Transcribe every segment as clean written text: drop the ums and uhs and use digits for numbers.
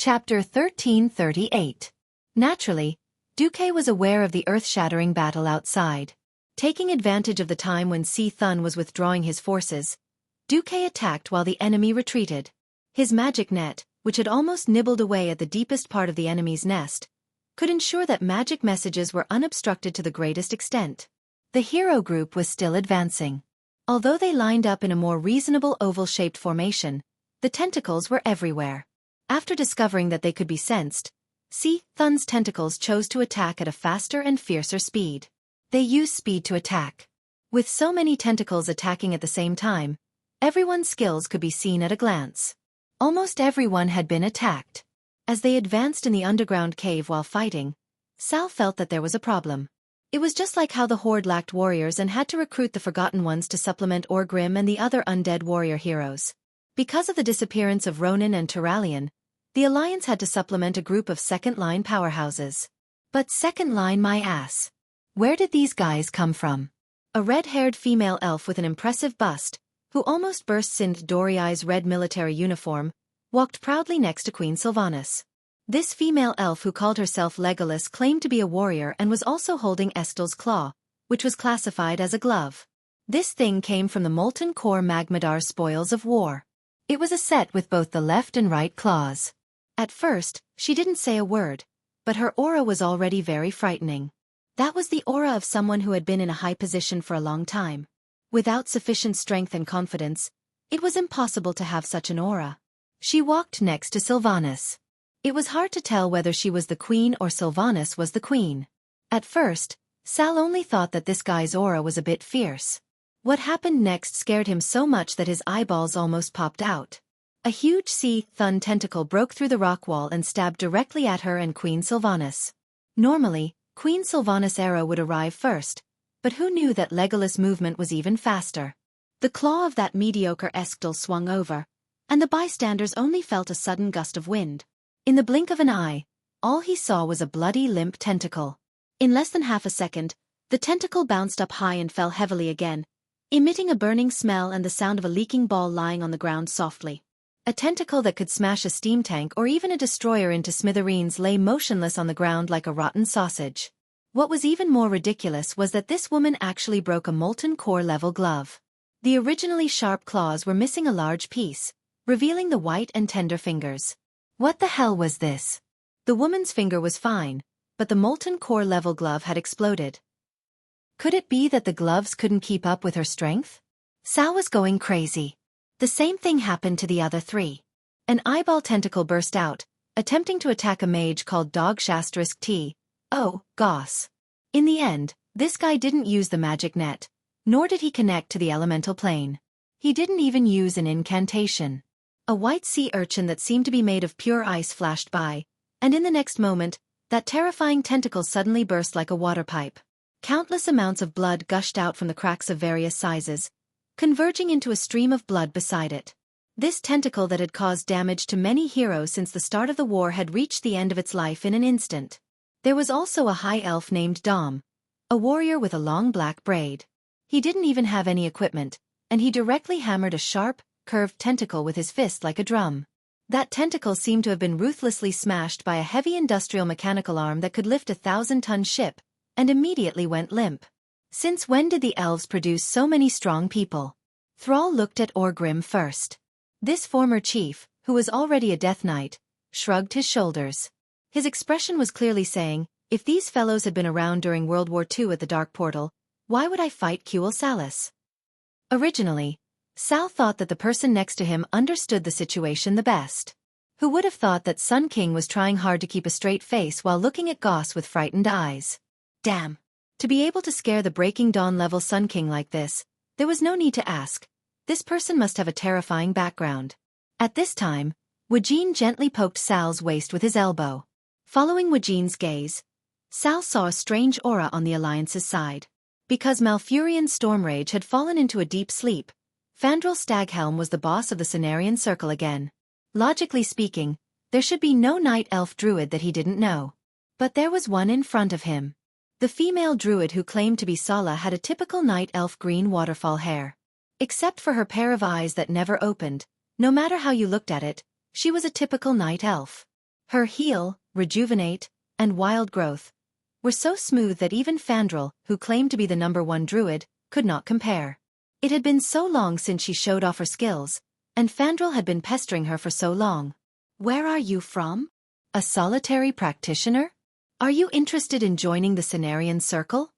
Chapter 1338. Naturally, Xueqi was aware of the earth-shattering battle outside. Taking advantage of the time when Si Thun was withdrawing his forces, Xueqi attacked while the enemy retreated. His magic net, which had almost nibbled away at the deepest part of the enemy's nest, could ensure that magic messages were unobstructed to the greatest extent. The hero group was still advancing. Although they lined up in a more reasonable oval-shaped formation, the tentacles were everywhere. After discovering that they could be sensed, Si Thun's tentacles chose to attack at a faster and fiercer speed. They used speed to attack. With so many tentacles attacking at the same time, everyone's skills could be seen at a glance. Almost everyone had been attacked. As they advanced in the underground cave while fighting, Sal felt that there was a problem. It was just like how the Horde lacked warriors and had to recruit the Forgotten Ones to supplement Orgrim and the other undead warrior heroes. Because of the disappearance of Ronan and Turalian, the Alliance had to supplement a group of second-line powerhouses. But second-line my ass. Where did these guys come from? A red-haired female elf with an impressive bust, who almost burst Sindh Doriai's red military uniform, walked proudly next to Queen Sylvanas. This female elf who called herself Legolas claimed to be a warrior and was also holding Estel's claw, which was classified as a glove. This thing came from the Molten Core Magmadar's spoils of war. It was a set with both the left and right claws. At first, she didn't say a word, but her aura was already very frightening. That was the aura of someone who had been in a high position for a long time. Without sufficient strength and confidence, it was impossible to have such an aura. She walked next to Sylvanas. It was hard to tell whether she was the queen or Sylvanas was the queen. At first, Sal only thought that this guy's aura was a bit fierce. What happened next scared him so much that his eyeballs almost popped out. A huge Si Thun tentacle broke through the rock wall and stabbed directly at her and Queen Sylvanas. Normally, Queen Sylvanas' arrow would arrive first, but who knew that Legolas' movement was even faster? The claw of that mediocre Estel swung over, and the bystanders only felt a sudden gust of wind. In the blink of an eye, all he saw was a bloody limp tentacle. In less than half a second, the tentacle bounced up high and fell heavily again, emitting a burning smell and the sound of a leaking ball lying on the ground softly. A tentacle that could smash a steam tank or even a destroyer into smithereens lay motionless on the ground like a rotten sausage. What was even more ridiculous was that this woman actually broke a molten core level glove. The originally sharp claws were missing a large piece, revealing the white and tender fingers. What the hell was this? The woman's finger was fine, but the molten core level glove had exploded. Could it be that the gloves couldn't keep up with her strength? Sal was going crazy. The same thing happened to the other three. An eyeball tentacle burst out, attempting to attack a mage called Dog Shasterisk T. Oh, goss. In the end, this guy didn't use the magic net, nor did he connect to the elemental plane. He didn't even use an incantation. A white sea urchin that seemed to be made of pure ice flashed by, and in the next moment, that terrifying tentacle suddenly burst like a water pipe. Countless amounts of blood gushed out from the cracks of various sizes, converging into a stream of blood beside it. This tentacle that had caused damage to many heroes since the start of the war had reached the end of its life in an instant. There was also a high elf named Dom, a warrior with a long black braid. He didn't even have any equipment, and he directly hammered a sharp, curved tentacle with his fist like a drum. That tentacle seemed to have been ruthlessly smashed by a heavy industrial mechanical arm that could lift a 1,000-ton ship, and immediately went limp. Since when did the elves produce so many strong people? Thrall looked at Orgrim first. This former chief, who was already a Death Knight, shrugged his shoulders. His expression was clearly saying, if these fellows had been around during World War II at the Dark Portal, why would I fight Quel Salas? Originally, Sal thought that the person next to him understood the situation the best. Who would have thought that Sun King was trying hard to keep a straight face while looking at Goss with frightened eyes? Damn. To be able to scare the Breaking Dawn level Sun King like this, there was no need to ask. This person must have a terrifying background. At this time, Wajin gently poked Sal's waist with his elbow. Following Wajin's gaze, Sal saw a strange aura on the Alliance's side. Because Malfurion Stormrage had fallen into a deep sleep, Fandral Staghelm was the boss of the Cenarian Circle again. Logically speaking, there should be no Night Elf Druid that he didn't know. But there was one in front of him. The female druid who claimed to be Sala had a typical night elf green waterfall hair. Except for her pair of eyes that never opened, no matter how you looked at it, she was a typical night elf. Her heal, rejuvenate, and wild growth were so smooth that even Fandral, who claimed to be the #1 druid, could not compare. It had been so long since she showed off her skills, and Fandral had been pestering her for so long. "Where are you from? A solitary practitioner? Are you interested in joining the Cenarian Circle?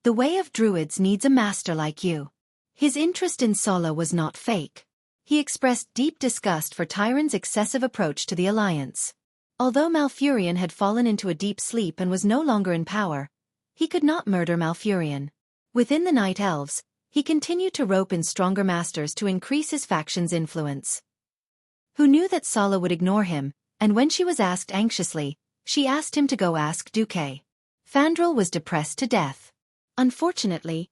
The Way of Druids needs a master like you." His interest in Sola was not fake. He expressed deep disgust for Tyron's excessive approach to the Alliance. Although Malfurion had fallen into a deep sleep and was no longer in power, he could not murder Malfurion. Within the Night Elves, he continued to rope in stronger masters to increase his faction's influence. Who knew that Sola would ignore him, and when she was asked anxiously, she asked him to go ask Xueqi. Fandral was depressed to death. Unfortunately,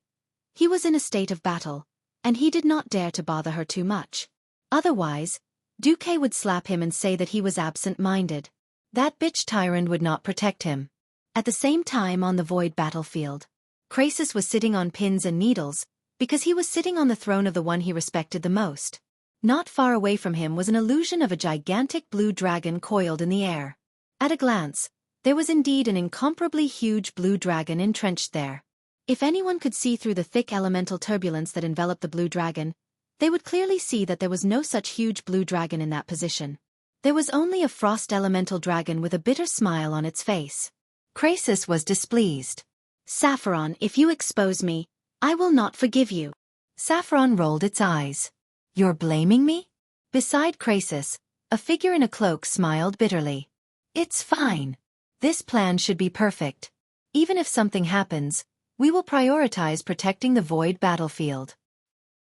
he was in a state of battle, and he did not dare to bother her too much. Otherwise, Xueqi would slap him and say that he was absent-minded. That bitch Tyrant would not protect him. At the same time on the void battlefield, Krasus was sitting on pins and needles, because he was sitting on the throne of the one he respected the most. Not far away from him was an illusion of a gigantic blue dragon coiled in the air. At a glance, there was indeed an incomparably huge blue dragon entrenched there. If anyone could see through the thick elemental turbulence that enveloped the blue dragon, they would clearly see that there was no such huge blue dragon in that position. There was only a frost elemental dragon with a bitter smile on its face. Krasus was displeased. "Sapphiron, if you expose me, I will not forgive you." Sapphiron rolled its eyes. "You're blaming me?" Beside Krasus, a figure in a cloak smiled bitterly. "It's fine. This plan should be perfect. Even if something happens, we will prioritize protecting the void battlefield.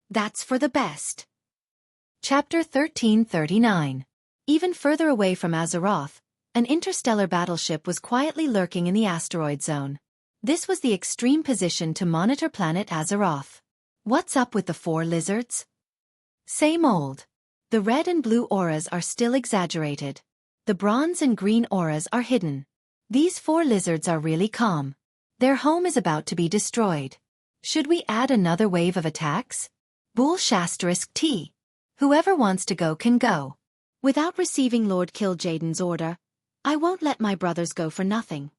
That's for the best." Chapter 1339. Even further away from Azeroth, an interstellar battleship was quietly lurking in the asteroid zone. This was the extreme position to monitor planet Azeroth. What's up with the 4 lizards? Same old. The red and blue auras are still exaggerated. The bronze and green auras are hidden. These 4 lizards are really calm. Their home is about to be destroyed. Should we add another wave of attacks? Bool ****. Whoever wants to go can go. Without receiving Lord Kil'jaeden's order, I won't let my brothers go for nothing.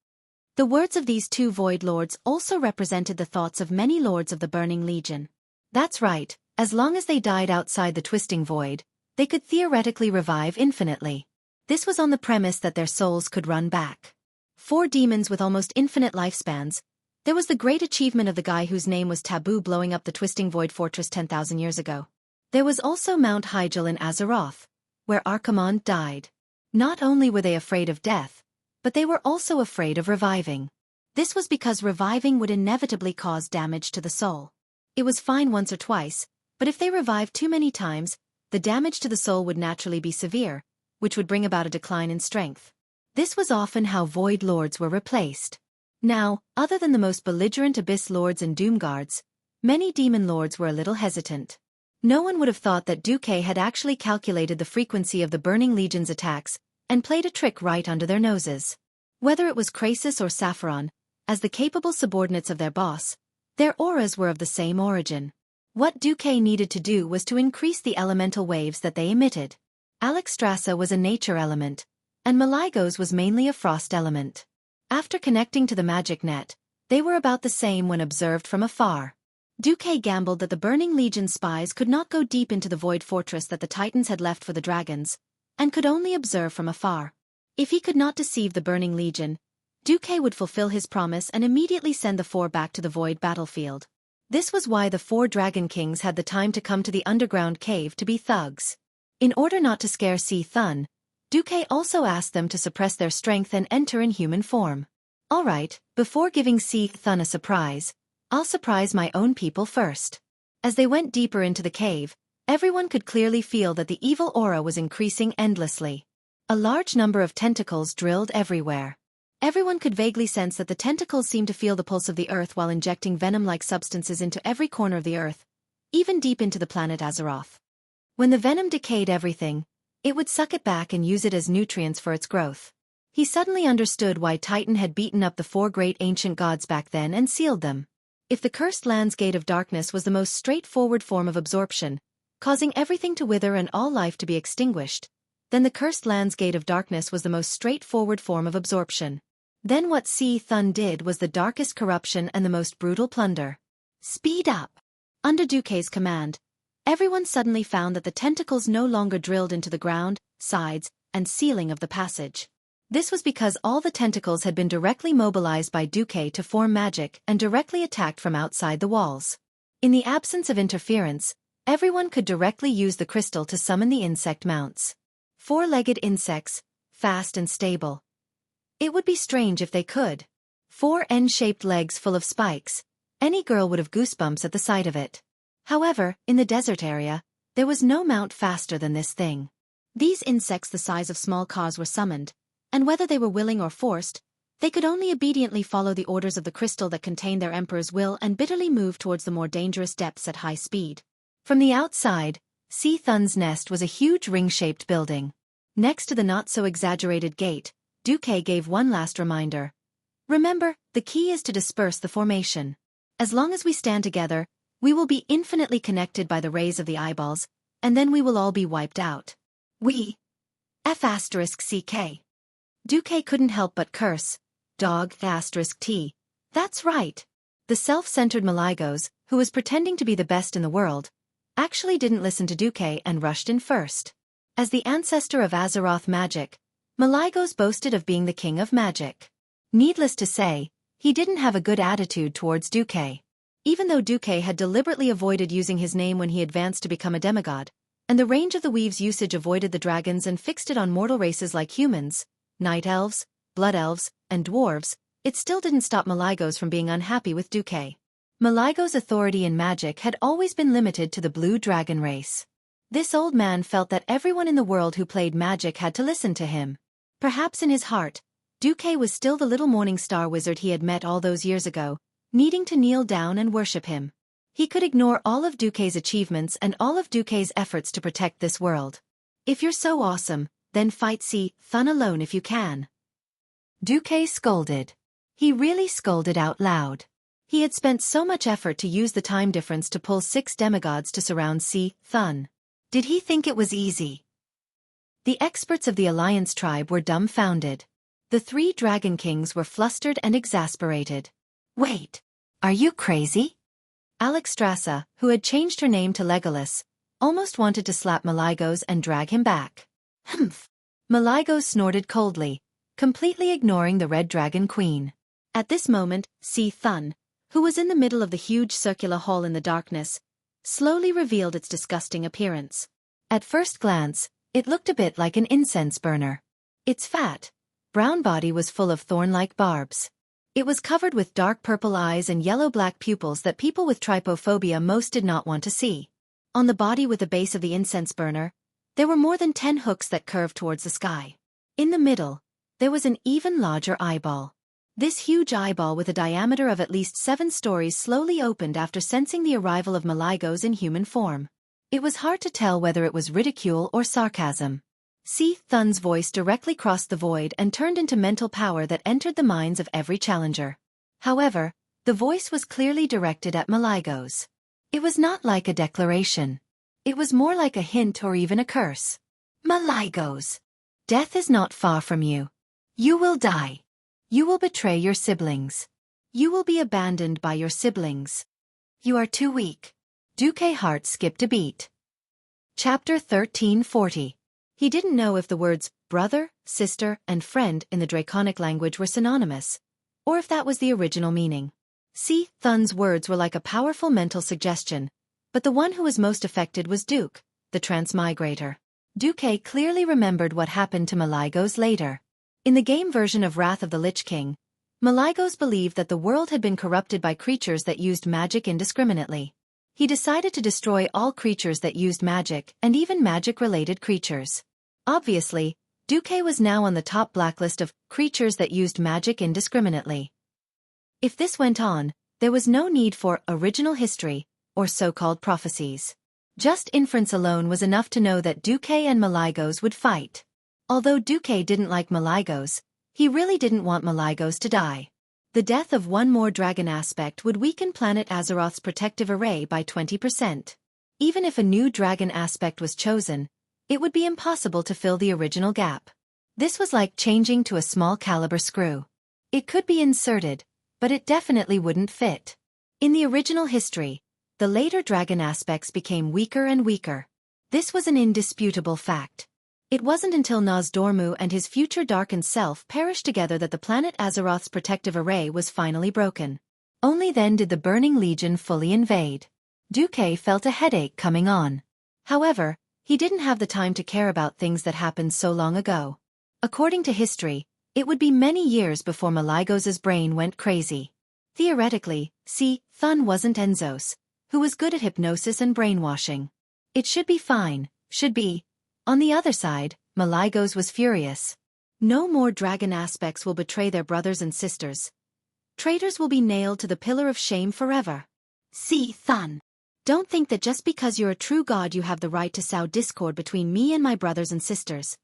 The words of these 2 Void Lords also represented the thoughts of many lords of the Burning Legion. That's right, as long as they died outside the Twisting Void, they could theoretically revive infinitely. This was on the premise that their souls could run back. 4 demons with almost infinite lifespans. There was the great achievement of the guy whose name was Taboo blowing up the Twisting Void Fortress 10,000 years ago. There was also Mount Hyjal in Azeroth, where Archimonde died. Not only were they afraid of death, but they were also afraid of reviving. This was because reviving would inevitably cause damage to the soul. It was fine once or twice, but if they revived too many times, the damage to the soul would naturally be severe, which would bring about a decline in strength. This was often how Void Lords were replaced. Now, other than the most belligerent Abyss Lords and Doom Guards, many Demon Lords were a little hesitant. No one would have thought that Xueqi had actually calculated the frequency of the Burning Legion's attacks and played a trick right under their noses. Whether it was Krasus or Sapphiron, as the capable subordinates of their boss, their auras were of the same origin. What Xueqi needed to do was to increase the elemental waves that they emitted. Alexstrasza was a nature element, and Maligos was mainly a frost element. After connecting to the magic net, they were about the same when observed from afar. Xueqi gambled that the Burning Legion spies could not go deep into the Void Fortress that the Titans had left for the dragons, and could only observe from afar. If he could not deceive the Burning Legion, Xueqi would fulfill his promise and immediately send the 4 back to the Void battlefield. This was why the 4 Dragon Kings had the time to come to the underground cave to be thugs. In order not to scare Si Thun, Xueqi also asked them to suppress their strength and enter in human form. Alright, before giving Si Thun a surprise, I'll surprise my own people first. As they went deeper into the cave, everyone could clearly feel that the evil aura was increasing endlessly. A large number of tentacles drilled everywhere. Everyone could vaguely sense that the tentacles seemed to feel the pulse of the earth while injecting venom-like substances into every corner of the earth, even deep into the planet Azeroth. When the venom decayed everything, it would suck it back and use it as nutrients for its growth. He suddenly understood why Titan had beaten up the 4 great ancient gods back then and sealed them. If the cursed land's gate of darkness was the most straightforward form of absorption, causing everything to wither and all life to be extinguished, then the cursed land's gate of darkness was the most straightforward form of absorption. Then what Thun did was the darkest corruption and the most brutal plunder. Speed up! Under Duque's command, everyone suddenly found that the tentacles no longer drilled into the ground, sides, and ceiling of the passage. This was because all the tentacles had been directly mobilized by Duque to form magic and directly attacked from outside the walls. In the absence of interference, everyone could directly use the crystal to summon the insect mounts. Four-legged insects, fast and stable. It would be strange if they could. 4 N-shaped legs full of spikes. Any girl would have goosebumps at the sight of it. However, in the desert area, there was no mount faster than this thing. These insects the size of small cars were summoned, and whether they were willing or forced, they could only obediently follow the orders of the crystal that contained their emperor's will and bitterly move towards the more dangerous depths at high speed. From the outside, Thun's nest was a huge ring-shaped building. Next to the not-so-exaggerated gate, Duque gave one last reminder. Remember, the key is to disperse the formation. As long as we stand together, we will be infinitely connected by the rays of the eyeballs, and then we will all be wiped out. We. F***CK. Duque couldn't help but curse. Dog *T. That's right. The self-centered Maligos, who was pretending to be the best in the world, actually didn't listen to Duque and rushed in first. As the ancestor of Azeroth magic, Maligos boasted of being the king of magic. Needless to say, he didn't have a good attitude towards Duque. Even though Duque had deliberately avoided using his name when he advanced to become a demigod, and the range of the weave's usage avoided the dragons and fixed it on mortal races like humans, night elves, blood elves, and dwarves, it still didn't stop Maligos from being unhappy with Duque. Maligos' authority in magic had always been limited to the blue dragon race. This old man felt that everyone in the world who played magic had to listen to him. Perhaps in his heart, Duque was still the little morning star wizard he had met all those years ago, needing to kneel down and worship him. He could ignore all of Duque's achievements and all of Duque's efforts to protect this world. If you're so awesome, then fight Thun alone if you can. Duque scolded. He really scolded out loud. He had spent so much effort to use the time difference to pull 6 demigods to surround Thun. Did he think it was easy? The experts of the Alliance tribe were dumbfounded. The 3 Dragon Kings were flustered and exasperated. Wait, are you crazy? Alexstrasza, who had changed her name to Legolas, almost wanted to slap Maligos and drag him back. Humph. Maligos snorted coldly, completely ignoring the Red Dragon Queen. At this moment, Thun, who was in the middle of the huge circular hall in the darkness, slowly revealed its disgusting appearance. At first glance, it looked a bit like an incense burner. Its fat, brown body was full of thorn-like barbs. It was covered with dark purple eyes and yellow-black pupils that people with trypophobia most did not want to see. On the body with the base of the incense burner, there were more than 10 hooks that curved towards the sky. In the middle, there was an even larger eyeball. This huge eyeball with a diameter of at least 7 stories slowly opened after sensing the arrival of Maligos in human form. It was hard to tell whether it was ridicule or sarcasm. Thun's voice directly crossed the void and turned into mental power that entered the minds of every challenger. However, the voice was clearly directed at Maligos. It was not like a declaration. It was more like a hint or even a curse. Maligos! Death is not far from you. You will die. You will betray your siblings. You will be abandoned by your siblings. You are too weak. Duque's heart skipped a beat. Chapter 1340. He didn't know if the words brother, sister, and friend in the Draconic language were synonymous, or if that was the original meaning. Thun's words were like a powerful mental suggestion, but the one who was most affected was Duque, the transmigrator. Duque clearly remembered what happened to Maligos later. In the game version of Wrath of the Lich King, Maligos believed that the world had been corrupted by creatures that used magic indiscriminately. He decided to destroy all creatures that used magic and even magic-related creatures. Obviously, Duque was now on the top blacklist of creatures that used magic indiscriminately. If this went on, there was no need for original history or so-called prophecies. Just inference alone was enough to know that Duque and Maligos would fight. Although Duque didn't like Maligos, he really didn't want Maligos to die. The death of one more dragon aspect would weaken planet Azeroth's protective array by 20%. Even if a new dragon aspect was chosen, it would be impossible to fill the original gap. This was like changing to a small caliber screw. It could be inserted, but it definitely wouldn't fit. In the original history, the later dragon aspects became weaker and weaker. This was an indisputable fact. It wasn't until Nozdormu and his future darkened self perished together that the planet Azeroth's protective array was finally broken. Only then did the Burning Legion fully invade. Xueqi felt a headache coming on. However, he didn't have the time to care about things that happened so long ago. According to history, it would be many years before Malygos's brain went crazy. Theoretically, Thun wasn't Enzos, who was good at hypnosis and brainwashing. It should be fine, should be. On the other side, Malygos was furious. No more dragon aspects will betray their brothers and sisters. Traitors will be nailed to the pillar of shame forever. Thun. Don't think that just because you're a true god you have the right to sow discord between me and my brothers and sisters.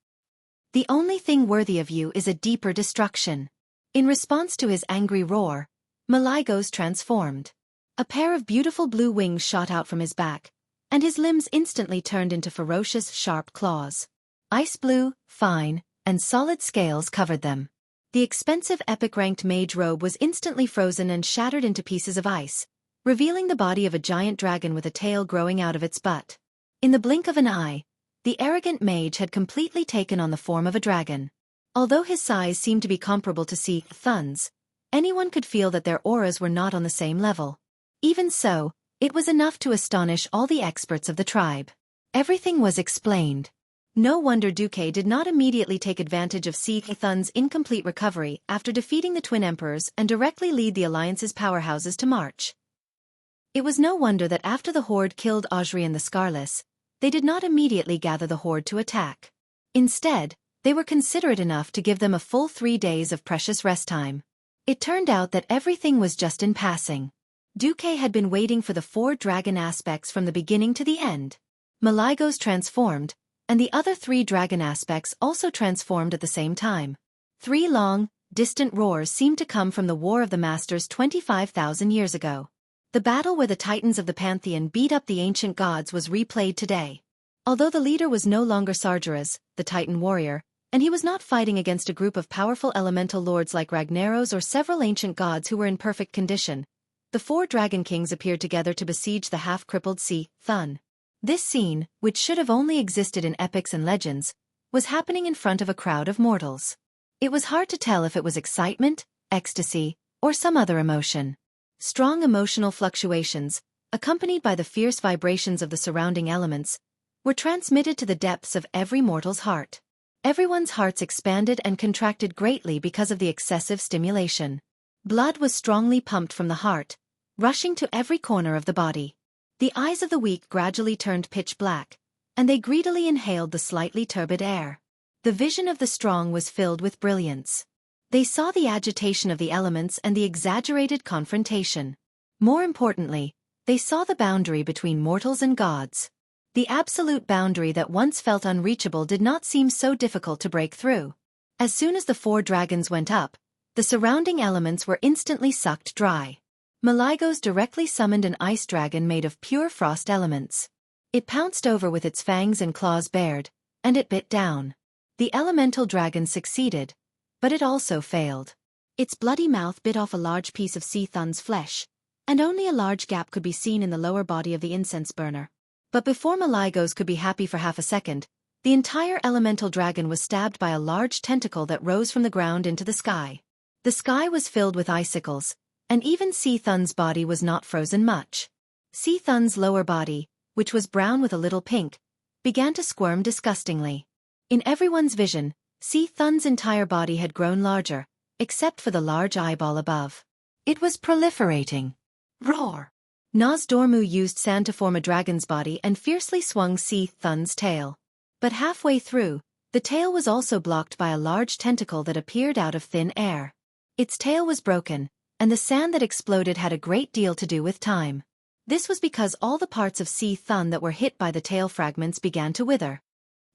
The only thing worthy of you is a deeper destruction. In response to his angry roar, Malygos transformed. A pair of beautiful blue wings shot out from his back, and his limbs instantly turned into ferocious, sharp claws. Ice blue, fine, and solid scales covered them. The expensive epic-ranked mage robe was instantly frozen and shattered into pieces of ice, revealing the body of a giant dragon with a tail growing out of its butt. In the blink of an eye, the arrogant mage had completely taken on the form of a dragon. Although his size seemed to be comparable to Thun's, anyone could feel that their auras were not on the same level. Even so, it was enough to astonish all the experts of the tribe. Everything was explained. No wonder Xueqi did not immediately take advantage of Thun's incomplete recovery after defeating the Twin Emperors and directly lead the Alliance's powerhouses to march. It was no wonder that after the Horde killed Ozri and the Scarless, they did not immediately gather the Horde to attack. Instead, they were considerate enough to give them a full 3 days of precious rest time. It turned out that everything was just in passing. Xueqi had been waiting for the 4 dragon aspects from the beginning to the end. Malygos transformed, and the other 3 dragon aspects also transformed at the same time. 3 long, distant roars seemed to come from the War of the Masters 25,000 years ago. The battle where the titans of the Pantheon beat up the ancient gods was replayed today. Although the leader was no longer Sargeras, the Titan warrior, and he was not fighting against a group of powerful elemental lords like Ragnaros or several ancient gods who were in perfect condition, the 4 dragon kings appeared together to besiege the half-crippled Thun. This scene, which should have only existed in epics and legends, was happening in front of a crowd of mortals. It was hard to tell if it was excitement, ecstasy, or some other emotion. Strong emotional fluctuations, accompanied by the fierce vibrations of the surrounding elements, were transmitted to the depths of every mortal's heart. Everyone's hearts expanded and contracted greatly because of the excessive stimulation. Blood was strongly pumped from the heart, rushing to every corner of the body. The eyes of the weak gradually turned pitch black, and they greedily inhaled the slightly turbid air. The vision of the strong was filled with brilliance. They saw the agitation of the elements and the exaggerated confrontation. More importantly, they saw the boundary between mortals and gods. The absolute boundary that once felt unreachable did not seem so difficult to break through. As soon as the 4 dragons went up, the surrounding elements were instantly sucked dry. Malygos directly summoned an ice dragon made of pure frost elements. It pounced over with its fangs and claws bared, and it bit down. The elemental dragon succeeded, but it also failed. Its bloody mouth bit off a large piece of Thun's flesh, and only a large gap could be seen in the lower body of the incense burner. But before Malygos could be happy for half a second, the entire elemental dragon was stabbed by a large tentacle that rose from the ground into the sky. The sky was filled with icicles, and even Thun's body was not frozen much. Thun's lower body, which was brown with a little pink, began to squirm disgustingly. In everyone's vision, Thun's entire body had grown larger, except for the large eyeball above. It was proliferating. Roar! Nozdormu used sand to form a dragon's body and fiercely swung Thun's tail. But halfway through, the tail was also blocked by a large tentacle that appeared out of thin air. Its tail was broken, and the sand that exploded had a great deal to do with time. This was because all the parts of Thun that were hit by the tail fragments began to wither.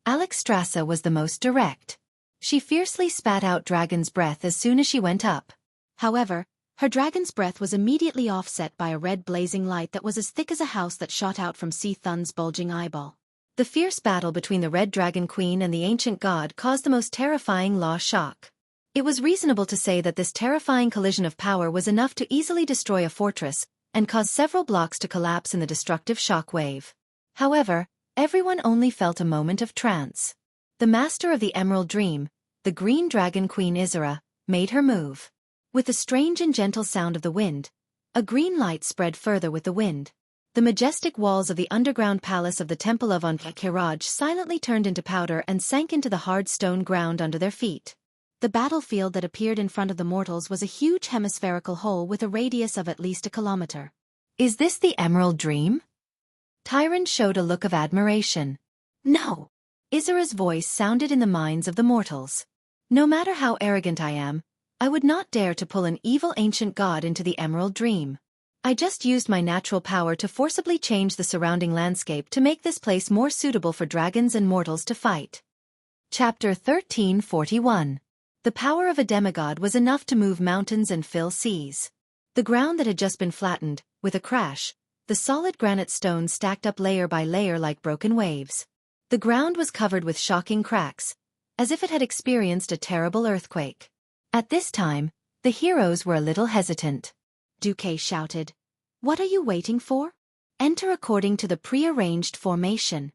Alexstrasza was the most direct. She fiercely spat out dragon's breath as soon as she went up. However, her dragon's breath was immediately offset by a red blazing light that was as thick as a house that shot out from Thun's bulging eyeball. The fierce battle between the Red Dragon Queen and the ancient god caused the most terrifying law shock. It was reasonable to say that this terrifying collision of power was enough to easily destroy a fortress and cause several blocks to collapse in the destructive shock wave. However, everyone only felt a moment of trance. The master of the Emerald Dream, the Green Dragon Queen Isra, made her move. With the strange and gentle sound of the wind, a green light spread further with the wind. The majestic walls of the underground palace of the Temple of Ankh-Kiraj silently turned into powder and sank into the hard stone ground under their feet. The battlefield that appeared in front of the mortals was a huge hemispherical hole with a radius of at least a kilometer. "Is this the Emerald Dream?" Tyrant showed a look of admiration. "No." Isra's voice sounded in the minds of the mortals. "No matter how arrogant I am, I would not dare to pull an evil ancient god into the Emerald Dream. I just used my natural power to forcibly change the surrounding landscape to make this place more suitable for dragons and mortals to fight." Chapter 1341. The power of a demigod was enough to move mountains and fill seas. The ground that had just been flattened, with a crash, the solid granite stones stacked up layer by layer like broken waves. The ground was covered with shocking cracks, as if it had experienced a terrible earthquake. At this time, the heroes were a little hesitant. Xueqi shouted, "What are you waiting for? Enter according to the pre-arranged formation."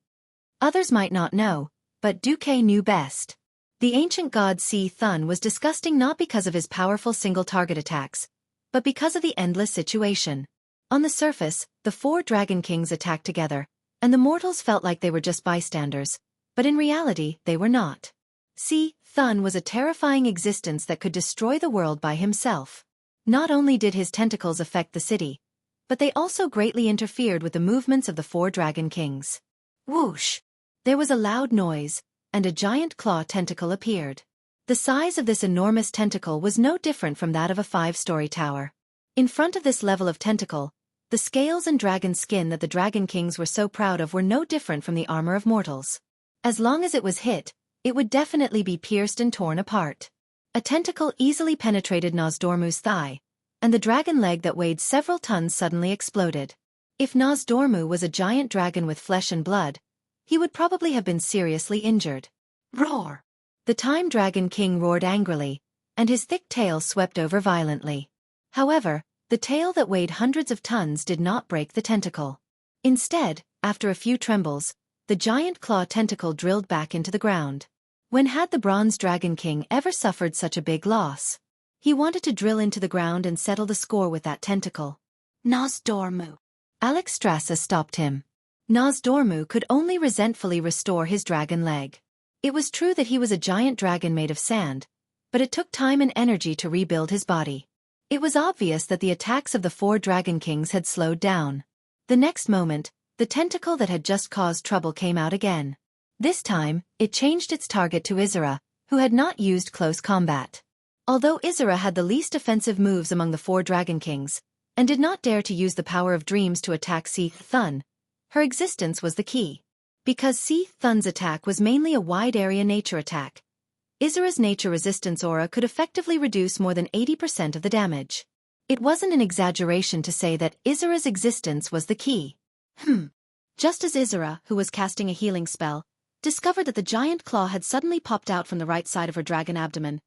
Others might not know, but Xueqi knew best. The ancient god Si Thun was disgusting not because of his powerful single-target attacks, but because of the endless situation. On the surface, the four dragon kings attacked together, and the mortals felt like they were just bystanders, but in reality they were not. Si Thun was a terrifying existence that could destroy the world by himself. Not only did his tentacles affect the city, but they also greatly interfered with the movements of the four dragon kings. Whoosh! There was a loud noise, and a giant claw tentacle appeared. The size of this enormous tentacle was no different from that of a 5-story tower. In front of this level of tentacle, the scales and dragon skin that the dragon kings were so proud of were no different from the armor of mortals. As long as it was hit, it would definitely be pierced and torn apart. A tentacle easily penetrated Nozdormu's thigh, and the dragon leg that weighed several tons suddenly exploded. If Nozdormu was a giant dragon with flesh and blood, he would probably have been seriously injured. Roar! The Time Dragon King roared angrily, and his thick tail swept over violently. However, the tail that weighed hundreds of tons did not break the tentacle. Instead, after a few trembles, the giant claw tentacle drilled back into the ground. When had the Bronze Dragon King ever suffered such a big loss? He wanted to drill into the ground and settle the score with that tentacle. Nozdormu. Alexstrasza stopped him. Nozdormu could only resentfully restore his dragon leg. It was true that he was a giant dragon made of sand, but it took time and energy to rebuild his body. It was obvious that the attacks of the four dragon kings had slowed down. The next moment, the tentacle that had just caused trouble came out again. This time, it changed its target to Isra, who had not used close combat. Although Isra had the least offensive moves among the four dragon kings, and did not dare to use the power of dreams to attack Si Thun, her existence was the key. Because Si Thun's attack was mainly a wide-area nature attack, Isra's nature resistance aura could effectively reduce more than 80% of the damage. It wasn't an exaggeration to say that Isra's existence was the key. Just as Isra, who was casting a healing spell, discovered that the giant claw had suddenly popped out from the right side of her dragon abdomen,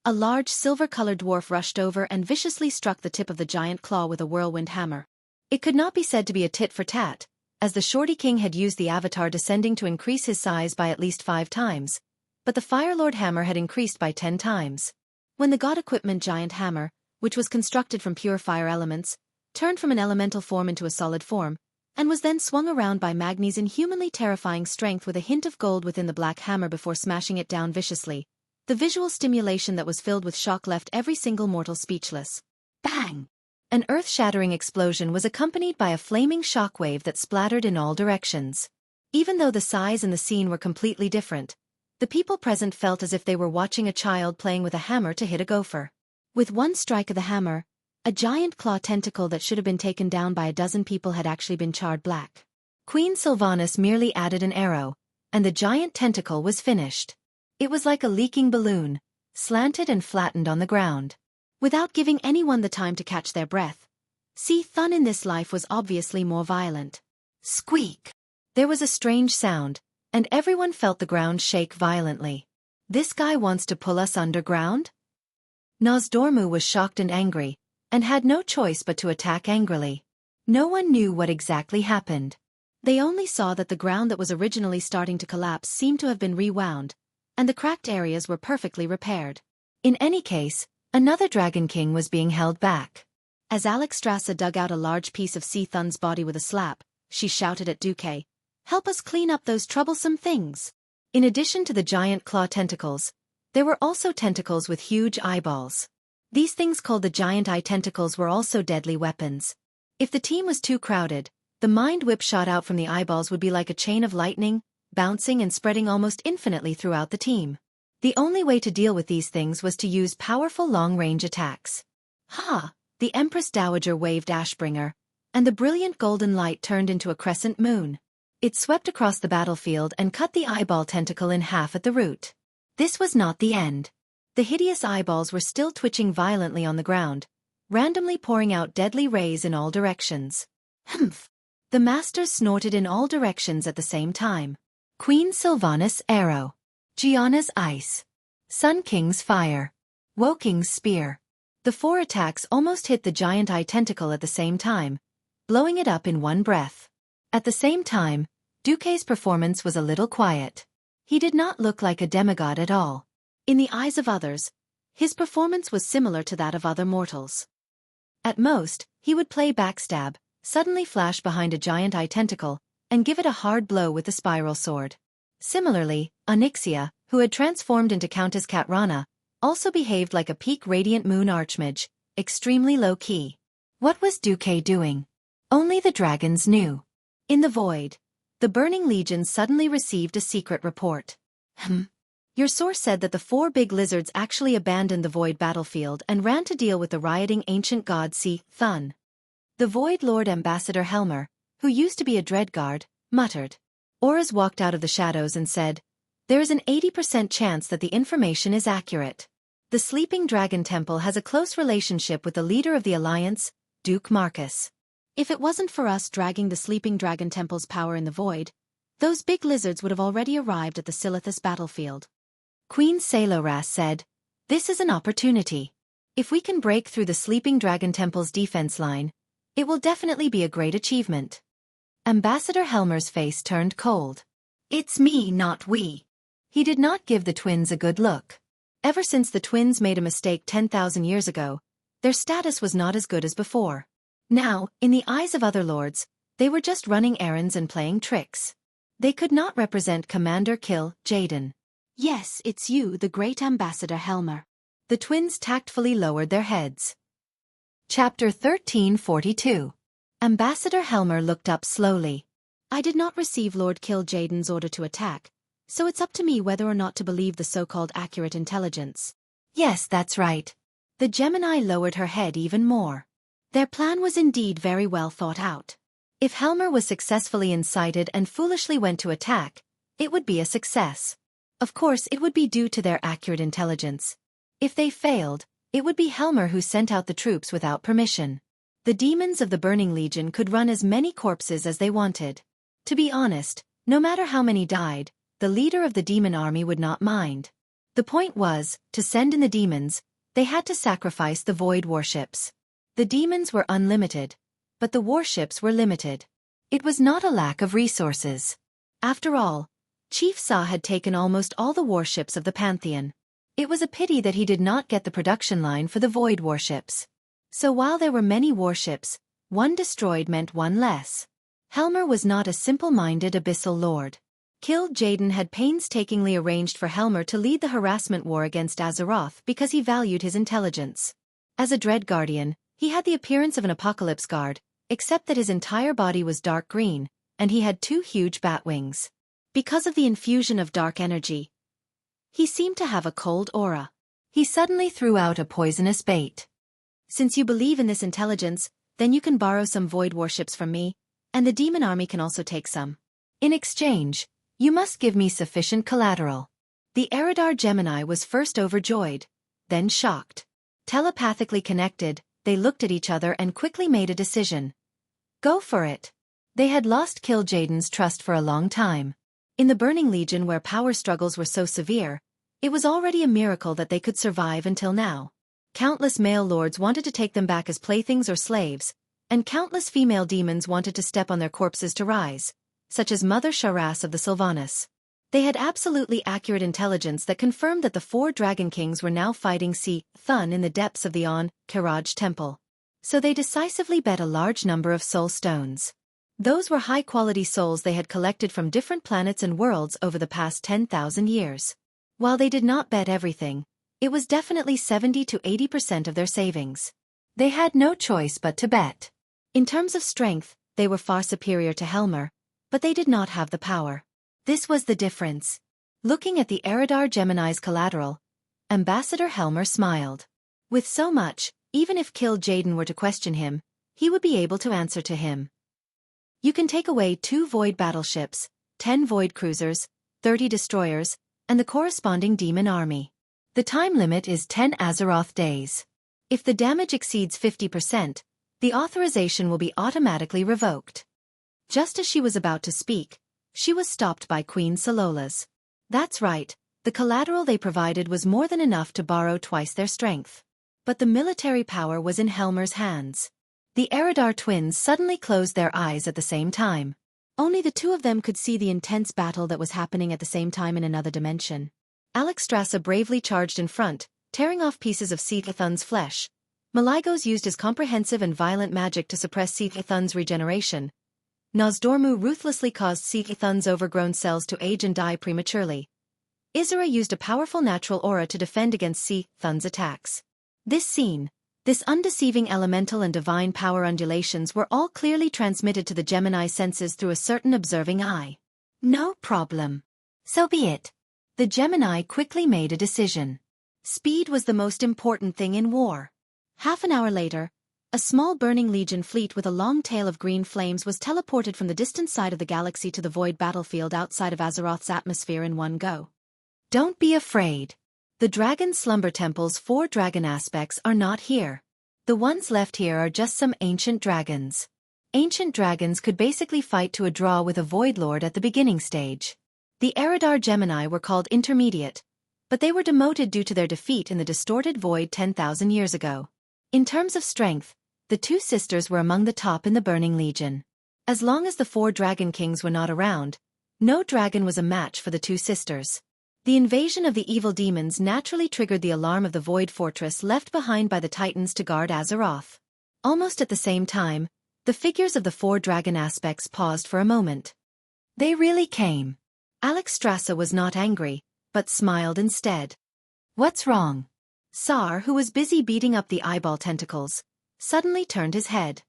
a large silver-colored dwarf rushed over and viciously struck the tip of the giant claw with a whirlwind hammer. It could not be said to be a tit-for-tat, as the Shorty King had used the avatar descending to increase his size by at least 5 times, but the Fire Lord hammer had increased by 10 times. When the god equipment giant hammer, which was constructed from pure fire elements, turned from an elemental form into a solid form, and was then swung around by Magni's inhumanly terrifying strength with a hint of gold within the black hammer before smashing it down viciously, the visual stimulation that was filled with shock left every single mortal speechless. Bang! An earth-shattering explosion was accompanied by a flaming shockwave that splattered in all directions. Even though the size and the scene were completely different, the people present felt as if they were watching a child playing with a hammer to hit a gopher. With one strike of the hammer, a giant claw tentacle that should have been taken down by a dozen people had actually been charred black. Queen Sylvanas merely added an arrow, and the giant tentacle was finished. It was like a leaking balloon, slanted and flattened on the ground. Without giving anyone the time to catch their breath, Si Thun in this life was obviously more violent. Squeak! There was a strange sound, and everyone felt the ground shake violently. This guy wants to pull us underground? Nozdormu was shocked and angry, and had no choice but to attack angrily. No one knew what exactly happened. They only saw that the ground that was originally starting to collapse seemed to have been rewound, and the cracked areas were perfectly repaired. In any case, another Dragon King was being held back. As Alexstrasza dug out a large piece of Sea Thun's body with a slap, she shouted at Xueqi, "Help us clean up those troublesome things." In addition to the giant claw tentacles, there were also tentacles with huge eyeballs. These things called the giant eye tentacles were also deadly weapons. If the team was too crowded, the mind whip shot out from the eyeballs would be like a chain of lightning, bouncing and spreading almost infinitely throughout the team. The only way to deal with these things was to use powerful long-range attacks. Ha! The Empress Dowager waved Ashbringer, and the brilliant golden light turned into a crescent moon. It swept across the battlefield and cut the eyeball tentacle in half at the root. This was not the end. The hideous eyeballs were still twitching violently on the ground, randomly pouring out deadly rays in all directions. Humph! The masters snorted in all directions at the same time. Queen Sylvanas' arrow. Gianna's ice. Sun King's fire. Woking's spear. The 4 attacks almost hit the giant eye tentacle at the same time, blowing it up in one breath. At the same time, Xueqi's performance was a little quiet. He did not look like a demigod at all. In the eyes of others, his performance was similar to that of other mortals. At most, he would play backstab, suddenly flash behind a giant eye tentacle, and give it a hard blow with the spiral sword. Similarly, Onyxia, who had transformed into Countess Katrana, also behaved like a peak radiant moon archmage, extremely low-key. What was Xueqi doing? Only the dragons knew. In the void, the Burning Legion suddenly received a secret report. Your source said that the 4 big lizards actually abandoned the void battlefield and ran to deal with the rioting ancient god Sea Thun. The Void Lord Ambassador Helmer, who used to be a dreadguard, muttered. Auras walked out of the shadows and said, "There is an 80% chance that the information is accurate. The Sleeping Dragon Temple has a close relationship with the leader of the Alliance, Duke Marcus. If it wasn't for us dragging the Sleeping Dragon Temple's power in the void, those big lizards would have already arrived at the Silithus battlefield." Queen Saloras said, "This is an opportunity. If we can break through the Sleeping Dragon Temple's defense line, it will definitely be a great achievement." Ambassador Helmer's face turned cold. "It's me, not we." He did not give the twins a good look. Ever since the twins made a mistake 10,000 years ago, their status was not as good as before. Now, in the eyes of other lords, they were just running errands and playing tricks. They could not represent Commander Kill Jaden. "Yes, it's you, the great Ambassador Helmer." The twins tactfully lowered their heads. Chapter 1342. Ambassador Helmer looked up slowly. "I did not receive Lord Kill Jaden's order to attack, so it's up to me whether or not to believe the so-called accurate intelligence." "Yes, that's right." The Gemini lowered her head even more. Their plan was indeed very well thought out. If Helmer was successfully incited and foolishly went to attack, it would be a success. Of course, it would be due to their accurate intelligence. If they failed, it would be Helmer who sent out the troops without permission. The demons of the Burning Legion could run as many corpses as they wanted. To be honest, no matter how many died, the leader of the demon army would not mind. The point was, to send in the demons, they had to sacrifice the void warships. The demons were unlimited, but the warships were limited. It was not a lack of resources. After all, Chief Sa had taken almost all the warships of the Pantheon. It was a pity that he did not get the production line for the void warships. So while there were many warships, one destroyed meant one less. Helmer was not a simple-minded abyssal lord. Kill Jaden had painstakingly arranged for Helmer to lead the harassment war against Azeroth because he valued his intelligence. As a Dread Guardian, he had the appearance of an Apocalypse Guard, except that his entire body was dark green, and he had 2 huge bat wings. Because of the infusion of dark energy, he seemed to have a cold aura. He suddenly threw out a poisonous bait. "Since you believe in this intelligence, then you can borrow some void warships from me, and the demon army can also take some. In exchange, you must give me sufficient collateral." The Eridar Gemini was first overjoyed, then shocked. Telepathically connected, they looked at each other and quickly made a decision. "Go for it." They had lost Kil'jaeden's trust for a long time. In the Burning Legion where power struggles were so severe, it was already a miracle that they could survive until now. Countless male lords wanted to take them back as playthings or slaves, and countless female demons wanted to step on their corpses to rise, such as Mother Sharas of the Sylvanas. They had absolutely accurate intelligence that confirmed that the 4 Dragon Kings were now fighting Thun in the depths of the Karaj Temple. So they decisively bet a large number of soul stones. Those were high-quality souls they had collected from different planets and worlds over the past 10,000 years. While they did not bet everything, it was definitely 70 to 80% of their savings. They had no choice but to bet. In terms of strength, they were far superior to Helmer, but they did not have the power. This was the difference. Looking at the Eridar Gemini's collateral, Ambassador Helmer smiled. With so much, even if Kil'jaeden were to question him, he would be able to answer to him. You can take away 2 void battleships, 10 void cruisers, 30 destroyers, and the corresponding demon army. The time limit is 10 Azeroth days. If the damage exceeds 50%, the authorization will be automatically revoked. Just as she was about to speak, she was stopped by Queen Salola's. That's right, the collateral they provided was more than enough to borrow twice their strength. But the military power was in Helmer's hands. The Eridar twins suddenly closed their eyes at the same time. Only the 2 of them could see the intense battle that was happening at the same time in another dimension. Alexstrasza bravely charged in front, tearing off pieces of Thun's flesh. Maligos used his comprehensive and violent magic to suppress Thun's regeneration. Nozdormu ruthlessly caused Thun's overgrown cells to age and die prematurely. Isra used a powerful natural aura to defend against Thun's attacks. This scene, this undeceiving elemental and divine power undulations were all clearly transmitted to the Gemini senses through a certain observing eye. No problem. So be it. The Gemini quickly made a decision. Speed was the most important thing in war. Half an hour later, a small Burning Legion fleet with a long tail of green flames was teleported from the distant side of the galaxy to the void battlefield outside of Azeroth's atmosphere in one go. Don't be afraid. The Dragon Slumber Temple's 4 dragon aspects are not here. The ones left here are just some ancient dragons. Ancient dragons could basically fight to a draw with a Void Lord at the beginning stage. The Eridar Gemini were called intermediate, but they were demoted due to their defeat in the distorted void 10,000 years ago. In terms of strength, the 2 sisters were among the top in the Burning Legion. As long as the 4 Dragon Kings were not around, no dragon was a match for the 2 sisters. The invasion of the evil demons naturally triggered the alarm of the Void Fortress left behind by the Titans to guard Azeroth. Almost at the same time, the figures of the 4 dragon aspects paused for a moment. They really came. Alexstrasza was not angry, but smiled instead. What's wrong? Sar, who was busy beating up the eyeball tentacles, suddenly turned his head.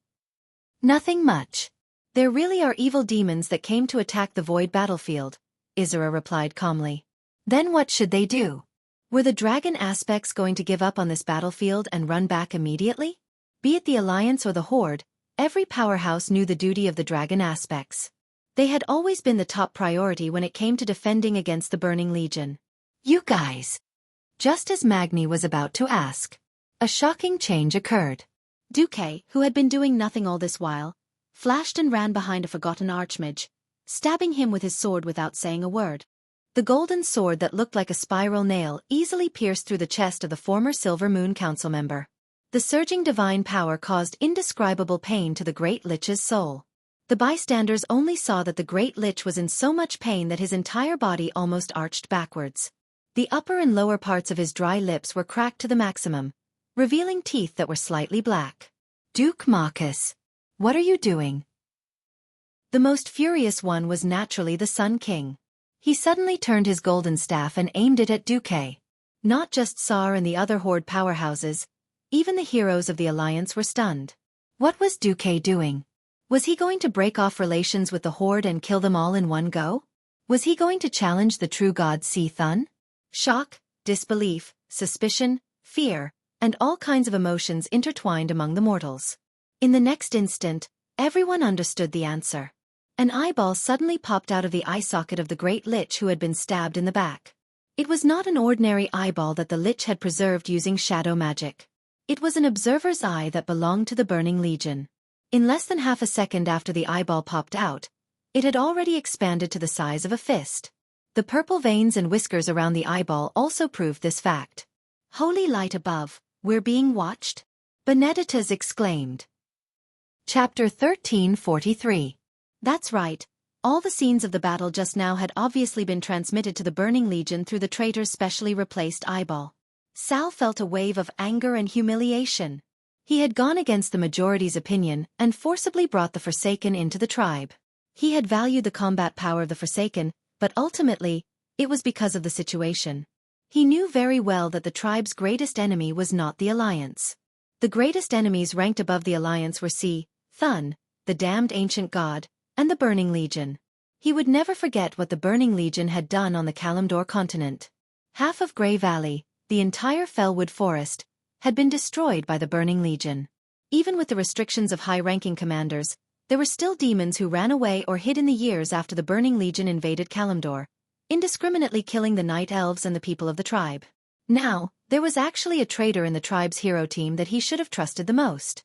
Nothing much. There really are evil demons that came to attack the void battlefield, Isra replied calmly. Then what should they do? Were the dragon aspects going to give up on this battlefield and run back immediately? Be it the Alliance or the Horde, every powerhouse knew the duty of the dragon aspects. They had always been the top priority when it came to defending against the Burning Legion. You guys! Just as Magni was about to ask, a shocking change occurred. Duque, who had been doing nothing all this while, flashed and ran behind a forgotten archmage, stabbing him with his sword without saying a word. The golden sword that looked like a spiral nail easily pierced through the chest of the former Silver Moon Council member. The surging divine power caused indescribable pain to the Great Lich's soul. The bystanders only saw that the Great Lich was in so much pain that his entire body almost arched backwards. The upper and lower parts of his dry lips were cracked to the maximum, revealing teeth that were slightly black. Duke Marcus, what are you doing? The most furious one was naturally the Sun King. He suddenly turned his golden staff and aimed it at Duque. Not just Sar and the other Horde powerhouses, even the heroes of the Alliance were stunned. What was Duque doing? Was he going to break off relations with the Horde and kill them all in one go? Was he going to challenge the true god Thun? Shock, disbelief, suspicion, fear, and all kinds of emotions intertwined among the mortals. In the next instant, everyone understood the answer. An eyeball suddenly popped out of the eye socket of the Great Lich who had been stabbed in the back. It was not an ordinary eyeball that the Lich had preserved using shadow magic. It was an observer's eye that belonged to the Burning Legion. In less than half a second after the eyeball popped out, it had already expanded to the size of a fist. The purple veins and whiskers around the eyeball also proved this fact. Holy light above, we're being watched? Benedictus exclaimed. Chapter 1343. That's right. All the scenes of the battle just now had obviously been transmitted to the Burning Legion through the traitor's specially replaced eyeball. Sal felt a wave of anger and humiliation. He had gone against the majority's opinion and forcibly brought the Forsaken into the tribe. He had valued the combat power of the Forsaken, but ultimately, it was because of the situation. He knew very well that the tribe's greatest enemy was not the Alliance. The greatest enemies ranked above the Alliance were Thun, the damned ancient god, and the Burning Legion. He would never forget what the Burning Legion had done on the Kalimdor continent. Half of Grey Valley, the entire Fellwood Forest, had been destroyed by the Burning Legion. Even with the restrictions of high-ranking commanders, there were still demons who ran away or hid in the years after the Burning Legion invaded Kalimdor, indiscriminately killing the night elves and the people of the tribe. Now, there was actually a traitor in the tribe's hero team that he should have trusted the most.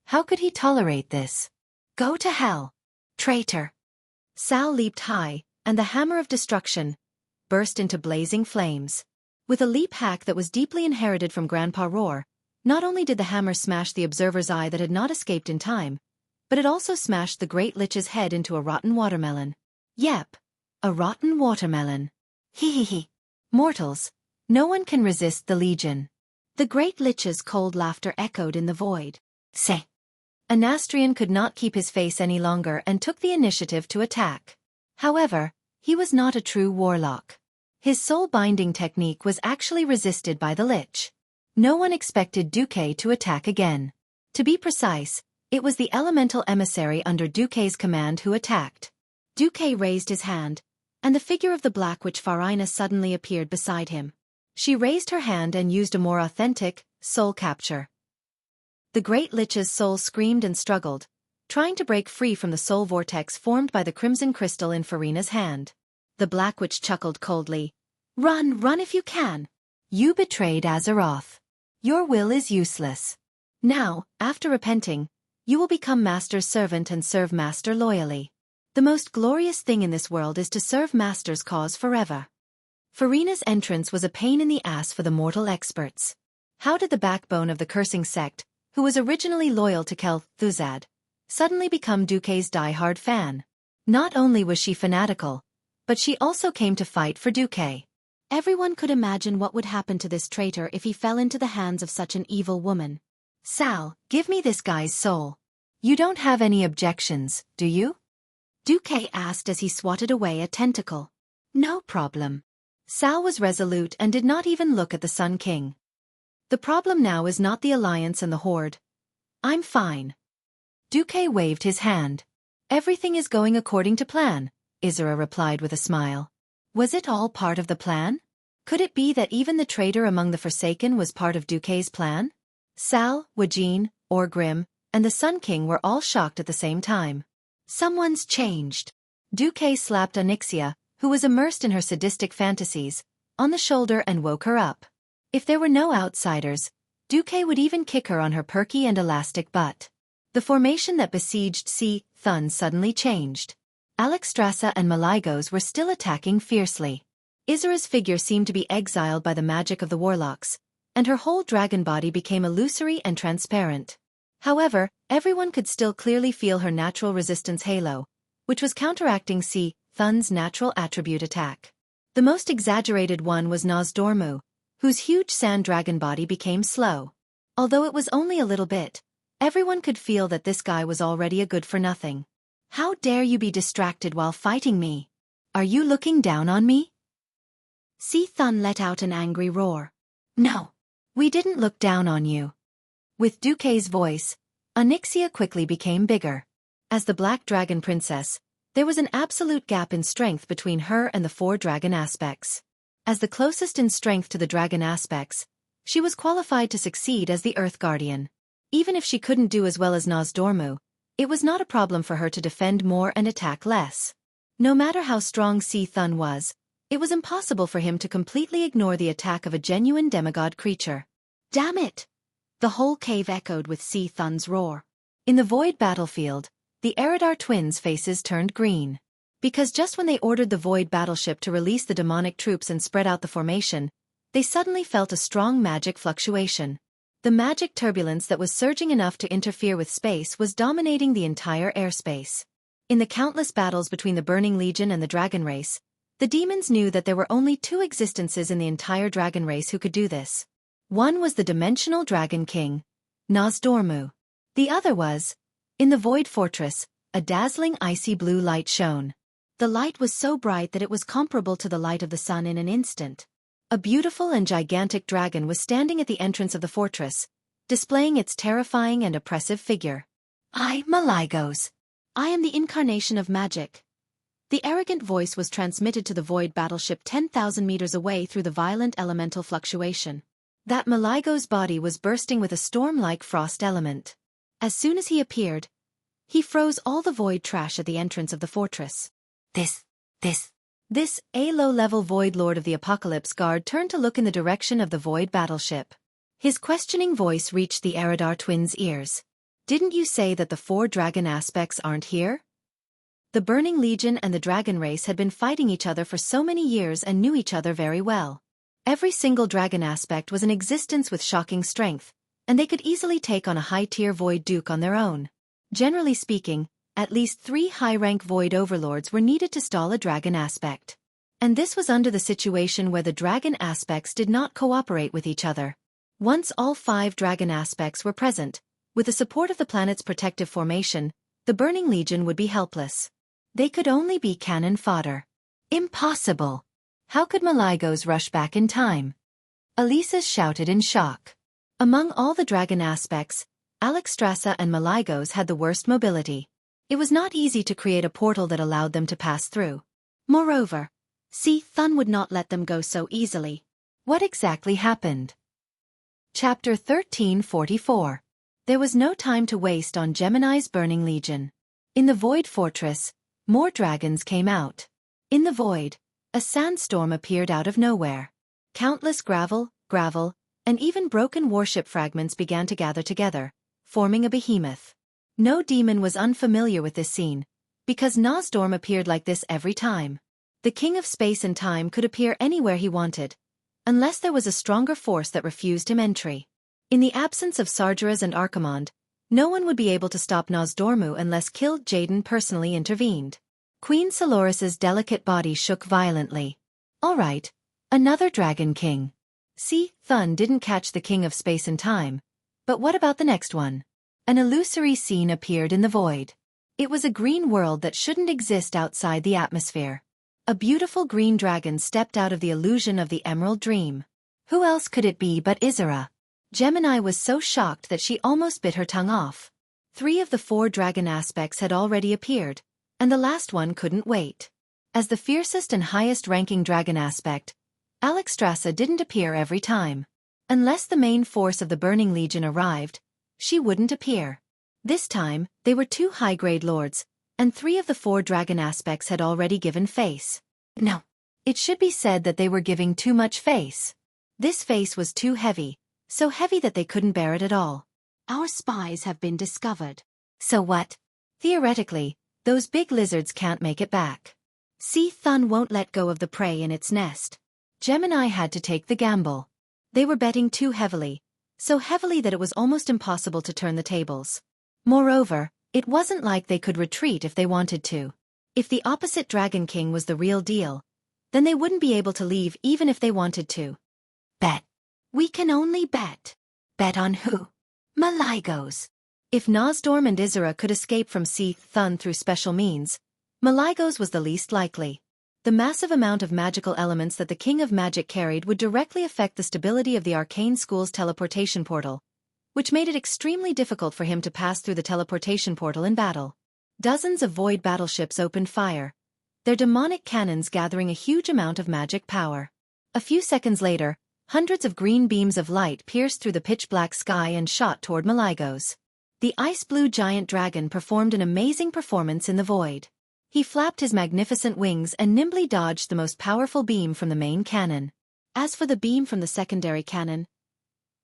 How could he tolerate this? Go to hell, traitor! Sal leaped high, and the hammer of destruction burst into blazing flames. With a leap hack that was deeply inherited from Grandpa Roar, not only did the hammer smash the observer's eye that had not escaped in time, but it also smashed the Great Lich's head into a rotten watermelon. Yep, a rotten watermelon. Hee. Mortals, no one can resist the Legion. The Great Lich's cold laughter echoed in the void. Say. Anastrian could not keep his face any longer and took the initiative to attack. However, he was not a true warlock. His soul-binding technique was actually resisted by the Lich. No one expected Xueqi to attack again. To be precise, it was the elemental emissary under Xueqi's command who attacked. Xueqi raised his hand, and the figure of the Black Witch Farina suddenly appeared beside him. She raised her hand and used a more authentic, soul capture. The Great Lich's soul screamed and struggled, trying to break free from the soul vortex formed by the crimson crystal in Farina's hand. The Black Witch chuckled coldly. Run if you can. You betrayed Azeroth. Your will is useless. Now, after repenting, you will become Master's servant and serve Master loyally. The most glorious thing in this world is to serve Master's cause forever. Farina's entrance was a pain in the ass for the mortal experts. How did the backbone of the cursing sect, who was originally loyal to Thuzad, suddenly become Xueqi's die-hard fan? Not only was she fanatical, but she also came to fight for Xueqi. Everyone could imagine what would happen to this traitor if he fell into the hands of such an evil woman. Sal, give me this guy's soul. You don't have any objections, do you? Xueqi asked as he swatted away a tentacle. No problem. Sal was resolute and did not even look at the Sun King. The problem now is not the Alliance and the Horde. I'm fine. Xueqi waved his hand. Everything is going according to plan, Isra replied with a smile. Was it all part of the plan? Could it be that even the traitor among the Forsaken was part of Xueqi's plan? Sal, Wajin, Orgrim, and the Sun King were all shocked at the same time. Someone's changed. Xueqi slapped Onyxia, who was immersed in her sadistic fantasies, on the shoulder and woke her up. If there were no outsiders, Xueqi would even kick her on her perky and elastic butt. The formation that besieged Thun suddenly changed. Alexstrasza and Maligos were still attacking fiercely. Isra's figure seemed to be exiled by the magic of the warlocks, and her whole dragon body became illusory and transparent. However, everyone could still clearly feel her natural resistance halo, which was counteracting Thun's natural attribute attack. The most exaggerated one was Nozdormu, whose huge sand dragon body became slow. Although it was only a little bit, everyone could feel that this guy was already a good-for-nothing. How dare you be distracted while fighting me? Are you looking down on me? Thun let out an angry roar. No, we didn't look down on you. With Xueqi's voice, Onyxia quickly became bigger. As the Black Dragon Princess, there was an absolute gap in strength between her and the 4 dragon aspects. As the closest in strength to the dragon aspects, she was qualified to succeed as the Earth Guardian. Even if she couldn't do as well as Nozdormu, it was not a problem for her to defend more and attack less. No matter how strong Thun was, it was impossible for him to completely ignore the attack of a genuine demigod creature. Damn it! The whole cave echoed with Thun's roar. In the Void battlefield, the Eridar twins' faces turned green. Because just when they ordered the Void battleship to release the demonic troops and spread out the formation, they suddenly felt a strong magic fluctuation. The magic turbulence that was surging enough to interfere with space was dominating the entire airspace. In the countless battles between the Burning Legion and the Dragon Race, the demons knew that there were only two existences in the entire Dragon Race who could do this. One was the Dimensional Dragon King, Nozdormu. The other was, in the Void Fortress, a dazzling icy blue light shone. The light was so bright that it was comparable to the light of the sun in an instant. A beautiful and gigantic dragon was standing at the entrance of the fortress, displaying its terrifying and oppressive figure. I, Maligos. I am the incarnation of magic. The arrogant voice was transmitted to the Void battleship 10,000 meters away through the violent elemental fluctuation. That Maligos' body was bursting with a storm-like frost element. As soon as he appeared, he froze all the Void trash at the entrance of the fortress. A low-level Void Lord of the Apocalypse Guard turned to look in the direction of the Void battleship. His questioning voice reached the Eridar twins' ears. Didn't you say that the 4 dragon aspects aren't here? The Burning Legion and the Dragon Race had been fighting each other for so many years and knew each other very well. Every single dragon aspect was in existence with shocking strength, and they could easily take on a high-tier Void Duke on their own. Generally speaking, at least 3 high-rank Void Overlords were needed to stall a dragon aspect. And this was under the situation where the dragon aspects did not cooperate with each other. Once all 5 dragon aspects were present, with the support of the planet's protective formation, the Burning Legion would be helpless. They could only be cannon fodder. Impossible! How could Maligos rush back in time? Alesis shouted in shock. Among all the dragon aspects, Alexstrasza and Maligos had the worst mobility. It was not easy to create a portal that allowed them to pass through. Moreover, Thun would not let them go so easily. What exactly happened? Chapter 1344. There was no time to waste on Gemini's Burning Legion. In the Void Fortress, more dragons came out. In the Void, a sandstorm appeared out of nowhere. Countless gravel, and even broken warship fragments began to gather together, forming a behemoth. No demon was unfamiliar with this scene, because Nozdorm appeared like this every time. The King of Space and Time could appear anywhere he wanted, unless there was a stronger force that refused him entry. In the absence of Sargeras and Archimonde, no one would be able to stop Nozdormu unless Killed Jaden personally intervened. Queen Soloris's delicate body shook violently. All right, another Dragon King. Thun didn't catch the King of Space and Time, but what about the next one? An illusory scene appeared in the Void. It was a green world that shouldn't exist outside the atmosphere. A beautiful green dragon stepped out of the illusion of the Emerald Dream. Who else could it be but Isera? Gemini was so shocked that she almost bit her tongue off. 3 of the 4 dragon aspects had already appeared, and the last one couldn't wait. As the fiercest and highest-ranking dragon aspect, Alexstrasza didn't appear every time. Unless the main force of the Burning Legion arrived, she wouldn't appear. This time, they were 2 high-grade lords, and 3 of the 4 dragon aspects had already given face. No. It should be said that they were giving too much face. This face was too heavy, so heavy that they couldn't bear it at all. Our spies have been discovered. So what? Theoretically, those big lizards can't make it back. Thun won't let go of the prey in its nest. Gemini had to take the gamble. They were betting too heavily, so heavily that it was almost impossible to turn the tables. Moreover, it wasn't like they could retreat if they wanted to. If the opposite Dragon King was the real deal, then they wouldn't be able to leave even if they wanted to. Bet. We can only bet. Bet on who? Maligos. If Nozdorm and Isera could escape from Thun through special means, Maligos was the least likely. The massive amount of magical elements that the King of Magic carried would directly affect the stability of the Arcane School's teleportation portal, which made it extremely difficult for him to pass through the teleportation portal in battle. Dozens of Void battleships opened fire, their demonic cannons gathering a huge amount of magic power. A few seconds later, hundreds of green beams of light pierced through the pitch-black sky and shot toward Maligos. The ice-blue giant dragon performed an amazing performance in the Void. He flapped his magnificent wings and nimbly dodged the most powerful beam from the main cannon. As for the beam from the secondary cannon,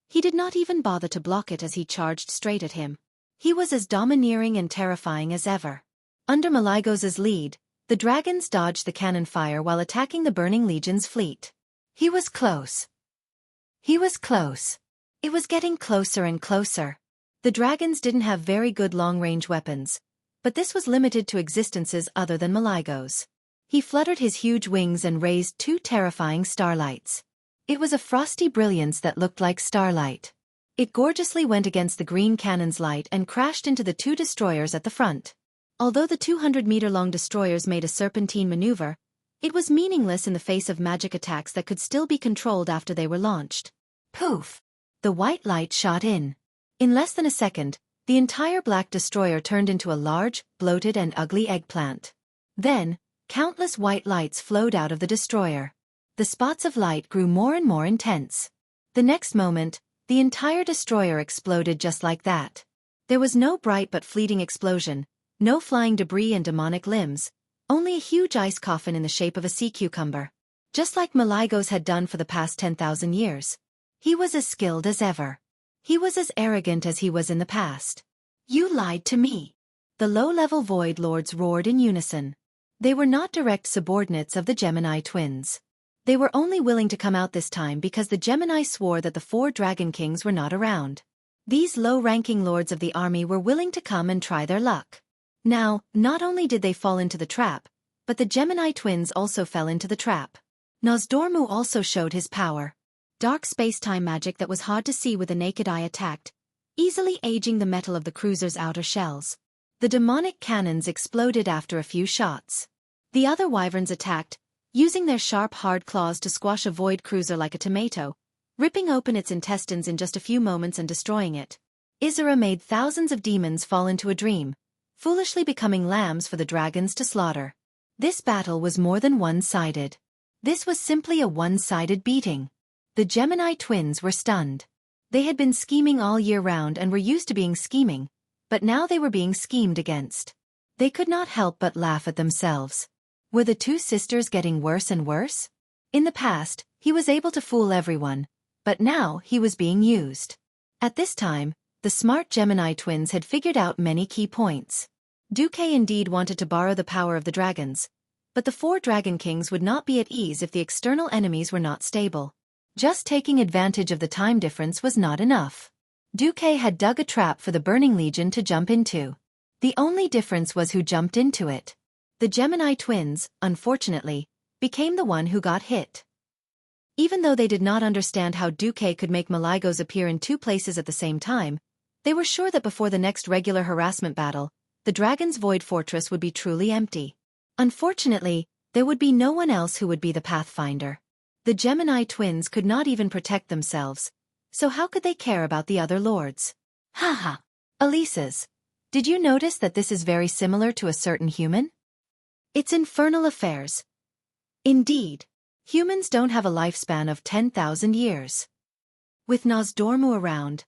he did not even bother to block it as he charged straight at him. He was as domineering and terrifying as ever. Under Malygos's lead, the dragons dodged the cannon fire while attacking the Burning Legion's fleet. He was close. He was close. It was getting closer and closer. The dragons didn't have very good long-range weapons, but this was limited to existences other than Malygos. He fluttered his huge wings and raised two terrifying starlights. It was a frosty brilliance that looked like starlight. It gorgeously went against the green cannon's light and crashed into the two destroyers at the front. Although the 200-meter-long destroyers made a serpentine maneuver, it was meaningless in the face of magic attacks that could still be controlled after they were launched. Poof! The white light shot in. In less than a second, the entire black destroyer turned into a large, bloated and ugly eggplant. Then, countless white lights flowed out of the destroyer. The spots of light grew more and more intense. The next moment, the entire destroyer exploded just like that. There was no bright but fleeting explosion, no flying debris and demonic limbs, only a huge ice coffin in the shape of a sea cucumber. Just like Malygos had done for the past 10,000 years. He was as skilled as ever. He was as arrogant as he was in the past. You lied to me. The low-level Void Lords roared in unison. They were not direct subordinates of the Gemini twins. They were only willing to come out this time because the Gemini swore that the 4 Dragon Kings were not around. These low-ranking lords of the army were willing to come and try their luck. Now, not only did they fall into the trap, but the Gemini twins also fell into the trap. Nozdormu also showed his power. Dark space-time magic that was hard to see with the naked eye attacked, easily aging the metal of the cruiser's outer shells. The demonic cannons exploded after a few shots. The other wyverns attacked, using their sharp hard claws to squash a void cruiser like a tomato, ripping open its intestines in just a few moments and destroying it. Isra made thousands of demons fall into a dream, foolishly becoming lambs for the dragons to slaughter. This battle was more than one-sided. This was simply a one-sided beating. The Gemini twins were stunned. They had been scheming all year round and were used to being scheming, but now they were being schemed against. They could not help but laugh at themselves. Were the two sisters getting worse and worse? In the past, he was able to fool everyone, but now he was being used. At this time, the smart Gemini twins had figured out many key points. Xueqi indeed wanted to borrow the power of the dragons, but the 4 Dragon Kings would not be at ease if the external enemies were not stable. Just taking advantage of the time difference was not enough. Xueqi had dug a trap for the Burning Legion to jump into. The only difference was who jumped into it. The Gemini twins, unfortunately, became the one who got hit. Even though they did not understand how Xueqi could make Malygos appear in 2 places at the same time, they were sure that before the next regular harassment battle, the Dragon's Void Fortress would be truly empty. Unfortunately, there would be no one else who would be the Pathfinder. The Gemini twins could not even protect themselves, so how could they care about the other lords? Haha. Elises, did you notice that this is very similar to a certain human? It's infernal affairs. Indeed. Humans don't have a lifespan of 10,000 years. With Nozdormu around,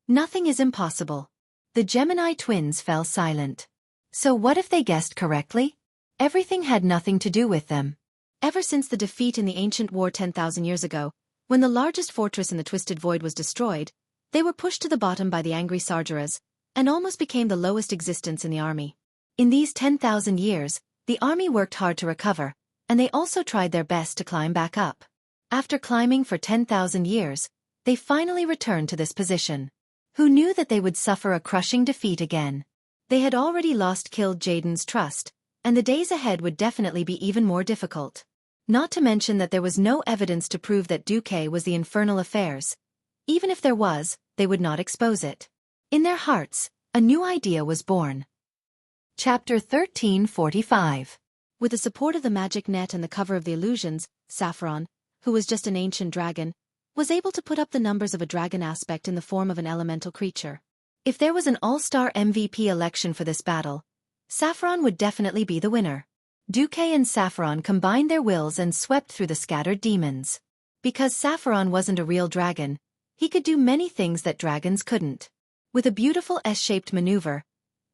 nothing is impossible. The Gemini twins fell silent. So what if they guessed correctly? Everything had nothing to do with them. Ever since the defeat in the ancient war 10,000 years ago, when the largest fortress in the Twisted Void was destroyed, they were pushed to the bottom by the angry Sargeras, and almost became the lowest existence in the army. In these 10,000 years, the army worked hard to recover, and they also tried their best to climb back up. After climbing for 10,000 years, they finally returned to this position. Who knew that they would suffer a crushing defeat again? They had already killed Jaden's trust, and the days ahead would definitely be even more difficult. Not to mention that there was no evidence to prove that Xueqi was the infernal affairs. Even if there was, they would not expose it. In their hearts, a new idea was born. Chapter 1345. With the support of the magic net and the cover of the illusions, Saffron, who was just an ancient dragon, was able to put up the numbers of a dragon aspect in the form of an elemental creature. If there was an all-star MVP election for this battle, Saffron would definitely be the winner. Xueqi and Saffron combined their wills and swept through the scattered demons. Because Saffron wasn't a real dragon, he could do many things that dragons couldn't. With a beautiful S-shaped maneuver,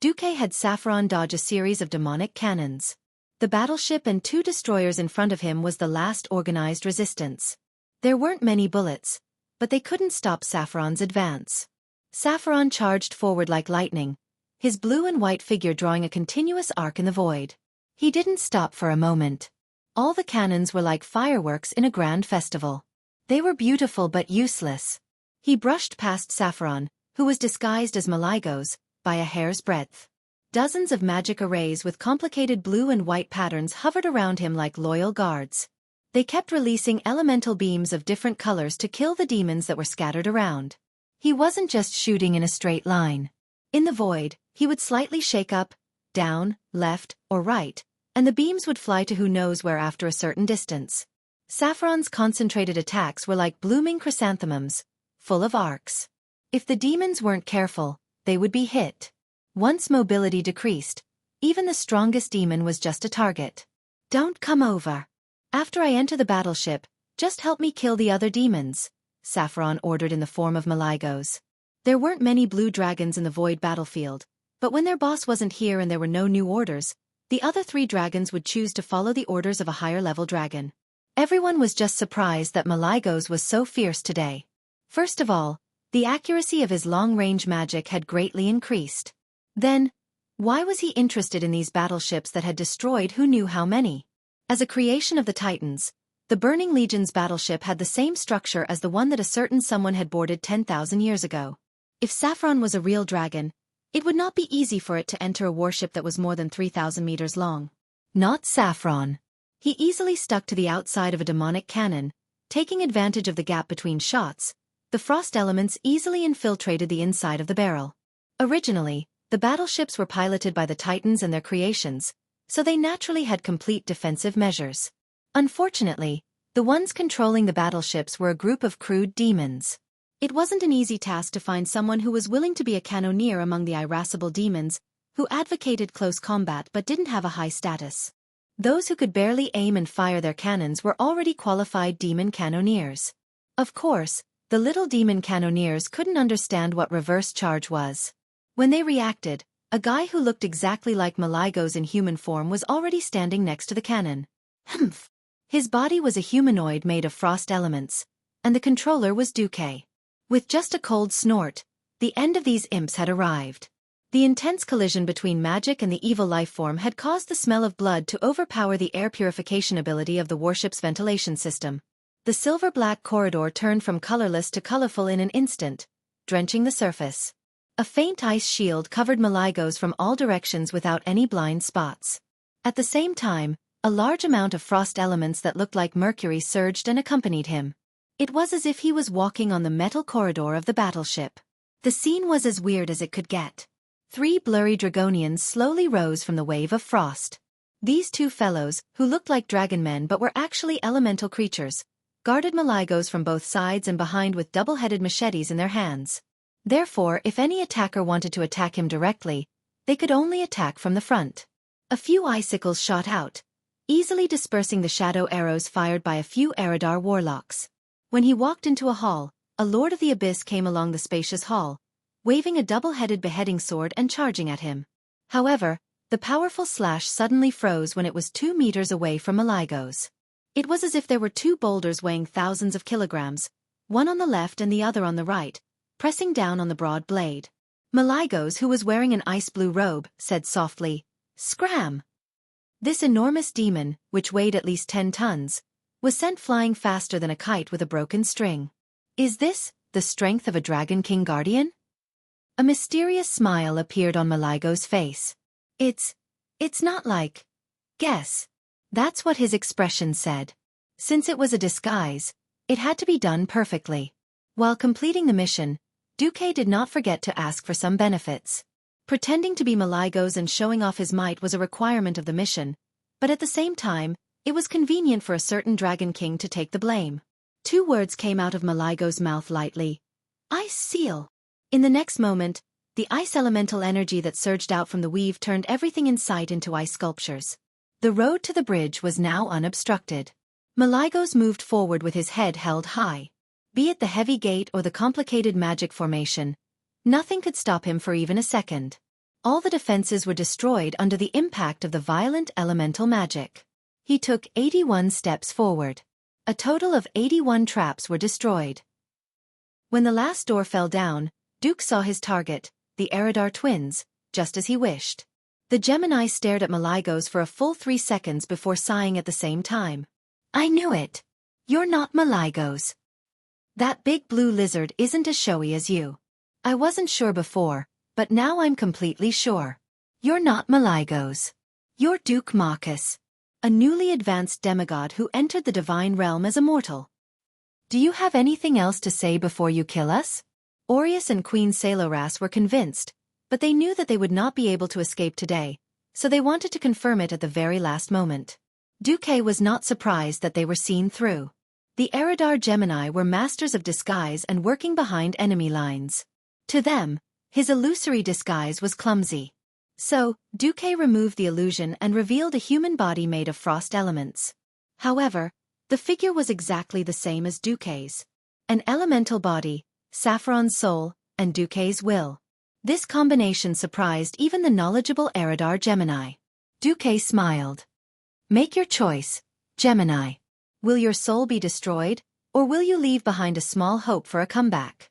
Xueqi had Saffron dodge a series of demonic cannons. The battleship and 2 destroyers in front of him was the last organized resistance. There weren't many bullets, but they couldn't stop Saffron's advance. Saffron charged forward like lightning, his blue and white figure drawing a continuous arc in the void. He didn't stop for a moment. All the cannons were like fireworks in a grand festival. They were beautiful but useless. He brushed past Saffron, who was disguised as Malygos, by a hair's breadth. Dozens of magic arrays with complicated blue and white patterns hovered around him like loyal guards. They kept releasing elemental beams of different colors to kill the demons that were scattered around. He wasn't just shooting in a straight line. In the void, he would slightly shake up, down, left, or right, and the beams would fly to who knows where after a certain distance. Saffron's concentrated attacks were like blooming chrysanthemums, full of arcs. If the demons weren't careful, they would be hit. Once mobility decreased, even the strongest demon was just a target. "Don't come over. After I enter the battleship, just help me kill the other demons," Saffron ordered in the form of Malygos. There weren't many blue dragons in the void battlefield, but when their boss wasn't here and there were no new orders, the other 3 dragons would choose to follow the orders of a higher-level dragon. Everyone was just surprised that Malygos was so fierce today. First of all, the accuracy of his long-range magic had greatly increased. Then, why was he interested in these battleships that had destroyed who knew how many? As a creation of the Titans, the Burning Legion's battleship had the same structure as the one that a certain someone had boarded 10,000 years ago. If Saffron was a real dragon, it would not be easy for it to enter a warship that was more than 3,000 meters long. Not Saffron. He easily stuck to the outside of a demonic cannon, taking advantage of the gap between shots. The frost elements easily infiltrated the inside of the barrel. Originally, the battleships were piloted by the Titans and their creations, so they naturally had complete defensive measures. Unfortunately, the ones controlling the battleships were a group of crude demons. It wasn't an easy task to find someone who was willing to be a cannoneer among the irascible demons, who advocated close combat but didn't have a high status. Those who could barely aim and fire their cannons were already qualified demon cannoneers. Of course, the little demon cannoneers couldn't understand what reverse charge was. When they reacted, a guy who looked exactly like Malygos in human form was already standing next to the cannon. Humph! His body was a humanoid made of frost elements, and the controller was Xueqi. With just a cold snort, the end of these imps had arrived. The intense collision between magic and the evil life form had caused the smell of blood to overpower the air purification ability of the warship's ventilation system. The silver-black corridor turned from colorless to colorful in an instant, drenching the surface. A faint ice shield covered Malygos from all directions without any blind spots. At the same time, a large amount of frost elements that looked like mercury surged and accompanied him. It was as if he was walking on the metal corridor of the battleship. The scene was as weird as it could get. 3 blurry dragonians slowly rose from the wave of frost. These 2 fellows, who looked like dragon men but were actually elemental creatures, guarded Malygos from both sides and behind with double-headed machetes in their hands. Therefore, if any attacker wanted to attack him directly, they could only attack from the front. A few icicles shot out, easily dispersing the shadow arrows fired by a few Eridar warlocks. When he walked into a hall, a Lord of the Abyss came along the spacious hall, waving a double-headed beheading sword and charging at him. However, the powerful slash suddenly froze when it was 2 meters away from Malygos. It was as if there were 2 boulders weighing thousands of kilograms, one on the left and the other on the right, pressing down on the broad blade. Malygos, who was wearing an ice-blue robe, said softly, "Scram!" This enormous demon, which weighed at least 10 tons, was sent flying faster than a kite with a broken string. Is this the strength of a Dragon King Guardian? A mysterious smile appeared on Malygos' face. It's not like... Guess. That's what his expression said. Since it was a disguise, it had to be done perfectly. While completing the mission, Xueqi did not forget to ask for some benefits. Pretending to be Malygos and showing off his might was a requirement of the mission, but at the same time, it was convenient for a certain Dragon King to take the blame. 2 words came out of Malygos' mouth lightly. "Ice seal." In the next moment, the ice elemental energy that surged out from the weave turned everything in sight into ice sculptures. The road to the bridge was now unobstructed. Malygos moved forward with his head held high. Be it the heavy gate or the complicated magic formation, nothing could stop him for even a second. All the defenses were destroyed under the impact of the violent elemental magic. He took 81 steps forward. A total of 81 traps were destroyed. When the last door fell down, Duke saw his target, the Eridar twins, just as he wished. The Gemini stared at Maligos for a full 3 seconds before sighing at the same time. I knew it. You're not Maligos. That big blue lizard isn't as showy as you. I wasn't sure before, but now I'm completely sure. You're not Maligos. You're Duke Marcus, a newly advanced demigod who entered the divine realm as a mortal. Do you have anything else to say before you kill us? Aureus and Queen Saloras were convinced, but they knew that they would not be able to escape today, so they wanted to confirm it at the very last moment. Xueqi was not surprised that they were seen through. The Eridar Gemini were masters of disguise and working behind enemy lines. To them, his illusory disguise was clumsy. So, Xueqi removed the illusion and revealed a human body made of frost elements. However, the figure was exactly the same as Xueqi's. An elemental body, Saffron's soul, and Xueqi's will. This combination surprised even the knowledgeable Eridar Gemini. Xueqi smiled. Make your choice, Gemini. Will your soul be destroyed, or will you leave behind a small hope for a comeback?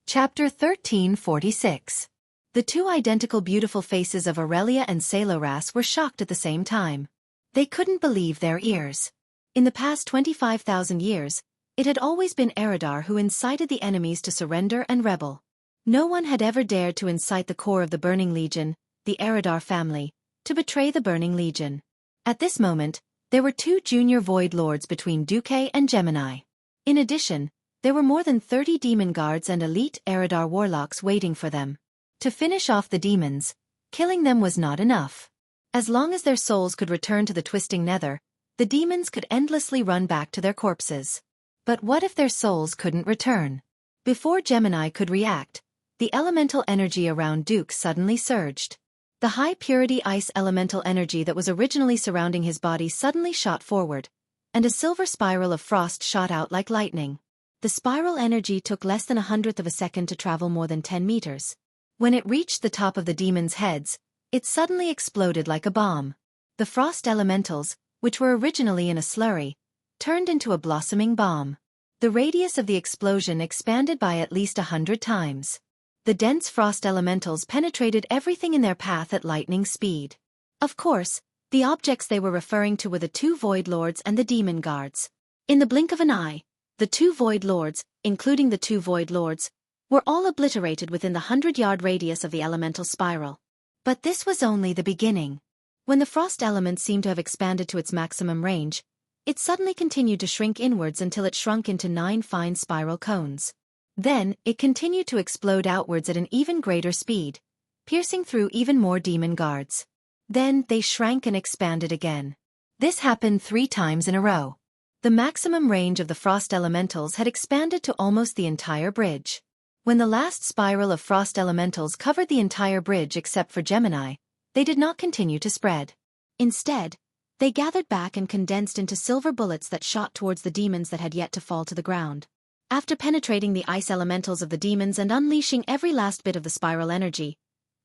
Chapter 1346. The two identical beautiful faces of Aurelia and Saloras were shocked at the same time. They couldn't believe their ears. In the past 25,000 years, it had always been Eridar who incited the enemies to surrender and rebel. No one had ever dared to incite the core of the Burning Legion, the Eridar family, to betray the Burning Legion. At this moment, there were 2 junior Void Lords between Xueqi and Gemini. In addition, there were more than 30 demon guards and elite Eridar warlocks waiting for them. To finish off the demons, killing them was not enough. As long as their souls could return to the twisting nether, the demons could endlessly run back to their corpses. But what if their souls couldn't return? Before Gemini could react, the elemental energy around Duke suddenly surged. The high-purity ice elemental energy that was originally surrounding his body suddenly shot forward, and a silver spiral of frost shot out like lightning. The spiral energy took less than 1/100th of a second to travel more than 10 meters. When it reached the top of the demons' heads, it suddenly exploded like a bomb. The frost elementals, which were originally in a slurry, turned into a blossoming bomb. The radius of the explosion expanded by at least 100 times. The dense frost elementals penetrated everything in their path at lightning speed. Of course, the objects they were referring to were the 2 Void Lords and the Demon Guards. In the blink of an eye, the 2 Void Lords, including the 2 Void Lords, were all obliterated within the 100-yard radius of the elemental spiral. But this was only the beginning. When the frost element seemed to have expanded to its maximum range, it suddenly continued to shrink inwards until it shrunk into 9 fine spiral cones. Then, it continued to explode outwards at an even greater speed, piercing through even more demon guards. Then, they shrank and expanded again. This happened 3 times in a row. The maximum range of the frost elementals had expanded to almost the entire bridge. When the last spiral of frost elementals covered the entire bridge except for Gemini, they did not continue to spread. Instead, they gathered back and condensed into silver bullets that shot towards the demons that had yet to fall to the ground. After penetrating the ice elementals of the demons and unleashing every last bit of the spiral energy,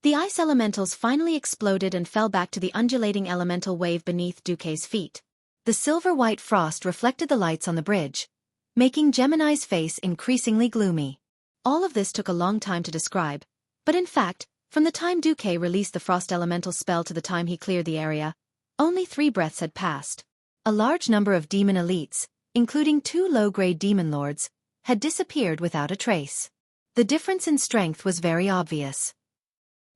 the ice elementals finally exploded and fell back to the undulating elemental wave beneath Xueqi's feet. The silver-white frost reflected the lights on the bridge, making Gemini's face increasingly gloomy. All of this took a long time to describe, but in fact, from the time Xueqi released the frost elemental spell to the time he cleared the area, only 3 breaths had passed. A large number of demon elites, including 2 low-grade demon lords, had disappeared without a trace. The difference in strength was very obvious.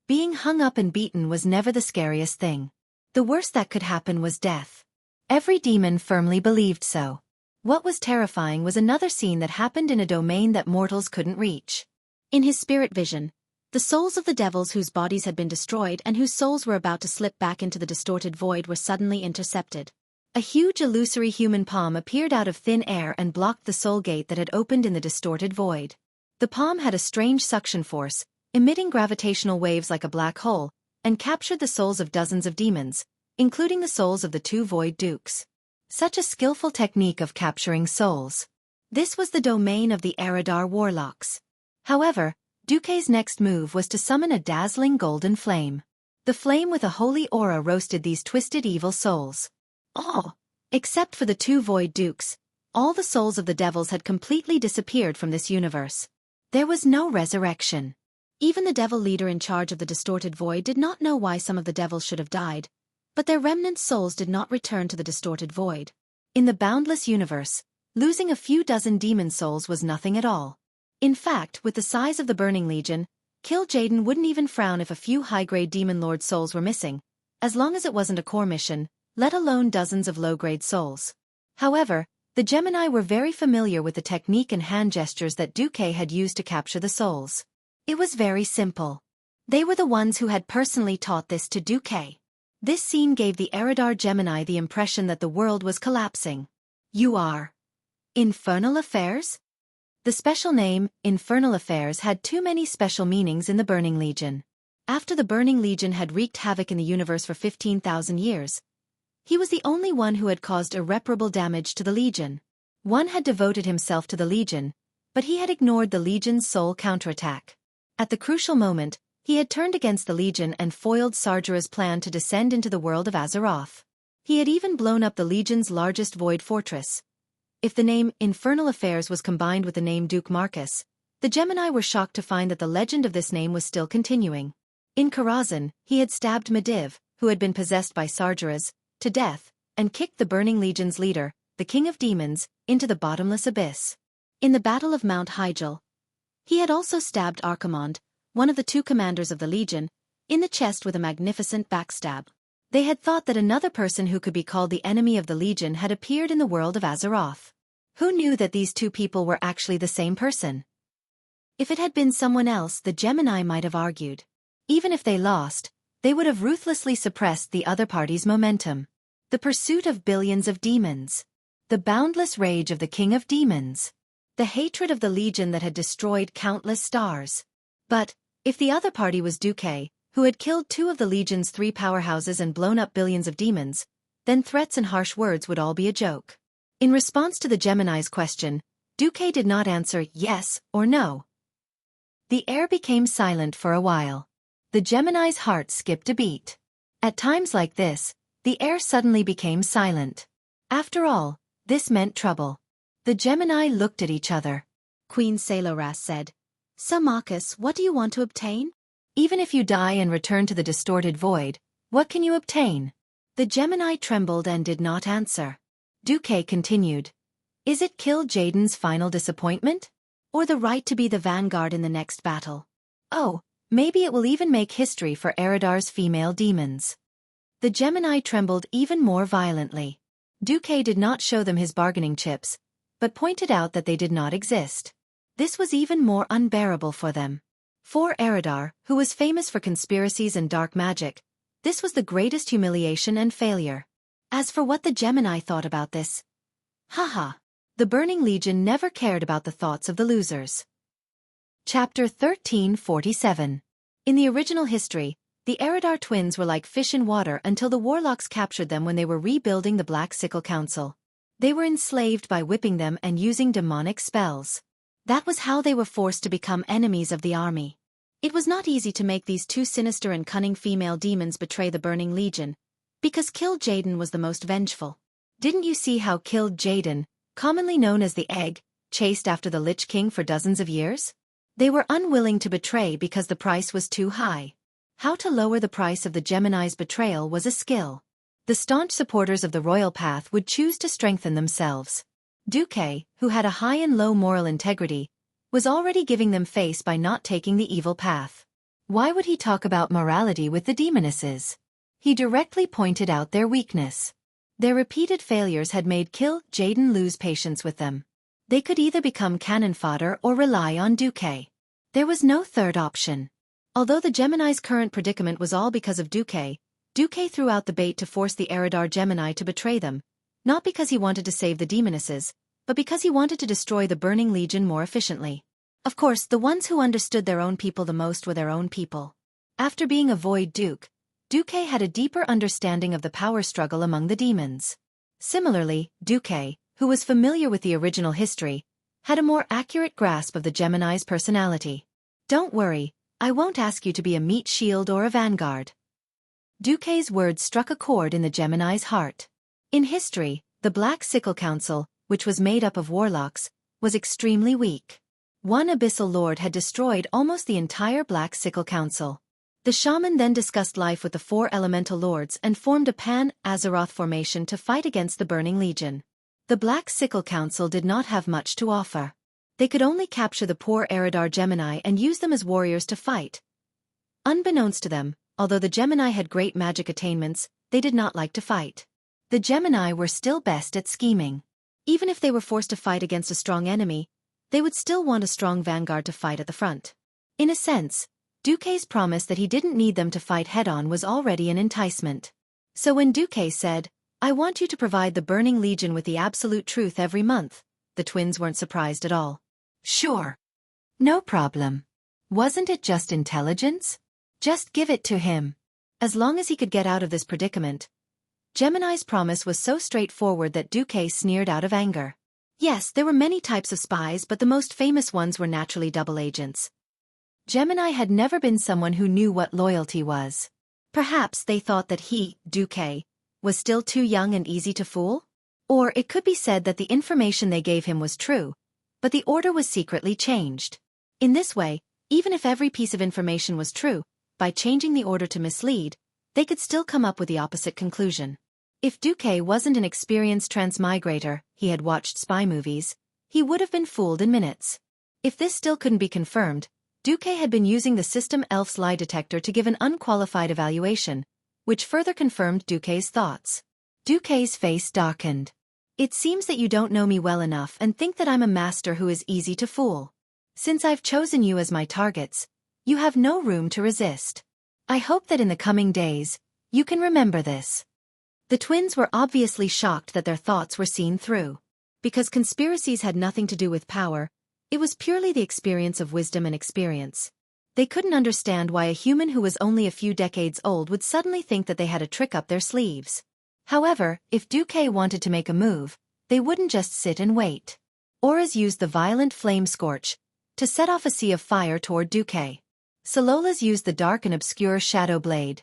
Being hung up and beaten was never the scariest thing. The worst that could happen was death. Every demon firmly believed so. What was terrifying was another scene that happened in a domain that mortals couldn't reach. In his spirit vision, the souls of the devils whose bodies had been destroyed and whose souls were about to slip back into the distorted void were suddenly intercepted. A huge illusory human palm appeared out of thin air and blocked the soul gate that had opened in the distorted void. The palm had a strange suction force, emitting gravitational waves like a black hole, and captured the souls of dozens of demons, including the souls of the 2 Void Dukes. Such a skillful technique of capturing souls. This was the domain of the Eridar warlocks. However, Xueqi's next move was to summon a dazzling golden flame. The flame with a holy aura roasted these twisted evil souls. Oh! Except for the 2 Void Dukes, all the souls of the devils had completely disappeared from this universe. There was no resurrection. Even the devil leader in charge of the distorted void did not know why some of the devils should have died, but their remnant souls did not return to the distorted void. In the boundless universe, losing a few dozen demon souls was nothing at all. In fact, with the size of the Burning Legion, Kil'jaeden wouldn't even frown if a few high-grade demon lord souls were missing, as long as it wasn't a core mission, let alone dozens of low-grade souls. However, the Gemini were very familiar with the technique and hand gestures that Xueqi had used to capture the souls. It was very simple. They were the ones who had personally taught this to Xueqi. This scene gave the Eridar Gemini the impression that the world was collapsing. You are Infernal Affairs? The special name, Infernal Affairs, had too many special meanings in the Burning Legion. After the Burning Legion had wreaked havoc in the universe for 15,000 years, he was the only one who had caused irreparable damage to the Legion. One had devoted himself to the Legion, but he had ignored the Legion's sole counterattack. At the crucial moment, he had turned against the Legion and foiled Sargera's plan to descend into the world of Azeroth. He had even blown up the Legion's largest void fortress. If the name Infernal Affairs was combined with the name Duke Marcus, the Gemini were shocked to find that the legend of this name was still continuing. In Karazhan, he had stabbed Medivh, who had been possessed by Sargeras, to death, and kicked the Burning Legion's leader, the King of Demons, into the bottomless abyss. In the Battle of Mount Hyjal, he had also stabbed Archimonde, one of the two commanders of the Legion, in the chest with a magnificent backstab. They had thought that another person who could be called the enemy of the Legion had appeared in the world of Azeroth. Who knew that these two people were actually the same person? If it had been someone else, the Gemini might have argued. Even if they lost, they would have ruthlessly suppressed the other party's momentum. The pursuit of billions of demons. The boundless rage of the King of Demons. The hatred of the Legion that had destroyed countless stars. But, if the other party was Xueqi, who had killed two of the Legion's 3 powerhouses and blown up billions of demons, then threats and harsh words would all be a joke. In response to the Gemini's question, Xueqi did not answer yes or no. The air became silent for a while. The Gemini's heart skipped a beat. At times like this, the air suddenly became silent. After all, this meant trouble. The Gemini looked at each other. Queen Saloras said, "So Marcus, what do you want to obtain?" "Even if you die and return to the distorted void, what can you obtain?" The Gemini trembled and did not answer. Xueqi continued, "Is it Kil'jaeden's final disappointment? Or the right to be the vanguard in the next battle? Oh, maybe it will even make history for Eridar's female demons." The Gemini trembled even more violently. Xueqi did not show them his bargaining chips, but pointed out that they did not exist. This was even more unbearable for them. For Eridar, who was famous for conspiracies and dark magic, this was the greatest humiliation and failure. As for what the Gemini thought about this, haha, the Burning Legion never cared about the thoughts of the losers. Chapter 1347. In the original history, the Eridar twins were like fish in water until the warlocks captured them when they were rebuilding the Black Sickle Council. They were enslaved by whipping them and using demonic spells. That was how they were forced to become enemies of the army. It was not easy to make these two sinister and cunning female demons betray the Burning Legion, because Kil'jaeden was the most vengeful. Didn't you see how Kil'jaeden, commonly known as the Egg, chased after the Lich King for dozens of years? They were unwilling to betray because the price was too high. How to lower the price of the Gemini's betrayal was a skill. The staunch supporters of the royal path would choose to strengthen themselves. Xueqi, who had a high and low moral integrity, was already giving them face by not taking the evil path. Why would he talk about morality with the demonesses? He directly pointed out their weakness. Their repeated failures had made Kil'jaeden lose patience with them. They could either become cannon fodder or rely on Xueqi. There was no third option. Although the Gemini's current predicament was all because of Xueqi threw out the bait to force the Eridar Gemini to betray them, not because he wanted to save the demonesses, but because he wanted to destroy the Burning Legion more efficiently. Of course, the ones who understood their own people the most were their own people. After being a Void Duke, Xueqi had a deeper understanding of the power struggle among the demons. Similarly, Xueqi, who was familiar with the original history, had a more accurate grasp of the Gemini's personality. "Don't worry, I won't ask you to be a meat shield or a vanguard." Xueqi's words struck a chord in the Gemini's heart. In history, the Black Sickle Council, which was made up of warlocks, was extremely weak. One abyssal lord had destroyed almost the entire Black Sickle Council. The shaman then discussed life with the 4 elemental lords and formed a Pan-Azeroth formation to fight against the Burning Legion. The Black Sickle Council did not have much to offer. They could only capture the poor Eridar Gemini and use them as warriors to fight. Unbeknownst to them, although the Gemini had great magic attainments, they did not like to fight. The Gemini were still best at scheming. Even if they were forced to fight against a strong enemy, they would still want a strong vanguard to fight at the front. In a sense, Xueqi's promise that he didn't need them to fight head-on was already an enticement. So when Xueqi said, "I want you to provide the Burning Legion with the absolute truth every month," the twins weren't surprised at all. "Sure. No problem. Wasn't it just intelligence? Just give it to him." As long as he could get out of this predicament. Gemini's promise was so straightforward that Xueqi sneered out of anger. Yes, there were many types of spies, but the most famous ones were naturally double agents. Gemini had never been someone who knew what loyalty was. Perhaps they thought that he, Xueqi, was still too young and easy to fool? Or it could be said that the information they gave him was true, but the order was secretly changed. In this way, even if every piece of information was true, by changing the order to mislead, they could still come up with the opposite conclusion. If Xueqi wasn't an experienced transmigrator, he had watched spy movies, he would have been fooled in minutes. If this still couldn't be confirmed, Xueqi had been using the system Elf's lie detector to give an unqualified evaluation, which further confirmed Xueqi's thoughts. Xueqi's face darkened. "It seems that you don't know me well enough and think that I'm a master who is easy to fool. Since I've chosen you as my targets, you have no room to resist. I hope that in the coming days, you can remember this." The twins were obviously shocked that their thoughts were seen through. Because conspiracies had nothing to do with power, it was purely the experience of wisdom and experience. They couldn't understand why a human who was only a few decades old would suddenly think that they had a trick up their sleeves. However, if Xueqi wanted to make a move, they wouldn't just sit and wait. Auras used the violent flame scorch to set off a sea of fire toward Xueqi. Sololas used the dark and obscure shadow blade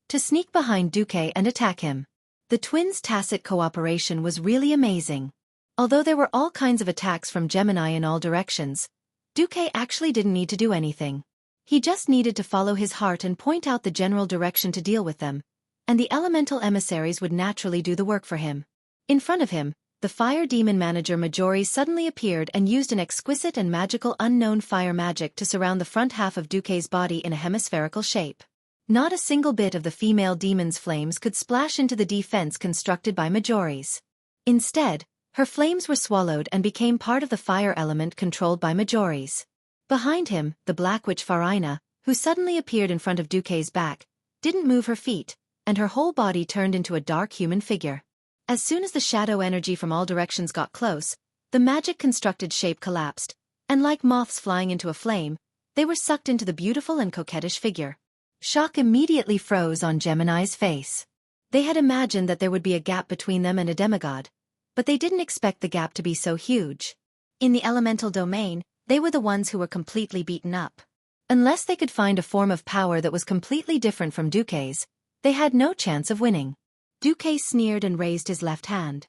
to sneak behind Xueqi and attack him. The twins' tacit cooperation was really amazing. Although there were all kinds of attacks from Gemini in all directions, Xueqi actually didn't need to do anything. He just needed to follow his heart and point out the general direction to deal with them, and the elemental emissaries would naturally do the work for him. In front of him, the fire demon manager Majori suddenly appeared and used an exquisite and magical unknown fire magic to surround the front half of Xueqi's body in a hemispherical shape. Not a single bit of the female demon's flames could splash into the defense constructed by Majori's. Instead, her flames were swallowed and became part of the fire element controlled by Majori's. Behind him, the Black Witch Farina, who suddenly appeared in front of Xueqi's back, didn't move her feet, and her whole body turned into a dark human figure. As soon as the shadow energy from all directions got close, the magic-constructed shape collapsed, and like moths flying into a flame, they were sucked into the beautiful and coquettish figure. Shock immediately froze on Gemini's face. They had imagined that there would be a gap between them and a demigod, but they didn't expect the gap to be so huge. In the elemental domain, they were the ones who were completely beaten up. Unless they could find a form of power that was completely different from Xueqi's, they had no chance of winning. Xueqi sneered and raised his left hand.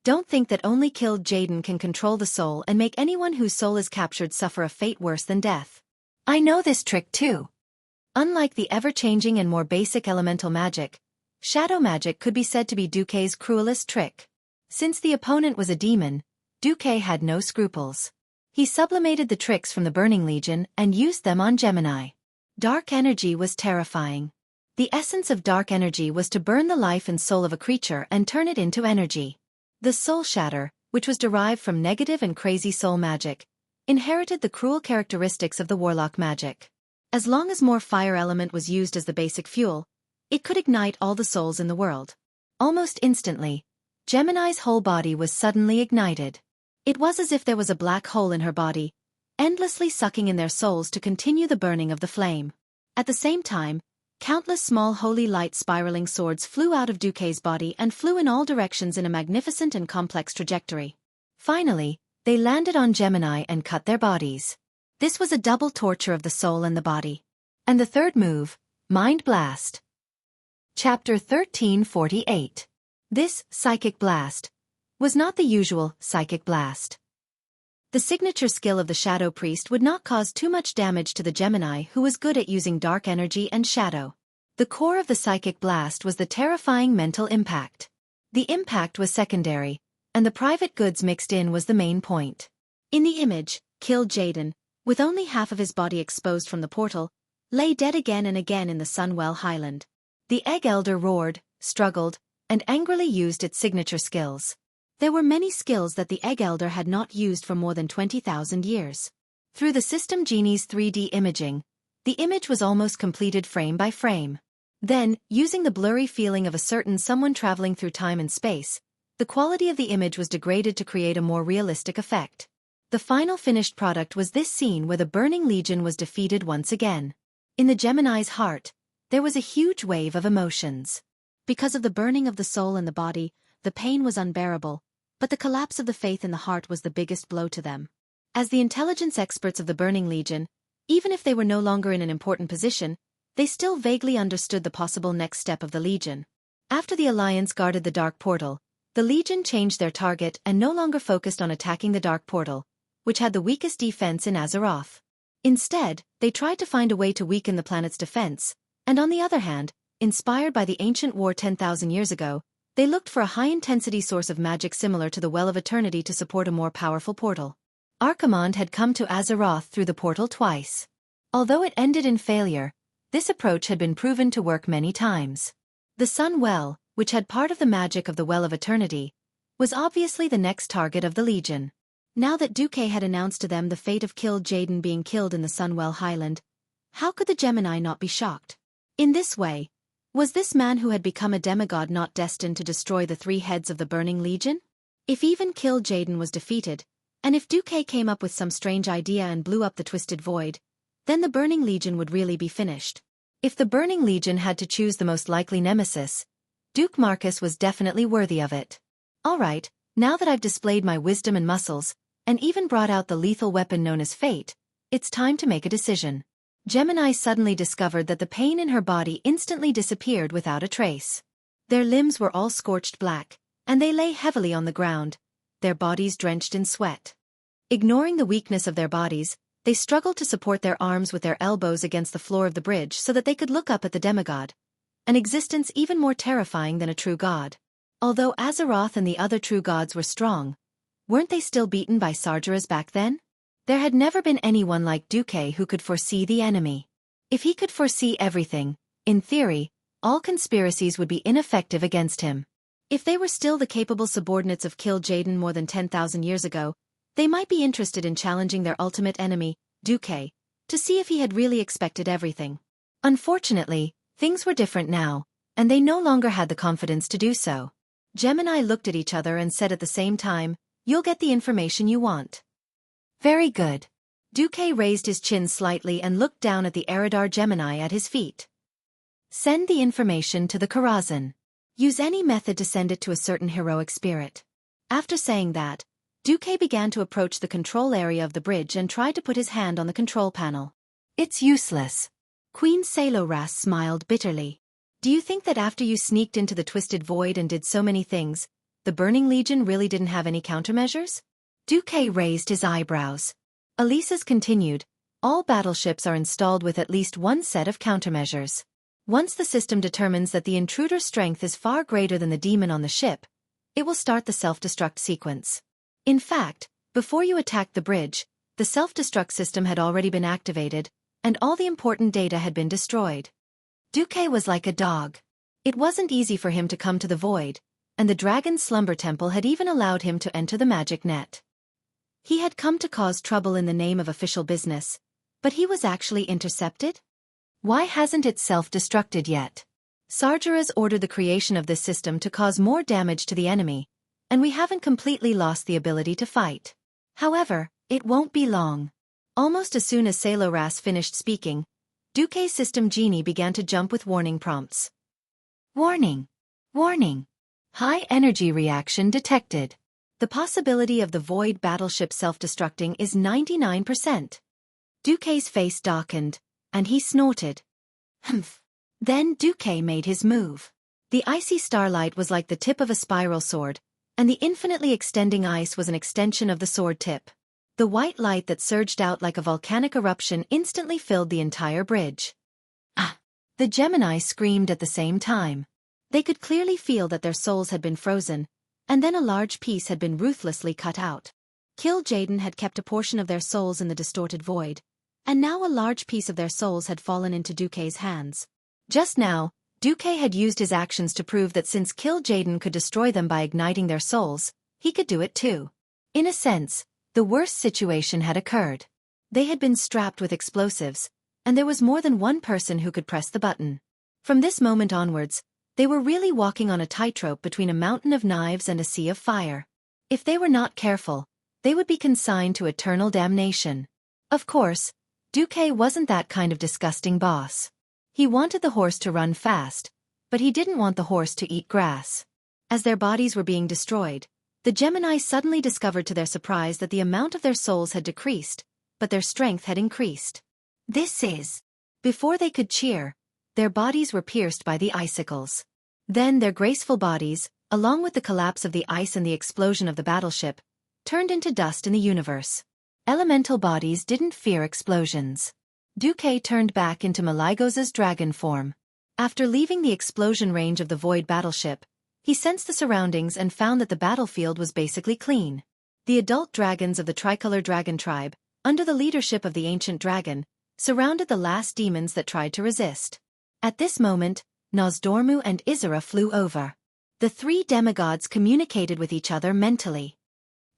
"Don't think that only killed Jaden can control the soul and make anyone whose soul is captured suffer a fate worse than death. I know this trick too." Unlike the ever-changing and more basic elemental magic, shadow magic could be said to be Xueqi's cruelest trick. Since the opponent was a demon, Xueqi had no scruples. He sublimated the tricks from the Burning Legion and used them on Gemini. Dark energy was terrifying. The essence of dark energy was to burn the life and soul of a creature and turn it into energy. The Soul Shatter, which was derived from negative and crazy soul magic, inherited the cruel characteristics of the warlock magic. As long as more fire element was used as the basic fuel, it could ignite all the souls in the world. Almost instantly, Gemini's whole body was suddenly ignited. It was as if there was a black hole in her body, endlessly sucking in their souls to continue the burning of the flame. At the same time, countless small holy light spiraling swords flew out of Xueqi's body and flew in all directions in a magnificent and complex trajectory. Finally, they landed on Gemini and cut their bodies. This was a double torture of the soul and the body. And the third move, Mind Blast. Chapter 1348. This psychic blast was not the usual psychic blast. The signature skill of the Shadow Priest would not cause too much damage to the Gemini, who was good at using dark energy and shadow. The core of the psychic blast was the terrifying mental impact. The impact was secondary, and the private goods mixed in was the main point. In the image, killed Jaden, with only half of his body exposed from the portal, lay dead again and again in the Sunwell Highland. The Egg Elder roared, struggled, and angrily used its signature skills. There were many skills that the Egg Elder had not used for more than 20,000 years. Through the System Genie's 3D imaging, the image was almost completed frame by frame. Then, using the blurry feeling of a certain someone traveling through time and space, the quality of the image was degraded to create a more realistic effect. The final finished product was this scene where the Burning Legion was defeated once again. In the Gemini's heart, there was a huge wave of emotions. Because of the burning of the soul and the body, the pain was unbearable, but the collapse of the faith in the heart was the biggest blow to them. As the intelligence experts of the Burning Legion, even if they were no longer in an important position, they still vaguely understood the possible next step of the Legion. After the Alliance guarded the Dark Portal, the Legion changed their target and no longer focused on attacking the Dark Portal, which had the weakest defense in Azeroth. Instead, they tried to find a way to weaken the planet's defense, and on the other hand, inspired by the ancient war 10,000 years ago, they looked for a high-intensity source of magic similar to the Well of Eternity to support a more powerful portal. Archimonde had come to Azeroth through the portal twice. Although it ended in failure, this approach had been proven to work many times. The Sun Well, which had part of the magic of the Well of Eternity, was obviously the next target of the Legion. Now that Xueqi had announced to them the fate of killed Jaden being killed in the Sunwell Highland, how could the Gemini not be shocked? In this way, was this man who had become a demigod not destined to destroy the three heads of the Burning Legion? If even killed Jaden was defeated, and if Xueqi came up with some strange idea and blew up the Twisted Void, then the Burning Legion would really be finished. If the Burning Legion had to choose the most likely nemesis, Duke Marcus was definitely worthy of it. Alright, now that I've displayed my wisdom and muscles, and even brought out the lethal weapon known as Fate, it's time to make a decision. Gemini suddenly discovered that the pain in her body instantly disappeared without a trace. Their limbs were all scorched black, and they lay heavily on the ground, their bodies drenched in sweat. Ignoring the weakness of their bodies, they struggled to support their arms with their elbows against the floor of the bridge so that they could look up at the demigod, an existence even more terrifying than a true god. Although Azeroth and the other true gods were strong, weren't they still beaten by Sargeras back then? There had never been anyone like Xueqi who could foresee the enemy. If he could foresee everything, in theory, all conspiracies would be ineffective against him. If they were still the capable subordinates of killed Jaden more than 10,000 years ago, they might be interested in challenging their ultimate enemy, Xueqi, to see if he had really expected everything. Unfortunately, things were different now, and they no longer had the confidence to do so. Gemini looked at each other and said at the same time, "You'll get the information you want." Very good. Xueqi raised his chin slightly and looked down at the Eridar Gemini at his feet. Send the information to the Karazhan. Use any method to send it to a certain heroic spirit. After saying that, Xueqi began to approach the control area of the bridge and tried to put his hand on the control panel. It's useless. Queen Saeloras smiled bitterly. Do you think that after you sneaked into the Twisted Void and did so many things, the Burning Legion really didn't have any countermeasures? Xueqi raised his eyebrows. Elisa's continued, all battleships are installed with at least one set of countermeasures. Once the system determines that the intruder's strength is far greater than the demon on the ship, it will start the self-destruct sequence. In fact, before you attacked the bridge, the self-destruct system had already been activated, and all the important data had been destroyed. Xueqi was like a dog. It wasn't easy for him to come to the void, and the Dragon's Slumber Temple had even allowed him to enter the magic net. He had come to cause trouble in the name of official business, but he was actually intercepted? Why hasn't it self-destructed yet? Sargeras ordered the creation of this system to cause more damage to the enemy, and we haven't completely lost the ability to fight. However, it won't be long. Almost as soon as Saeloras finished speaking, Xueqi's system genie began to jump with warning prompts. Warning! Warning! High energy reaction detected. The possibility of the Void battleship self-destructing is 99%. Xueqi's face darkened, and he snorted. Humph. Then Xueqi made his move. The icy starlight was like the tip of a spiral sword, and the infinitely extending ice was an extension of the sword tip. The white light that surged out like a volcanic eruption instantly filled the entire bridge. Ah! The Gemini screamed at the same time. They could clearly feel that their souls had been frozen, and then a large piece had been ruthlessly cut out. Jaden had kept a portion of their souls in the distorted void, and now a large piece of their souls had fallen into Duke's hands. Just now, Duke had used his actions to prove that since Jaden could destroy them by igniting their souls, he could do it too. In a sense, the worst situation had occurred. They had been strapped with explosives, and there was more than one person who could press the button. From this moment onwards, they were really walking on a tightrope between a mountain of knives and a sea of fire. If they were not careful, they would be consigned to eternal damnation. Of course, Duke wasn't that kind of disgusting boss. He wanted the horse to run fast, but he didn't want the horse to eat grass. As their bodies were being destroyed, the Gemini suddenly discovered to their surprise that the amount of their souls had decreased, but their strength had increased. This is... Before they could cheer, their bodies were pierced by the icicles. Then their graceful bodies, along with the collapse of the ice and the explosion of the battleship, turned into dust in the universe. Elemental bodies didn't fear explosions. Duke turned back into Maligos's dragon form. After leaving the explosion range of the void battleship, he sensed the surroundings and found that the battlefield was basically clean. The adult dragons of the tricolor dragon tribe, under the leadership of the ancient dragon, surrounded the last demons that tried to resist. At this moment, Nosdormu and Isra flew over. The three demigods communicated with each other mentally.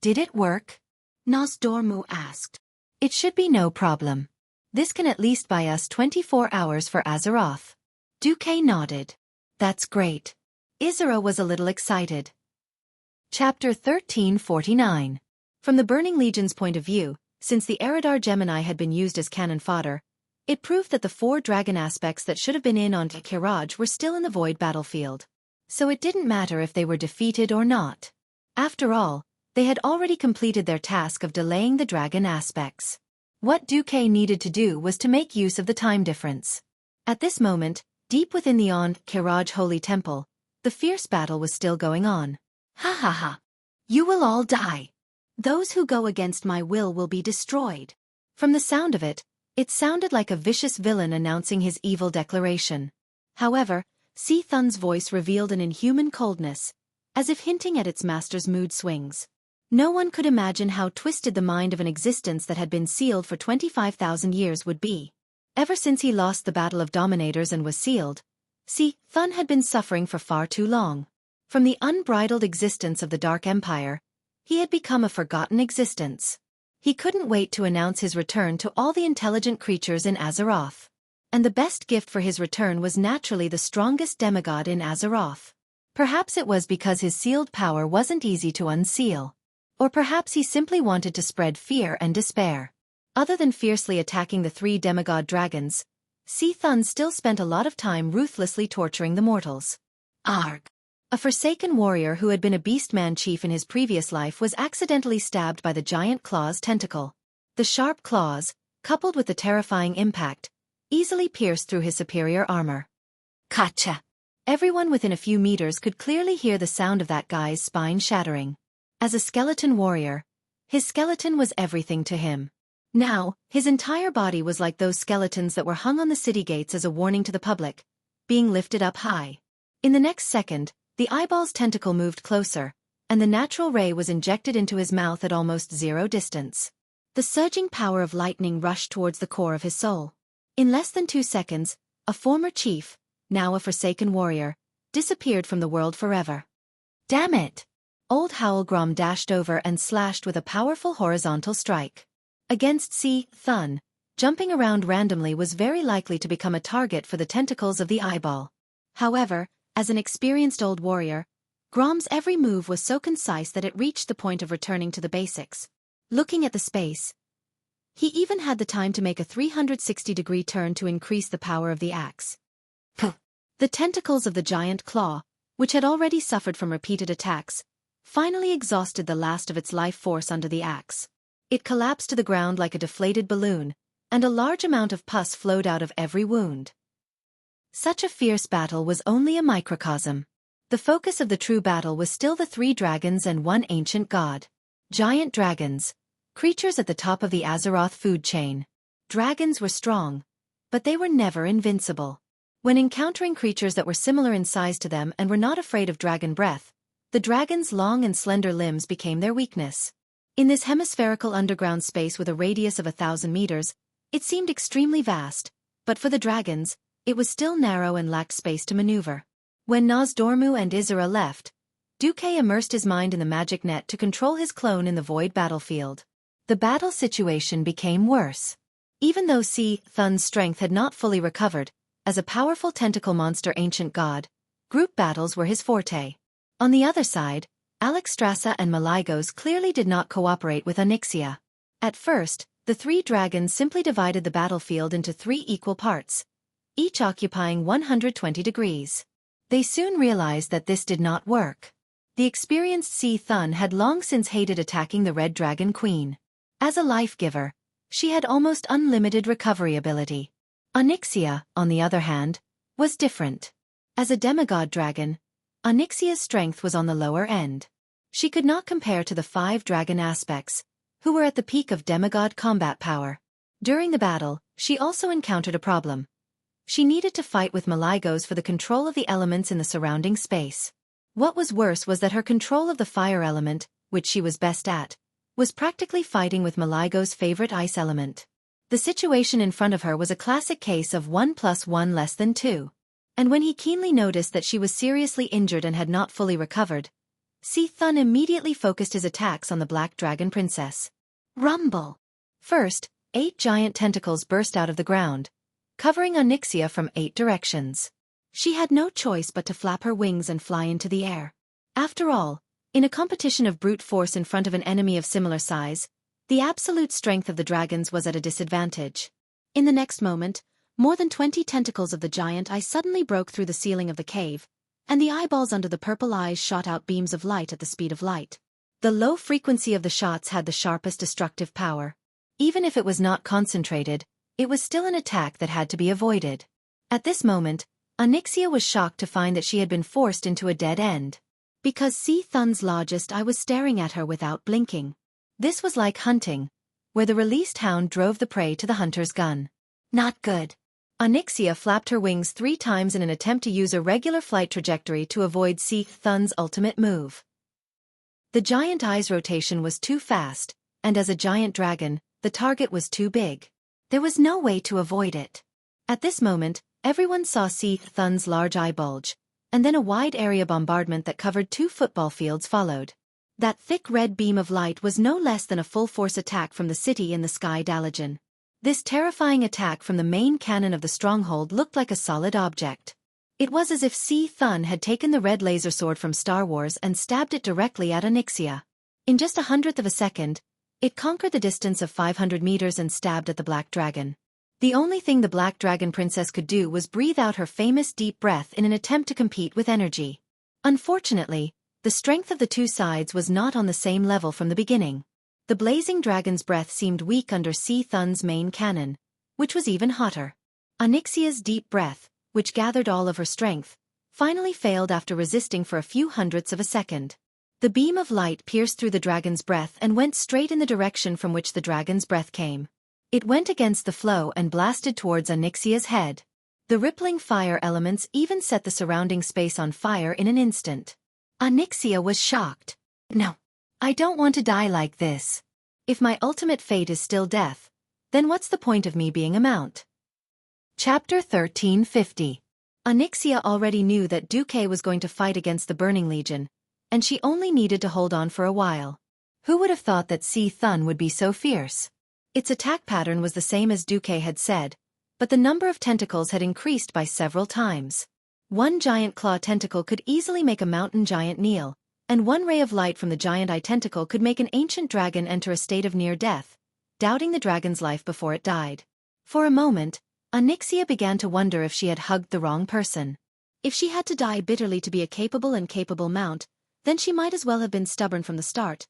Did it work? Nosdormu asked. It should be no problem. This can at least buy us 24 hours for Azeroth. Duke nodded. That's great. Isra was a little excited. Chapter 1349. From the Burning Legion's point of view, since the Eridar Gemini had been used as cannon fodder, it proved that the 4 dragon aspects that should have been in on Kiraj were still in the void battlefield. So it didn't matter if they were defeated or not. After all, they had already completed their task of delaying the dragon aspects. What Duke needed to do was to make use of the time difference. At this moment, deep within the Kiraj Holy Temple, the fierce battle was still going on. Ha ha ha! You will all die. Those who go against my will be destroyed. From the sound of it, it sounded like a vicious villain announcing his evil declaration. However, Thun's voice revealed an inhuman coldness, as if hinting at its master's mood swings. No one could imagine how twisted the mind of an existence that had been sealed for 25,000 years would be. Ever since he lost the Battle of Dominators and was sealed, Thun had been suffering for far too long. From the unbridled existence of the Dark Empire, he had become a forgotten existence. He couldn't wait to announce his return to all the intelligent creatures in Azeroth. And the best gift for his return was naturally the strongest demigod in Azeroth. Perhaps it was because his sealed power wasn't easy to unseal. Or perhaps he simply wanted to spread fear and despair. Other than fiercely attacking the 3 demigod dragons, Thun still spent a lot of time ruthlessly torturing the mortals. Arg! A forsaken warrior who had been a beastman chief in his previous life was accidentally stabbed by the giant claw's tentacle. The sharp claws, coupled with the terrifying impact, easily pierced through his superior armor. Gotcha! Everyone within a few meters could clearly hear the sound of that guy's spine shattering. As a skeleton warrior, his skeleton was everything to him. Now, his entire body was like those skeletons that were hung on the city gates as a warning to the public, being lifted up high. In the next second, the eyeball's tentacle moved closer, and the natural ray was injected into his mouth at almost 0 distance. The surging power of lightning rushed towards the core of his soul. In less than 2 seconds, a former chief, now a forsaken warrior, disappeared from the world forever. Damn it! Old Howlgrom dashed over and slashed with a powerful horizontal strike. Against Thun, jumping around randomly was very likely to become a target for the tentacles of the eyeball. However, as an experienced old warrior, Grom's every move was so concise that it reached the point of returning to the basics. Looking at the space, he even had the time to make a 360-degree turn to increase the power of the axe. Puh! The tentacles of the giant claw, which had already suffered from repeated attacks, finally exhausted the last of its life force under the axe. It collapsed to the ground like a deflated balloon, and a large amount of pus flowed out of every wound. Such a fierce battle was only a microcosm. The focus of the true battle was still the 3 dragons and 1 ancient god. Giant dragons, creatures at the top of the Azeroth food chain. Dragons were strong, but they were never invincible. When encountering creatures that were similar in size to them and were not afraid of dragon breath, the dragon's long and slender limbs became their weakness. In this hemispherical underground space with a radius of 1,000 meters, it seemed extremely vast, but for the dragons, it was still narrow and lacked space to maneuver. When Nozdormu and Isera left, Xueqi immersed his mind in the magic net to control his clone in the void battlefield. The battle situation became worse. Even though Si Thun's strength had not fully recovered, as a powerful tentacle monster ancient god, group battles were his forte. On the other side, Alexstrasza and Malygos clearly did not cooperate with Onyxia. At first, the three dragons simply divided the battlefield into 3 equal parts, each occupying 120 degrees. They soon realized that this did not work. The experienced Si Thun had long since hated attacking the Red Dragon Queen. As a life-giver, she had almost unlimited recovery ability. Onyxia, on the other hand, was different. As a demigod dragon, Onyxia's strength was on the lower end. She could not compare to the 5 dragon aspects, who were at the peak of demigod combat power. During the battle, she also encountered a problem. She needed to fight with Malygos for the control of the elements in the surrounding space. What was worse was that her control of the fire element, which she was best at, was practically fighting with Malygos' favorite ice element. The situation in front of her was a classic case of 1 + 1 = 2. And when he keenly noticed that she was seriously injured and had not fully recovered, Si Thun immediately focused his attacks on the Black Dragon Princess. Rumble! First, 8 giant tentacles burst out of the ground, covering Onyxia from 8 directions. She had no choice but to flap her wings and fly into the air. After all, in a competition of brute force in front of an enemy of similar size, the absolute strength of the dragons was at a disadvantage. In the next moment, more than 20 tentacles of the giant eye suddenly broke through the ceiling of the cave, and the eyeballs under the purple eyes shot out beams of light at the speed of light. The low frequency of the shots had the sharpest destructive power. Even if it was not concentrated, it was still an attack that had to be avoided. At this moment, Onyxia was shocked to find that she had been forced into a dead end. Because Si Thun's largest eye was staring at her without blinking. This was like hunting, where the released hound drove the prey to the hunter's gun. Not good. Onyxia flapped her wings 3 times in an attempt to use a regular flight trajectory to avoid Si Thun's ultimate move. The giant eye's rotation was too fast, and as a giant dragon, the target was too big. There was no way to avoid it. At this moment, everyone saw Si Thun's large eye bulge, and then a wide area bombardment that covered 2 football fields followed. That thick red beam of light was no less than a full-force attack from the city in the sky Dalajan. This terrifying attack from the main cannon of the stronghold looked like a solid object. It was as if Si Thun had taken the red laser sword from Star Wars and stabbed it directly at Onyxia. In just 1/100th of a second, it conquered the distance of 500 meters and stabbed at the Black Dragon. The only thing the Black Dragon Princess could do was breathe out her famous deep breath in an attempt to compete with energy. Unfortunately, the strength of the 2 sides was not on the same level from the beginning. The blazing dragon's breath seemed weak under Si Thun's main cannon, which was even hotter. Onyxia's deep breath, which gathered all of her strength, finally failed after resisting for a few hundredths of a second. The beam of light pierced through the dragon's breath and went straight in the direction from which the dragon's breath came. It went against the flow and blasted towards Onyxia's head. The rippling fire elements even set the surrounding space on fire in an instant. Onyxia was shocked. No. I don't want to die like this. If my ultimate fate is still death, then what's the point of me being a mount? Chapter 1350. Onyxia already knew that Xueqi was going to fight against the Burning Legion, and she only needed to hold on for a while. Who would have thought that Si Thun would be so fierce? Its attack pattern was the same as Xueqi had said, but the number of tentacles had increased by several times. 1 giant claw tentacle could easily make a mountain giant kneel, and 1 ray of light from the giant eye tentacle could make an ancient dragon enter a state of near death, doubting the dragon's life before it died. For a moment, Onyxia began to wonder if she had hugged the wrong person. If she had to die bitterly to be a capable mount, then she might as well have been stubborn from the start.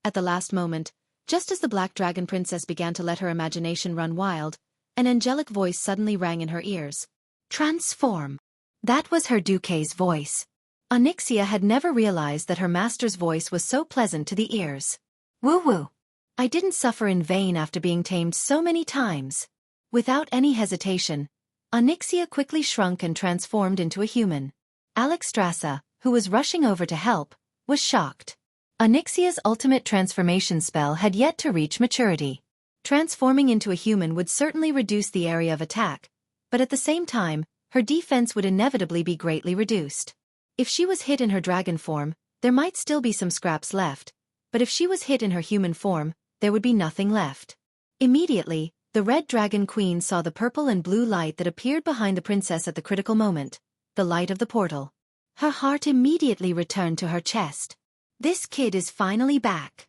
At the last moment, just as the Black Dragon Princess began to let her imagination run wild, an angelic voice suddenly rang in her ears. Transform. That was her Xueqi's voice. Onyxia had never realized that her master's voice was so pleasant to the ears. Woo-woo. I didn't suffer in vain after being tamed so many times. Without any hesitation, Onyxia quickly shrunk and transformed into a human. Alexstrasza, who was rushing over to help, was shocked. Onyxia's ultimate transformation spell had yet to reach maturity. Transforming into a human would certainly reduce the area of attack, but at the same time, her defense would inevitably be greatly reduced. If she was hit in her dragon form, there might still be some scraps left, but if she was hit in her human form, there would be nothing left. Immediately, the Red Dragon Queen saw the purple and blue light that appeared behind the princess at the critical moment, the light of the portal. Her heart immediately returned to her chest. This kid is finally back.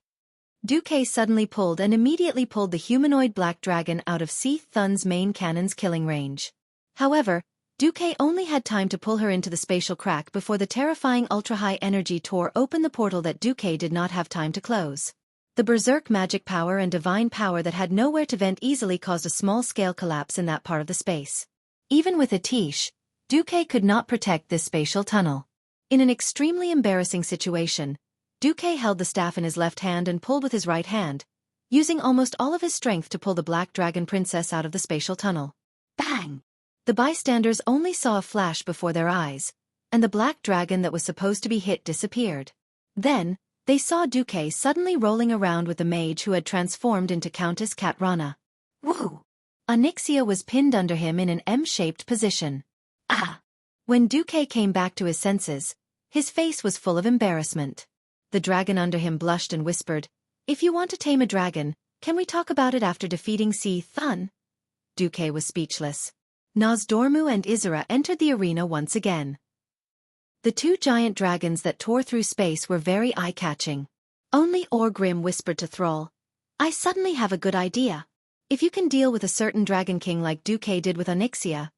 Xueqi suddenly pulled and immediately pulled the humanoid black dragon out of Seath Thun's main cannon's killing range. However, Xueqi only had time to pull her into the spatial crack before the terrifying ultra-high energy tore open the portal that Xueqi did not have time to close. The berserk magic power and divine power that had nowhere to vent easily caused a small-scale collapse in that part of the space. Even with a Tish, Xueqi could not protect this spatial tunnel. In an extremely embarrassing situation, Xueqi held the staff in his left hand and pulled with his right hand, using almost all of his strength to pull the Black Dragon Princess out of the spatial tunnel. Bang! The bystanders only saw a flash before their eyes, and the black dragon that was supposed to be hit disappeared. Then, they saw Xueqi suddenly rolling around with the mage who had transformed into Countess Katrana. Woo! Onyxia was pinned under him in an M-shaped position. Ah! When Xueqi came back to his senses, his face was full of embarrassment. The dragon under him blushed and whispered, "If you want to tame a dragon, can we talk about it after defeating Seath Thun?" Xueqi was speechless. Nozdormu and Isera entered the arena once again. The two giant dragons that tore through space were very eye-catching. Only Orgrim whispered to Thrall, "I suddenly have a good idea. If you can deal with a certain dragon king like Xueqi did with Onyxia."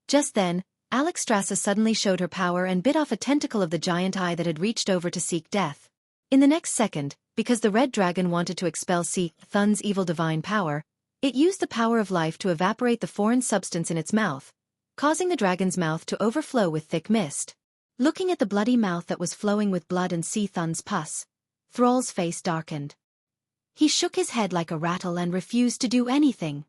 Just then, Alexstrasza suddenly showed her power and bit off a tentacle of the giant eye that had reached over to seek death. In the next second, because the red dragon wanted to expel Seath Thun's evil divine power, it used the power of life to evaporate the foreign substance in its mouth, causing the dragon's mouth to overflow with thick mist. Looking at the bloody mouth that was flowing with blood and Seath Thun's pus, Thrall's face darkened. He shook his head like a rattle and refused to do anything.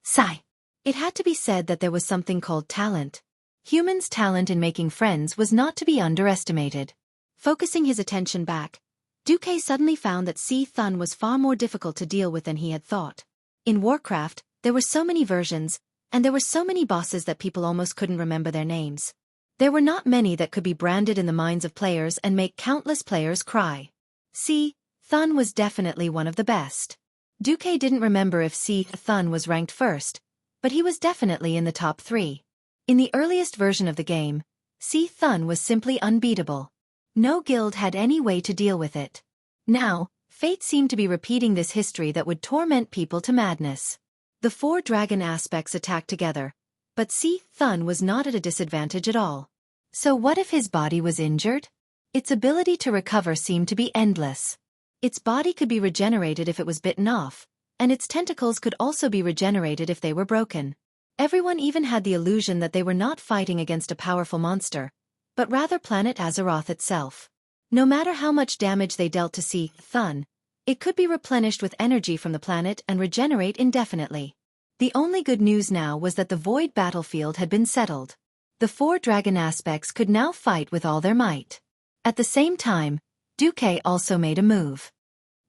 Sigh. It had to be said that there was something called talent. Humans' talent in making friends was not to be underestimated. Focusing his attention back, Xueqi suddenly found that Seath Thun was far more difficult to deal with than he had thought. In Warcraft, there were so many versions, and there were so many bosses that people almost couldn't remember their names. There were not many that could be branded in the minds of players and make countless players cry. Seath Thun was definitely one of the best. Xueqi didn't remember if Seath Thun was ranked first, but he was definitely in the top 3. In the earliest version of the game, Seath Thun was simply unbeatable. No guild had any way to deal with it. Now, fate seemed to be repeating this history that would torment people to madness. The 4 dragon aspects attacked together, but Seath Thun was not at a disadvantage at all. So what if his body was injured? Its ability to recover seemed to be endless. Its body could be regenerated if it was bitten off, and its tentacles could also be regenerated if they were broken. Everyone even had the illusion that they were not fighting against a powerful monster, but rather planet Azeroth itself. No matter how much damage they dealt to Seath Thun, it could be replenished with energy from the planet and regenerate indefinitely. The only good news now was that the void battlefield had been settled. The 4 dragon aspects could now fight with all their might. At the same time, Xueqi also made a move.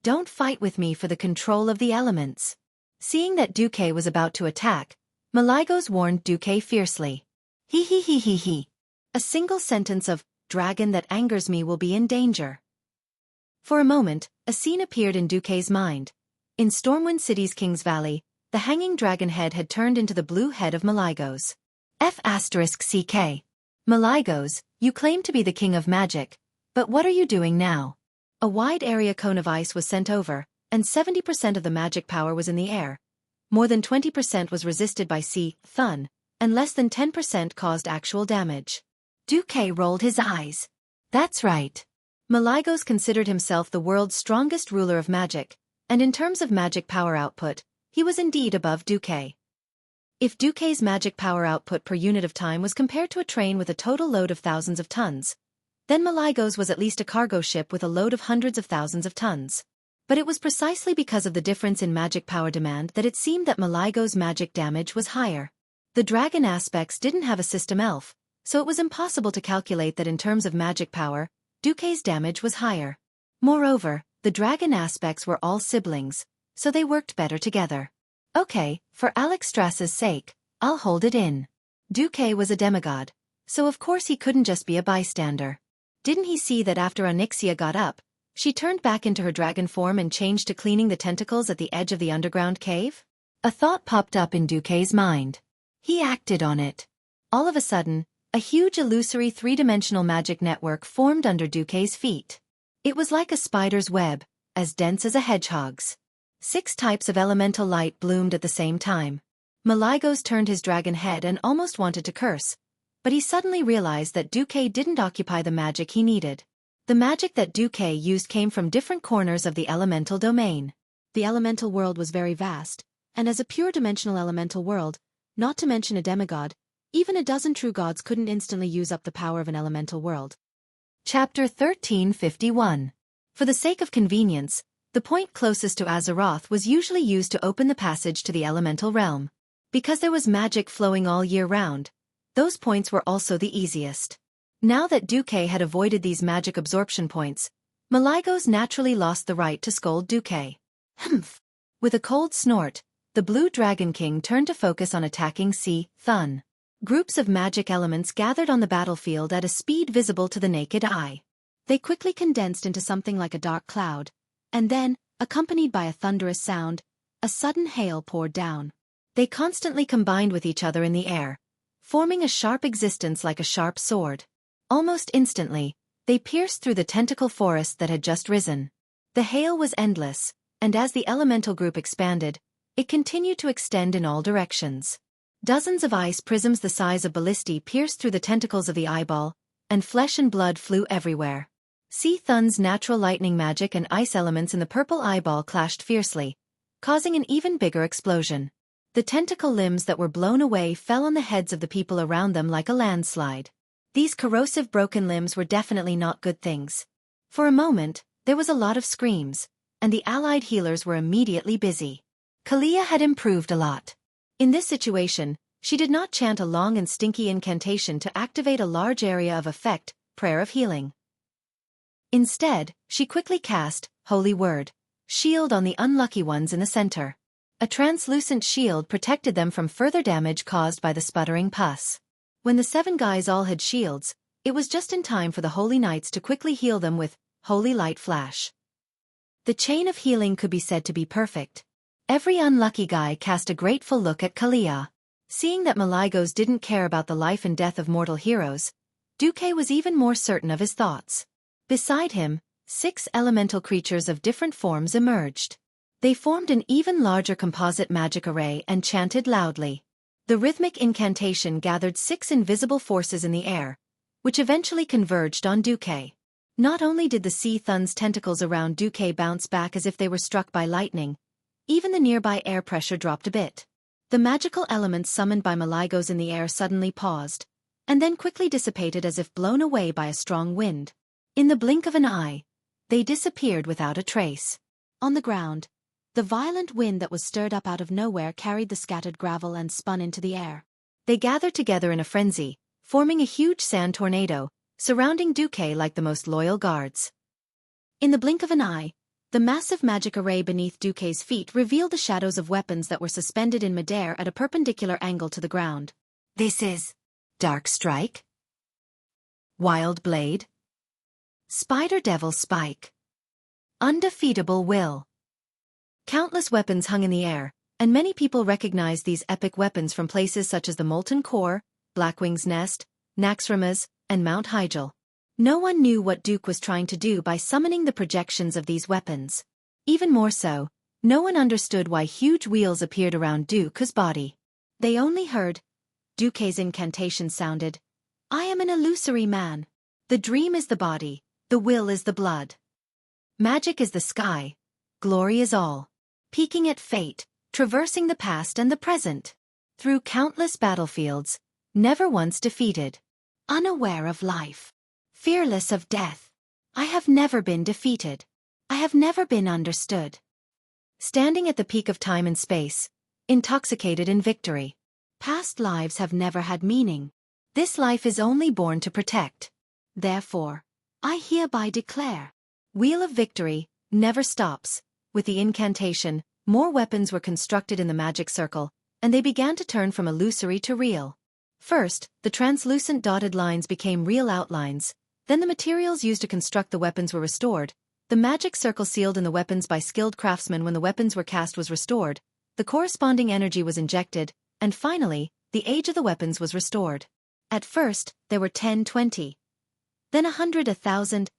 "Don't fight with me for the control of the elements." Seeing that Xueqi was about to attack, Malygos warned Xueqi fiercely. He. A single sentence of, "dragon that angers me will be in danger." For a moment, a scene appeared in Xueqi's mind. In Stormwind City's King's Valley, the hanging dragon head had turned into the blue head of Malygos. F***CK. Malygos, you claim to be the king of magic, but what are you doing now? A wide area cone of ice was sent over, and 70% of the magic power was in the air. More than 20% was resisted by Seath Thun, and less than 10% caused actual damage. Xueqi rolled his eyes. That's right. Malygos considered himself the world's strongest ruler of magic, and in terms of magic power output, he was indeed above Xueqi. If Xueqi's magic power output per unit of time was compared to a train with a total load of thousands of tons, then Malygos was at least a cargo ship with a load of hundreds of thousands of tons. But it was precisely because of the difference in magic power demand that it seemed that Malaiko's magic damage was higher. The dragon aspects didn't have a system elf, so it was impossible to calculate that in terms of magic power, Xueqi's damage was higher. Moreover, the dragon aspects were all siblings, so they worked better together. Okay, for Alexstras's sake, I'll hold it in. Xueqi was a demigod, so of course he couldn't just be a bystander. Didn't he see that after Onyxia got up, she turned back into her dragon form and changed to cleaning the tentacles at the edge of the underground cave? A thought popped up in Xueqi's mind. He acted on it. All of a sudden, a huge illusory three-dimensional magic network formed under Xueqi's feet. It was like a spider's web, as dense as a hedgehog's. 6 types of elemental light bloomed at the same time. Malaikos turned his dragon head and almost wanted to curse, but he suddenly realized that Xueqi didn't occupy the magic he needed. The magic that Xueqi used came from different corners of the elemental domain. The elemental world was very vast, and as a pure dimensional elemental world, not to mention a demigod, even a dozen true gods couldn't instantly use up the power of an elemental world. Chapter 1351. For the sake of convenience, the point closest to Azeroth was usually used to open the passage to the elemental realm. Because there was magic flowing all year round, those points were also the easiest. Now that Xueqi had avoided these magic absorption points, Malaikos naturally lost the right to scold Xueqi. Humph! With a cold snort, the Blue Dragon King turned to focus on attacking Thun. Groups of magic elements gathered on the battlefield at a speed visible to the naked eye. They quickly condensed into something like a dark cloud, and then, accompanied by a thunderous sound, a sudden hail poured down. They constantly combined with each other in the air, forming a sharp existence like a sharp sword. Almost instantly, they pierced through the tentacle forest that had just risen. The hail was endless, and as the elemental group expanded, it continued to extend in all directions. Dozens of ice prisms the size of ballistae pierced through the tentacles of the eyeball, and flesh and blood flew everywhere. Thun's natural lightning magic and ice elements in the purple eyeball clashed fiercely, causing an even bigger explosion. The tentacle limbs that were blown away fell on the heads of the people around them like a landslide. These corrosive broken limbs were definitely not good things. For a moment, there was a lot of screams, and the allied healers were immediately busy. Kalia had improved a lot. In this situation, she did not chant a long and stinky incantation to activate a large area of effect, prayer of healing. Instead, she quickly cast, Holy Word, shield on the unlucky ones in the center. A translucent shield protected them from further damage caused by the sputtering pus. When the 7 guys all had shields, it was just in time for the Holy Knights to quickly heal them with Holy Light Flash. The chain of healing could be said to be perfect. Every unlucky guy cast a grateful look at Kalia. Seeing that Malaikos didn't care about the life and death of mortal heroes, Xueqi was even more certain of his thoughts. Beside him, 6 elemental creatures of different forms emerged. They formed an even larger composite magic array and chanted loudly. The rhythmic incantation gathered 6 invisible forces in the air, which eventually converged on Xueqi. Not only did the Thun's tentacles around Xueqi bounce back as if they were struck by lightning, even the nearby air pressure dropped a bit. The magical elements summoned by Malaikos in the air suddenly paused, and then quickly dissipated as if blown away by a strong wind. In the blink of an eye, they disappeared without a trace. On the ground, the violent wind that was stirred up out of nowhere carried the scattered gravel and spun into the air. They gathered together in a frenzy, forming a huge sand tornado, surrounding Xueqi like the most loyal guards. In the blink of an eye, the massive magic array beneath Xueqi's feet revealed the shadows of weapons that were suspended in midair at a perpendicular angle to the ground. This is Dark Strike, Wild Blade, Spider Devil Spike, Undefeatable Will. Countless weapons hung in the air, and many people recognized these epic weapons from places such as the Molten Core, Blackwing's Nest, Naxxramas, and Mount Hyjal. No one knew what Duke was trying to do by summoning the projections of these weapons. Even more so, no one understood why huge wheels appeared around Duke's body. They only heard Xueqi's incantation sounded, I am an illusory man. The dream is the body, the will is the blood. Magic is the sky, glory is all. Peaking at fate, traversing the past and the present. Through countless battlefields, never once defeated. Unaware of life. Fearless of death. I have never been defeated. I have never been understood. Standing at the peak of time and space, intoxicated in victory. Past lives have never had meaning. This life is only born to protect. Therefore, I hereby declare. Wheel of Victory never stops. With the incantation, more weapons were constructed in the magic circle, and they began to turn from illusory to real. First, the translucent dotted lines became real outlines, then the materials used to construct the weapons were restored, the magic circle sealed in the weapons by skilled craftsmen when the weapons were cast was restored, the corresponding energy was injected, and finally, the age of the weapons was restored. At first, there were 10, 20. Then 100, 1,000.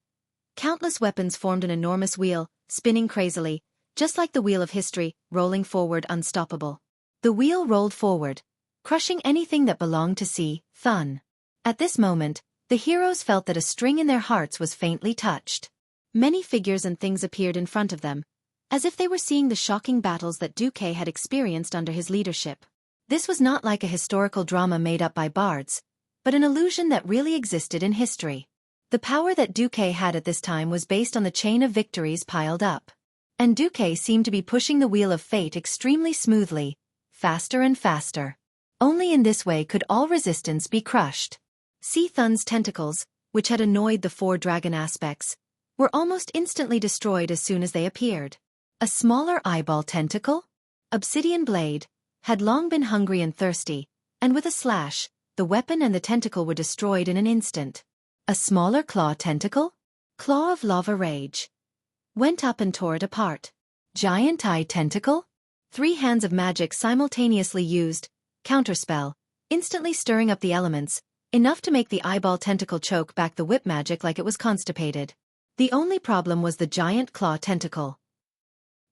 Countless weapons formed an enormous wheel, spinning crazily, just like the wheel of history, rolling forward unstoppable. The wheel rolled forward, crushing anything that belonged to See Thun. At this moment, the heroes felt that a string in their hearts was faintly touched. Many figures and things appeared in front of them, as if they were seeing the shocking battles that Xueqi had experienced under his leadership. This was not like a historical drama made up by bards, but an illusion that really existed in history. The power that Xueqi had at this time was based on the chain of victories piled up. And Xueqi seemed to be pushing the wheel of fate extremely smoothly, faster and faster. Only in this way could all resistance be crushed. See Thun's tentacles, which had annoyed the 4 dragon aspects, were almost instantly destroyed as soon as they appeared. A smaller eyeball tentacle, obsidian blade, had long been hungry and thirsty, and with a slash, the weapon and the tentacle were destroyed in an instant. A smaller claw tentacle, claw of lava rage, went up and tore it apart. Giant eye tentacle, 3 hands of magic simultaneously used, counterspell, instantly stirring up the elements, enough to make the eyeball tentacle choke back the whip magic like it was constipated. The only problem was the giant claw tentacle.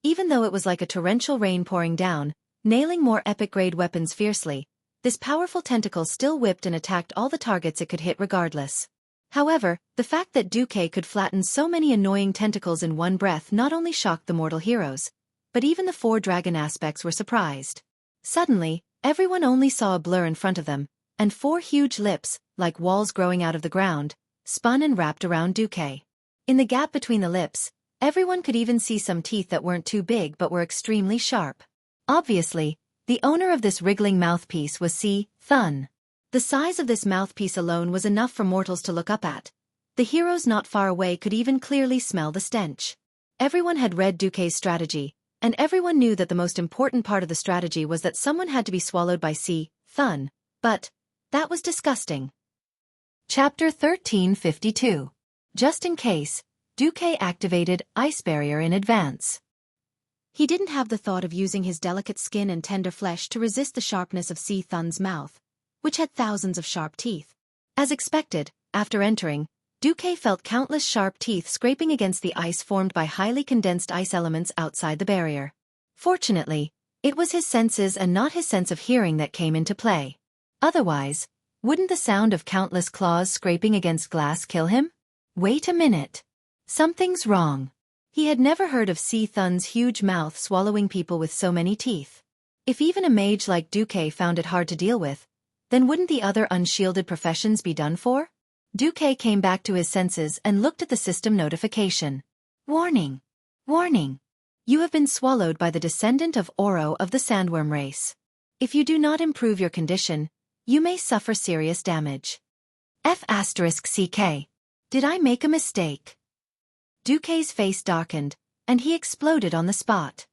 Even though it was like a torrential rain pouring down, nailing more epic-grade weapons fiercely, this powerful tentacle still whipped and attacked all the targets it could hit regardless. However, the fact that Xueqi could flatten so many annoying tentacles in one breath not only shocked the mortal heroes, but even the 4 dragon aspects were surprised. Suddenly, everyone only saw a blur in front of them, and 4 huge lips, like walls growing out of the ground, spun and wrapped around Xueqi. In the gap between the lips, everyone could even see some teeth that weren't too big but were extremely sharp. Obviously, the owner of this wriggling mouthpiece was See Thun. The size of this mouthpiece alone was enough for mortals to look up at. The heroes not far away could even clearly smell the stench. Everyone had read Xueqi's strategy, and everyone knew that the most important part of the strategy was that someone had to be swallowed by See Thun, but that was disgusting. Chapter 1352. Just in case, Xueqi activated Ice Barrier in advance. He didn't have the thought of using his delicate skin and tender flesh to resist the sharpness of See Thun's mouth, which had thousands of sharp teeth. As expected, after entering, Xueqi felt countless sharp teeth scraping against the ice formed by highly condensed ice elements outside the barrier. Fortunately, it was his senses and not his sense of hearing that came into play. Otherwise, wouldn't the sound of countless claws scraping against glass kill him? Wait a minute. Something's wrong. He had never heard of See Thun's huge mouth swallowing people with so many teeth. If even a mage like Xueqi found it hard to deal with, then wouldn't the other unshielded professions be done for? Xueqi came back to his senses and looked at the system notification. Warning! Warning! You have been swallowed by the descendant of Oro of the Sandworm race. If you do not improve your condition, you may suffer serious damage. F***CK. Did I make a mistake? Xueqi's face darkened, and he exploded on the spot.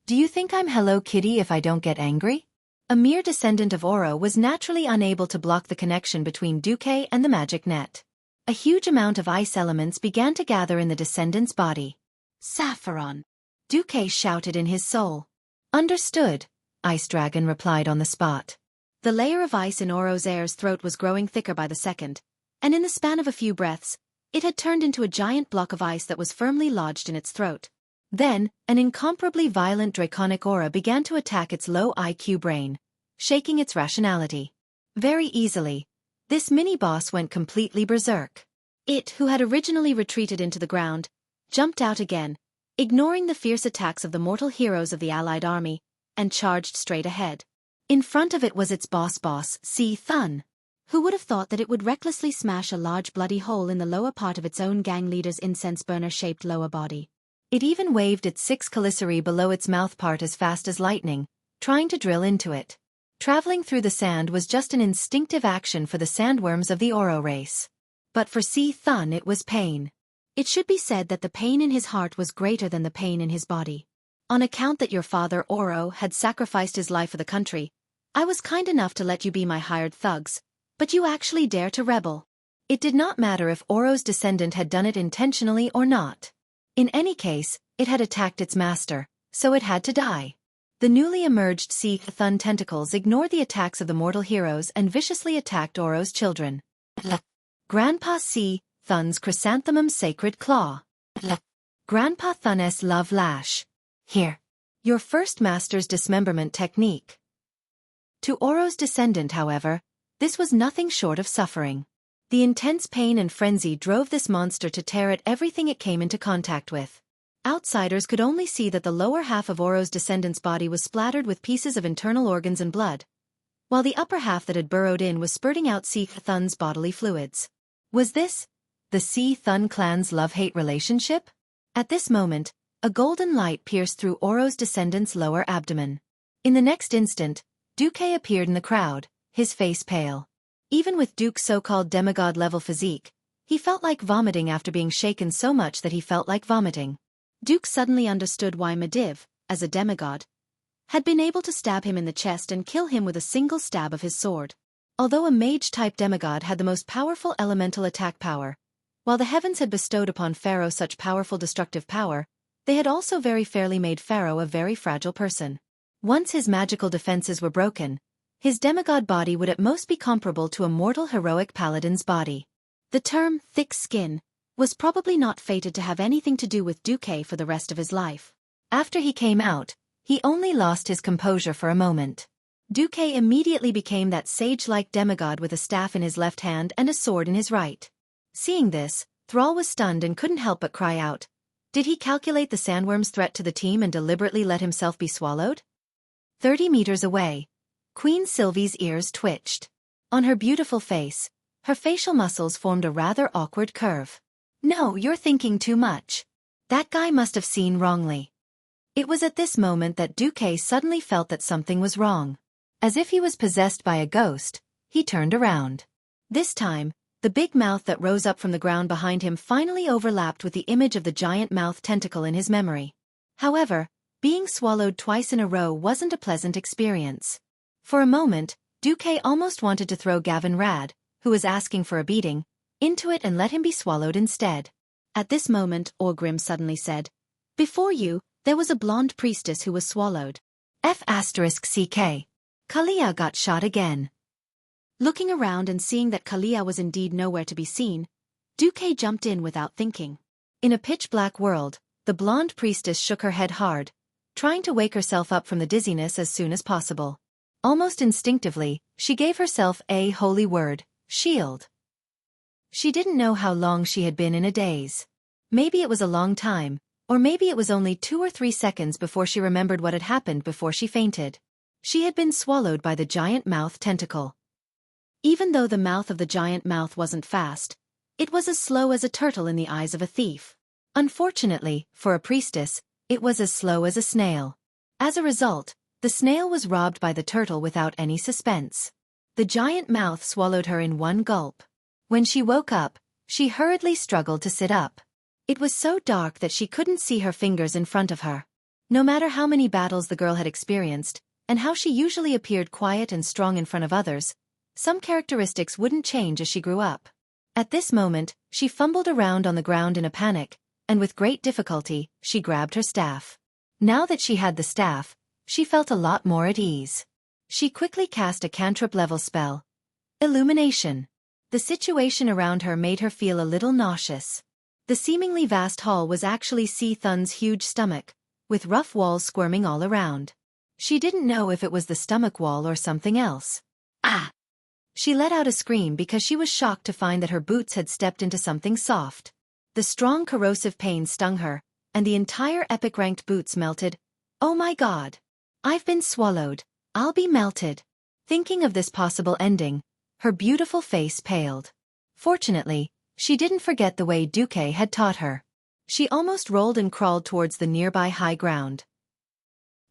Do you think I'm Hello Kitty if I don't get angry? A mere descendant of Oro was naturally unable to block the connection between Xueqi and the magic net. A huge amount of ice elements began to gather in the descendant's body. Saffron! Xueqi shouted in his soul. Understood, Ice Dragon replied on the spot. The layer of ice in Oro's heir's throat was growing thicker by the second, and in the span of a few breaths, it had turned into a giant block of ice that was firmly lodged in its throat. Then, an incomparably violent draconic aura began to attack its low IQ brain, shaking its rationality. Very easily, this mini-boss went completely berserk. It, who had originally retreated into the ground, jumped out again, ignoring the fierce attacks of the mortal heroes of the allied army, and charged straight ahead. In front of it was its boss, See Thun. Who would have thought that it would recklessly smash a large bloody hole in the lower part of its own gang leader's incense burner-shaped lower body? It even waved its 6 caliceri below its mouthpart as fast as lightning, trying to drill into it. Traveling through the sand was just an instinctive action for the sandworms of the Oro race. But for Si Thun it was pain. It should be said that the pain in his heart was greater than the pain in his body. On account that your father, Oro, had sacrificed his life for the country, I was kind enough to let you be my hired thugs, but you actually dare to rebel. It did not matter if Oro's descendant had done it intentionally or not. In any case, it had attacked its master, so it had to die. The newly emerged Si Thun tentacles ignored the attacks of the mortal heroes and viciously attacked Oro's children. Grandpa Si Thun's chrysanthemum sacred claw. Grandpa Thun's love lash. Here. Your first master's dismemberment technique. To Oro's descendant, however, this was nothing short of suffering. The intense pain and frenzy drove this monster to tear at everything it came into contact with. Outsiders could only see that the lower half of Oro's descendant's body was splattered with pieces of internal organs and blood, while the upper half that had burrowed in was spurting out Si Thun's bodily fluids. Was this the Si Thun clan's love-hate relationship? At this moment, a golden light pierced through Oro's descendant's lower abdomen. In the next instant, Duque appeared in the crowd, his face pale. Even with Duke's so-called demigod-level physique, he felt like vomiting after being shaken so much that he felt like vomiting. Duke suddenly understood why Medivh, as a demigod, had been able to stab him in the chest and kill him with a single stab of his sword. Although a mage-type demigod had the most powerful elemental attack power, while the heavens had bestowed upon Pharaoh such powerful destructive power, they had also very fairly made Pharaoh a very fragile person. Once his magical defenses were broken, his demigod body would at most be comparable to a mortal heroic paladin's body. The term thick skin was probably not fated to have anything to do with Duque for the rest of his life. After he came out, he only lost his composure for a moment. Duque immediately became that sage-like demigod with a staff in his left hand and a sword in his right. Seeing this, Thrall was stunned and couldn't help but cry out. Did he calculate the sandworm's threat to the team and deliberately let himself be swallowed? 30 meters away, Queen Sylvie's ears twitched. On her beautiful face, her facial muscles formed a rather awkward curve. No, you're thinking too much. That guy must have seen wrongly. It was at this moment that Duque suddenly felt that something was wrong. As if he was possessed by a ghost, he turned around. This time, the big mouth that rose up from the ground behind him finally overlapped with the image of the giant mouth tentacle in his memory. However, being swallowed twice in a row wasn't a pleasant experience. For a moment, Duque almost wanted to throw Gavin Rad, who was asking for a beating, into it and let him be swallowed instead. At this moment, Orgrim suddenly said, "Before you, there was a blonde priestess who was swallowed." F***CK. Kalia got shot again. Looking around and seeing that Kalia was indeed nowhere to be seen, Duque jumped in without thinking. In a pitch-black world, the blonde priestess shook her head hard, trying to wake herself up from the dizziness as soon as possible. Almost instinctively, she gave herself a holy word, shield. She didn't know how long she had been in a daze. Maybe it was a long time, or maybe it was only 2 or 3 seconds before she remembered what had happened before she fainted. She had been swallowed by the giant mouth tentacle. Even though the mouth of the giant mouth wasn't fast, it was as slow as a turtle in the eyes of a thief. Unfortunately, for a priestess, it was as slow as a snail. As a result, the snail was robbed by the turtle without any suspense. The giant mouth swallowed her in one gulp. When she woke up, she hurriedly struggled to sit up. It was so dark that she couldn't see her fingers in front of her. No matter how many battles the girl had experienced, and how she usually appeared quiet and strong in front of others, some characteristics wouldn't change as she grew up. At this moment, she fumbled around on the ground in a panic, and with great difficulty, she grabbed her staff. Now that she had the staff, she felt a lot more at ease. She quickly cast a cantrip-level spell. Illumination. The situation around her made her feel a little nauseous. The seemingly vast hall was actually Si Thun's huge stomach, with rough walls squirming all around. She didn't know if it was the stomach wall or something else. Ah! She let out a scream because she was shocked to find that her boots had stepped into something soft. The strong corrosive pain stung her, and the entire epic-ranked boots melted. Oh my god! I've been swallowed. I'll be melted. Thinking of this possible ending, her beautiful face paled. Fortunately, she didn't forget the way Duque had taught her. She almost rolled and crawled towards the nearby high ground.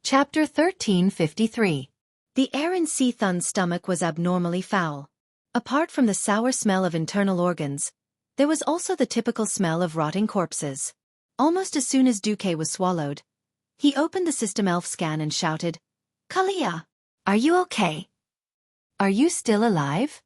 Chapter 1353. The air in Si Thun's stomach was abnormally foul. Apart from the sour smell of internal organs, there was also the typical smell of rotting corpses. Almost as soon as Xueqi was swallowed, he opened the system elf scan and shouted, "Kalia, are you okay? Are you still alive?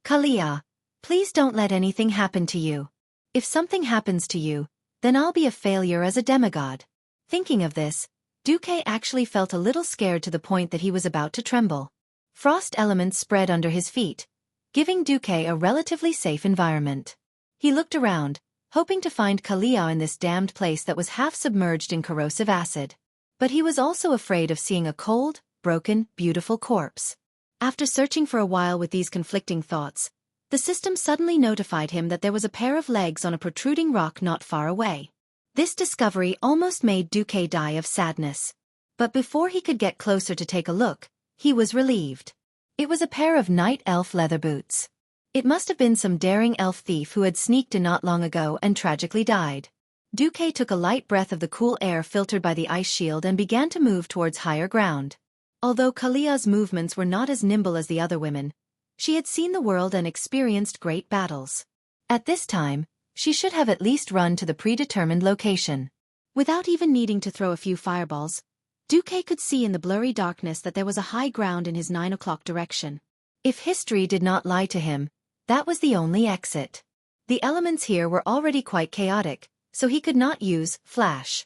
Kalia, please don't let anything happen to you. If something happens to you, then I'll be a failure as a demigod." Thinking of this, Xueqi actually felt a little scared to the point that he was about to tremble. Frost elements spread under his feet, giving Xueqi a relatively safe environment. He looked around, hoping to find Kalia in this damned place that was half submerged in corrosive acid. But he was also afraid of seeing a cold, broken, beautiful corpse. After searching for a while with these conflicting thoughts, the system suddenly notified him that there was a pair of legs on a protruding rock not far away. This discovery almost made Xueqi die of sadness. But before he could get closer to take a look, he was relieved. It was a pair of night elf leather boots. It must have been some daring elf thief who had sneaked in not long ago and tragically died. Xueqi took a light breath of the cool air filtered by the ice shield and began to move towards higher ground. Although Kalia's movements were not as nimble as the other women, she had seen the world and experienced great battles. At this time, she should have at least run to the predetermined location. Without even needing to throw a few fireballs, Xueqi could see in the blurry darkness that there was a high ground in his 9 o'clock direction. If history did not lie to him, that was the only exit. The elements here were already quite chaotic, so he could not use flash.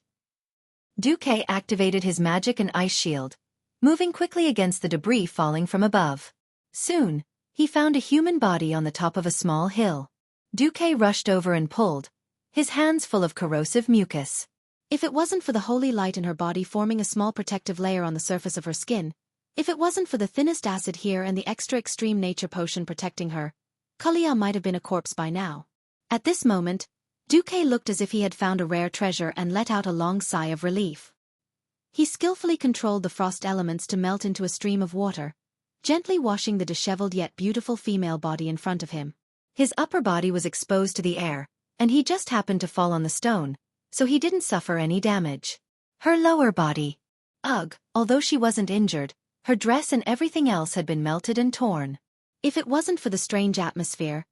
Xueqi activated his magic and ice shield, moving quickly against the debris falling from above. Soon, he found a human body on the top of a small hill. Xueqi rushed over and pulled, his hands full of corrosive mucus. If it wasn't for the holy light in her body forming a small protective layer on the surface of her skin, if it wasn't for the thinnest acid here and the extra extreme nature potion protecting her, Kalia might have been a corpse by now. At this moment, Xueqi looked as if he had found a rare treasure and let out a long sigh of relief. He skillfully controlled the frost elements to melt into a stream of water, gently washing the disheveled yet beautiful female body in front of him. His upper body was exposed to the air, and he just happened to fall on the stone, so he didn't suffer any damage. Her lower body. Ugh, although she wasn't injured, her dress and everything else had been melted and torn. If it wasn't for the strange atmosphere,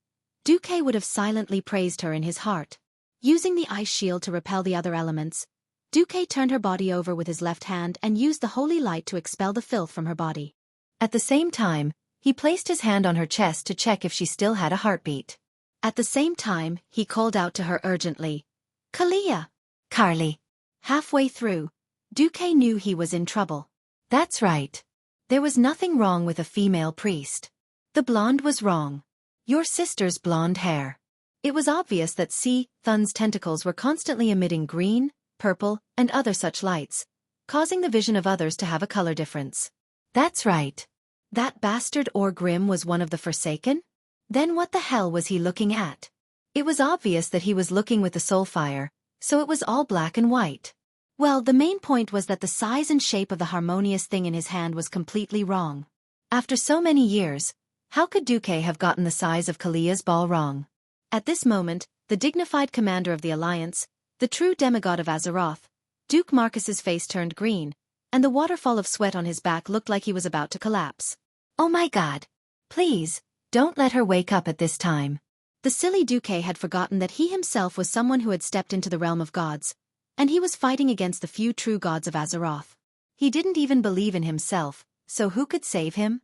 Xueqi would have silently praised her in his heart. Using the ice shield to repel the other elements, Xueqi turned her body over with his left hand and used the holy light to expel the filth from her body. At the same time, he placed his hand on her chest to check if she still had a heartbeat. At the same time, he called out to her urgently, "Kalia! Carly!" Halfway through, Xueqi knew he was in trouble. That's right. There was nothing wrong with a female priest. The blonde was wrong. Your sister's blonde hair. It was obvious that Si Thun's tentacles were constantly emitting green, purple, and other such lights, causing the vision of others to have a color difference. That's right. That bastard Orgrim was one of the Forsaken? Then what the hell was he looking at? It was obvious that he was looking with the soulfire, so it was all black and white. Well, the main point was that the size and shape of the harmonious thing in his hand was completely wrong. After so many years, how could Xueqi have gotten the size of Kalia's ball wrong? At this moment, the dignified commander of the Alliance, the true demigod of Azeroth, Duke Marcus's face turned green, and the waterfall of sweat on his back looked like he was about to collapse. Oh my god. Please, don't let her wake up at this time. The silly Xueqi had forgotten that he himself was someone who had stepped into the realm of gods, and he was fighting against the few true gods of Azeroth. He didn't even believe in himself, so who could save him?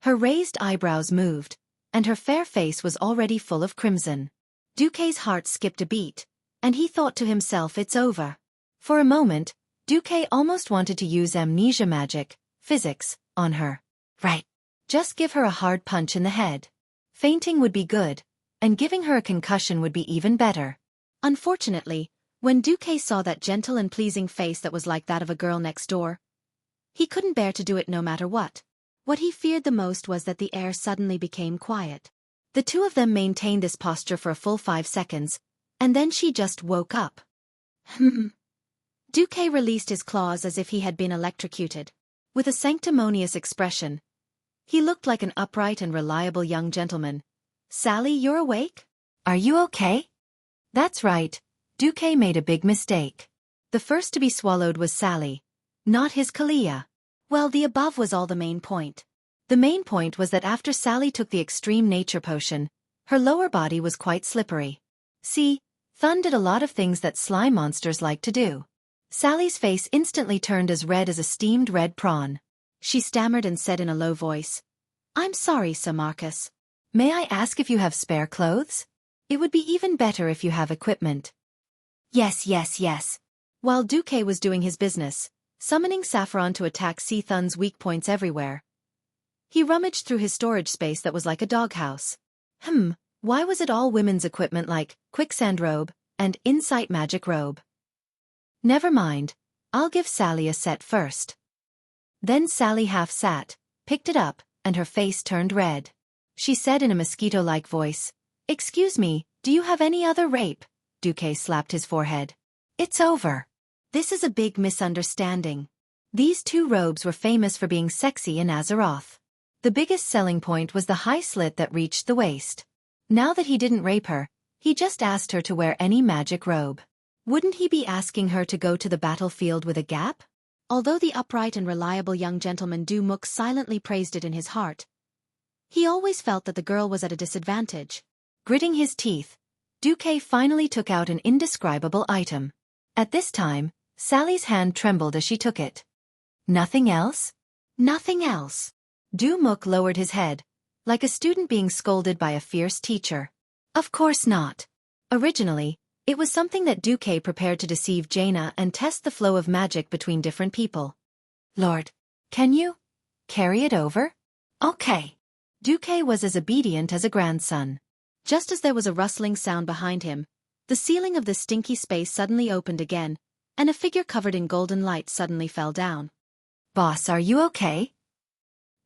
Her raised eyebrows moved, and her fair face was already full of crimson. Xueqi's heart skipped a beat, and he thought to himself, it's over. For a moment, Xueqi almost wanted to use amnesia magic, physics, on her. Right. Just give her a hard punch in the head. Fainting would be good, and giving her a concussion would be even better. Unfortunately, when Xueqi saw that gentle and pleasing face that was like that of a girl next door, he couldn't bear to do it no matter what. What he feared the most was that the air suddenly became quiet. The two of them maintained this posture for a full 5 seconds, and then she just woke up. Xueqi released his claws as if he had been electrocuted. With a sanctimonious expression, he looked like an upright and reliable young gentleman. Sally, you're awake? Are you okay? That's right. Duque made a big mistake. The first to be swallowed was Sally, not his Kalia. Well, the above was all the main point. The main point was that after Sally took the extreme nature potion, her lower body was quite slippery. See, Thun did a lot of things that slime monsters like to do. Sally's face instantly turned as red as a steamed red prawn. She stammered and said in a low voice, "I'm sorry, Sir Marcus. May I ask if you have spare clothes? It would be even better if you have equipment." Yes, yes, yes. While Duque was doing his business, summoning Saffron to attack Sea Thun's weak points everywhere, he rummaged through his storage space that was like a doghouse. Why was it all women's equipment like quicksand robe and insight magic robe? Never mind, I'll give Sally a set first. Then Sally half sat, picked it up, and her face turned red. She said in a mosquito-like voice, "Excuse me, do you have any other rape?" Duque slapped his forehead. "It's over. This is a big misunderstanding. These two robes were famous for being sexy in Azeroth. The biggest selling point was the high slit that reached the waist. Now that he didn't rape her, he just asked her to wear any magic robe. Wouldn't he be asking her to go to the battlefield with a gap?" Although the upright and reliable young gentleman Dumuk silently praised it in his heart, he always felt that the girl was at a disadvantage. Gritting his teeth, Duque finally took out an indescribable item. At this time, Sally's hand trembled as she took it. "Nothing else?" "Nothing else." Dumuk lowered his head, like a student being scolded by a fierce teacher. Of course not. Originally, it was something that Duque prepared to deceive Jaina and test the flow of magic between different people. "Lord, can you carry it over?" "Okay." Duque was as obedient as a grandson. Just as there was a rustling sound behind him, the ceiling of the stinky space suddenly opened again, and a figure covered in golden light suddenly fell down. "Boss, are you okay?"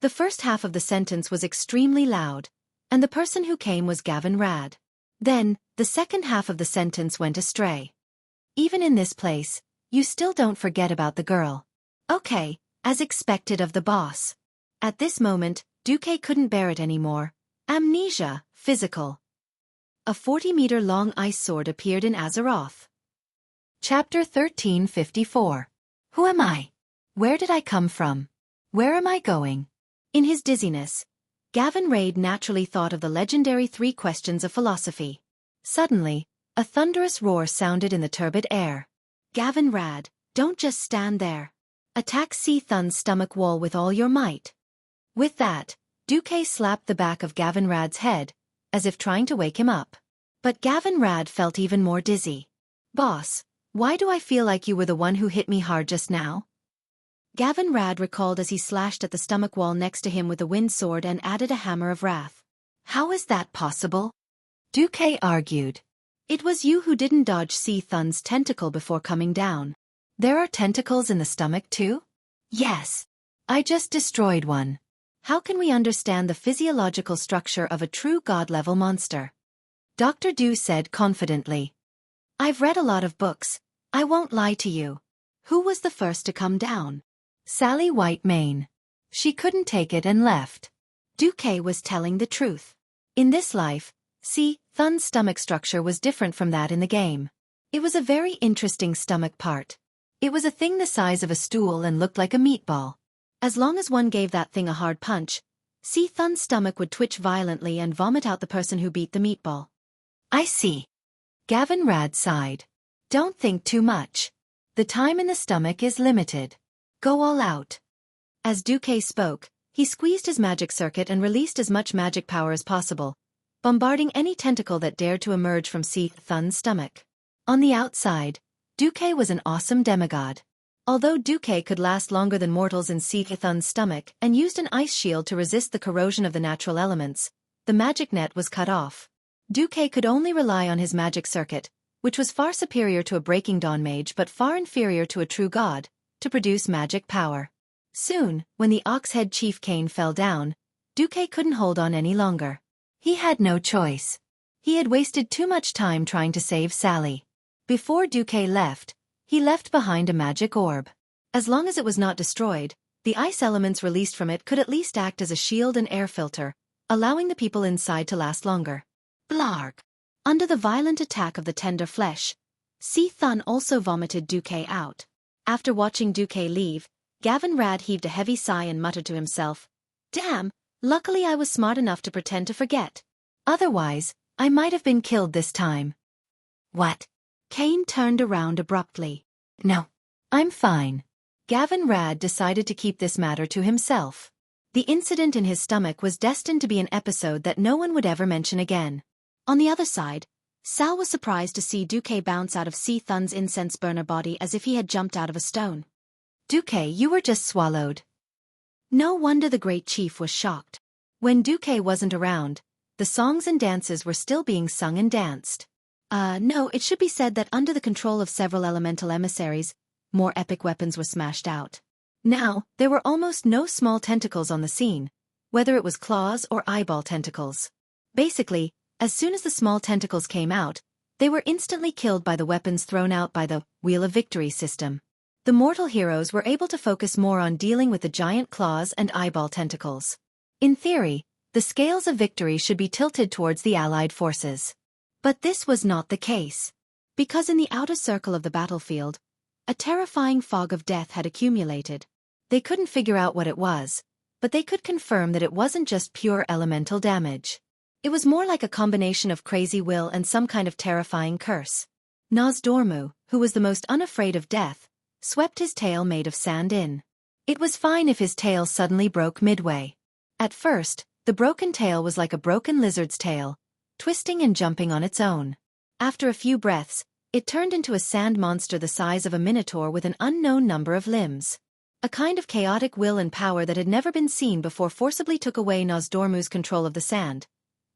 The first half of the sentence was extremely loud, and the person who came was Gavin Rad. Then, the second half of the sentence went astray. "Even in this place, you still don't forget about the girl." "Okay, as expected of the boss." At this moment, Duque couldn't bear it anymore. Amnesia, physical. A 40-meter-long ice sword appeared in Azeroth. Chapter 1354. Who am I? Where did I come from? Where am I going? In his dizziness, Gavin Raid naturally thought of the legendary 3 questions of philosophy. Suddenly, a thunderous roar sounded in the turbid air. "Gavin Rad, don't just stand there. Attack Sea Thun's stomach wall with all your might." With that, Duque slapped the back of Gavin Rad's head, as if trying to wake him up. But Gavin Rad felt even more dizzy. "Boss, why do I feel like you were the one who hit me hard just now?" Gavin Rad recalled as he slashed at the stomach wall next to him with a wind sword and added a hammer of wrath. "How is that possible?" Duque argued. "It was you who didn't dodge Sea Thun's tentacle before coming down." "There are tentacles in the stomach too?" "Yes. I just destroyed one." "How can we understand the physiological structure of a true god-level monster?" Dr. Du said confidently. "I've read a lot of books. I won't lie to you. Who was the first to come down?" "Sally Whitemane. She couldn't take it and left." Duque was telling the truth. In this life, Sea Thun's stomach structure was different from that in the game. It was a very interesting stomach part. It was a thing the size of a stool and looked like a meatball. As long as one gave that thing a hard punch, Sea Thun's stomach would twitch violently and vomit out the person who beat the meatball. "I see." Gavin Rad sighed. "Don't think too much. The time in the stomach is limited. Go all out." As Duque spoke, he squeezed his magic circuit and released as much magic power as possible, bombarding any tentacle that dared to emerge from Sea Thun's stomach. On the outside, Duque was an awesome demigod. Although Duque could last longer than mortals in Sea Thun's stomach and used an ice shield to resist the corrosion of the natural elements, the magic net was cut off. Duque could only rely on his magic circuit, which was far superior to a Breaking Dawn mage but far inferior to a true god, to produce magic power. Soon, when the Oxhead Chief Cain fell down, Duque couldn't hold on any longer. He had no choice. He had wasted too much time trying to save Sally. Before Duque left, he left behind a magic orb. As long as it was not destroyed, the ice elements released from it could at least act as a shield and air filter, allowing the people inside to last longer. Blarg! Under the violent attack of the tender flesh, Si Thun also vomited Duque out. After watching Duque leave, Gavin Rad heaved a heavy sigh and muttered to himself, "Damn, luckily I was smart enough to pretend to forget. Otherwise, I might have been killed this time." "What?" Kane turned around abruptly. "No, I'm fine." Gavin Rad decided to keep this matter to himself. The incident in his stomach was destined to be an episode that no one would ever mention again. On the other side, Sal was surprised to see Duque bounce out of Si Thun's incense burner body as if he had jumped out of a stone. "Duque, you were just swallowed." No wonder the great chief was shocked. When Duque wasn't around, the songs and dances were still being sung and danced. No, it should be said that under the control of several elemental emissaries, more epic weapons were smashed out. Now, there were almost no small tentacles on the scene, whether it was claws or eyeball tentacles. Basically, as soon as the small tentacles came out, they were instantly killed by the weapons thrown out by the Wheel of Victory system. The mortal heroes were able to focus more on dealing with the giant claws and eyeball tentacles. In theory, the scales of victory should be tilted towards the Allied forces. But this was not the case. Because in the outer circle of the battlefield, a terrifying fog of death had accumulated. They couldn't figure out what it was, but they could confirm that it wasn't just pure elemental damage. It was more like a combination of crazy will and some kind of terrifying curse. Nozdormu, who was the most unafraid of death, swept his tail made of sand in. It was fine if his tail suddenly broke midway. At first, the broken tail was like a broken lizard's tail, twisting and jumping on its own. After a few breaths, it turned into a sand monster the size of a minotaur with an unknown number of limbs. A kind of chaotic will and power that had never been seen before forcibly took away Nozdormu's control of the sand,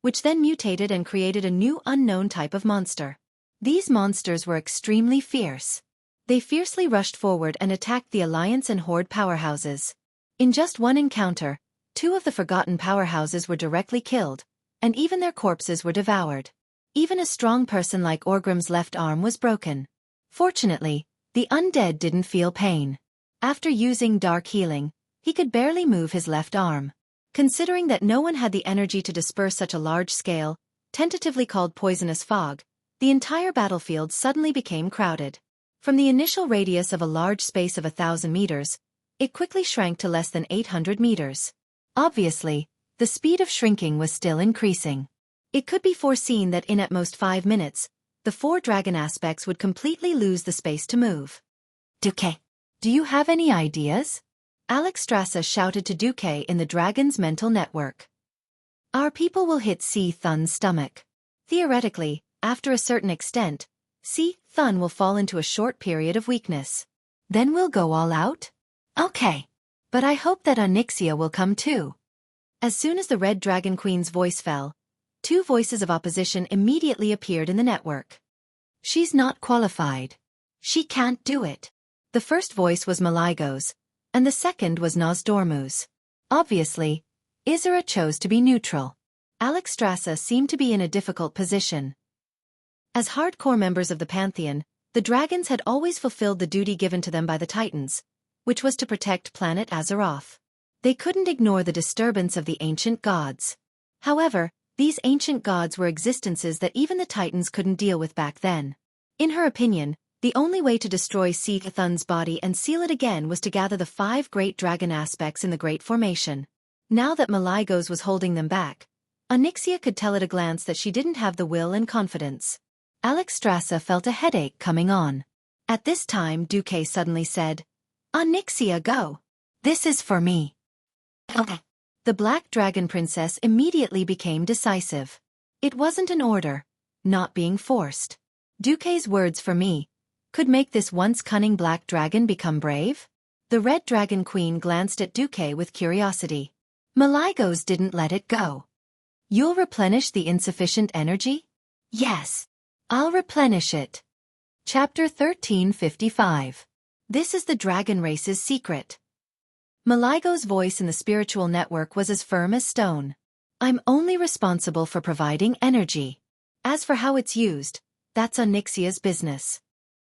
which then mutated and created a new unknown type of monster. These monsters were extremely fierce. They fiercely rushed forward and attacked the Alliance and Horde powerhouses. In just one encounter, 2 of the forgotten powerhouses were directly killed, and even their corpses were devoured. Even a strong person like Orgrim's left arm was broken. Fortunately, the undead didn't feel pain. After using dark healing, he could barely move his left arm. Considering that no one had the energy to disperse such a large-scale, tentatively called poisonous fog, the entire battlefield suddenly became crowded. From the initial radius of a large space of 1,000 meters, it quickly shrank to less than 800 meters. Obviously, the speed of shrinking was still increasing. It could be foreseen that in at most 5 minutes, the 4 dragon aspects would completely lose the space to move. "Duque, do you have any ideas?" Alexstrasza shouted to Duque in the dragon's mental network. "Our people will hit Si Thun's stomach. Theoretically, after a certain extent, Si Thun will fall into a short period of weakness. Then we'll go all out?" "Okay. But I hope that Onyxia will come too." As soon as the Red Dragon Queen's voice fell, 2 voices of opposition immediately appeared in the network. "She's not qualified. She can't do it." The first voice was Maligo's, and the second was Nozdormu's. Obviously, Isra chose to be neutral. Alexstrasza seemed to be in a difficult position. As hardcore members of the Pantheon, the dragons had always fulfilled the duty given to them by the Titans, which was to protect planet Azeroth. They couldn't ignore the disturbance of the ancient gods. However, these ancient gods were existences that even the Titans couldn't deal with back then. In her opinion, the only way to destroy Si Thun's body and seal it again was to gather the 5 great dragon aspects in the Great Formation. Now that Maligos was holding them back, Onyxia could tell at a glance that she didn't have the will and confidence. Alexstrasza felt a headache coming on. At this time Duque suddenly said, "Onyxia, go. This is for me." Okay. The Black Dragon Princess immediately became decisive. It wasn't an order, not being forced. Duque's words "for me" could make this once cunning black dragon become brave? The Red Dragon Queen glanced at Duque with curiosity. Maligos didn't let it go. "You'll replenish the insufficient energy?" "Yes. I'll replenish it." Chapter 1355. This is the dragon race's secret. Maligos' voice in the spiritual network was as firm as stone. "I'm only responsible for providing energy. As for how it's used, that's Onyxia's business."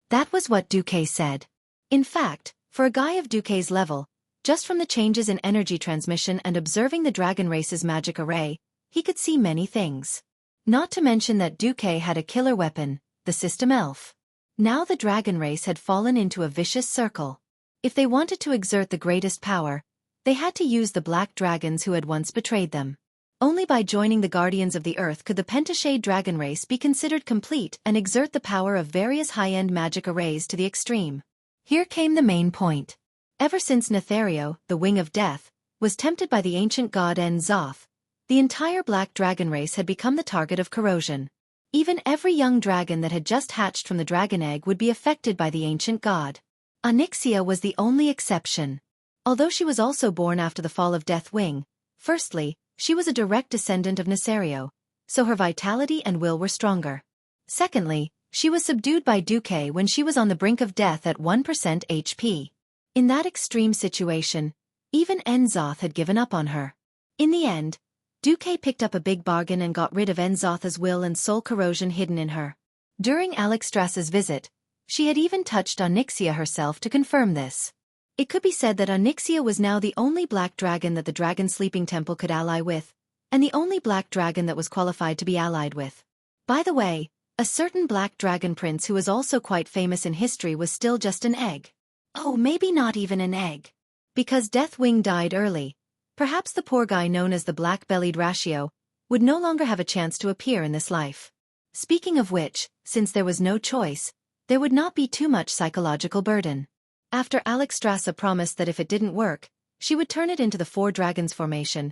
That was what Duque said. In fact, for a guy of Duque's level, just from the changes in energy transmission and observing the dragon race's magic array, he could see many things. Not to mention that Duque had a killer weapon, the system elf. Now the dragon race had fallen into a vicious circle. If they wanted to exert the greatest power, they had to use the black dragons who had once betrayed them. Only by joining the Guardians of the Earth could the pentashade dragon race be considered complete and exert the power of various high-end magic arrays to the extreme. Here came the main point. Ever since Nethario, the Wing of Death, was tempted by the ancient god En-Zoth, the entire black dragon race had become the target of corrosion. Even every young dragon that had just hatched from the dragon egg would be affected by the ancient god. Onyxia was the only exception. Although she was also born after the fall of Death Wing, firstly, she was a direct descendant of Nethario, so her vitality and will were stronger. Secondly, she was subdued by Xueqi when she was on the brink of death at 1% HP. In that extreme situation, even En-Zoth had given up on her. In the end, Xueqi picked up a big bargain and got rid of En-Zoth's will and soul corrosion hidden in her. During Alexstrasza's visit, she had even touched Onyxia herself to confirm this. It could be said that Onyxia was now the only black dragon that the Dragon Sleeping Temple could ally with, and the only black dragon that was qualified to be allied with. By the way, a certain black dragon prince who was also quite famous in history was still just an egg. Oh, maybe not even an egg. Because Deathwing died early, perhaps the poor guy known as the black-bellied Ratio would no longer have a chance to appear in this life. Speaking of which, since there was no choice, there would not be too much psychological burden. After Alexstrasza promised that if it didn't work, she would turn it into the Four Dragons formation,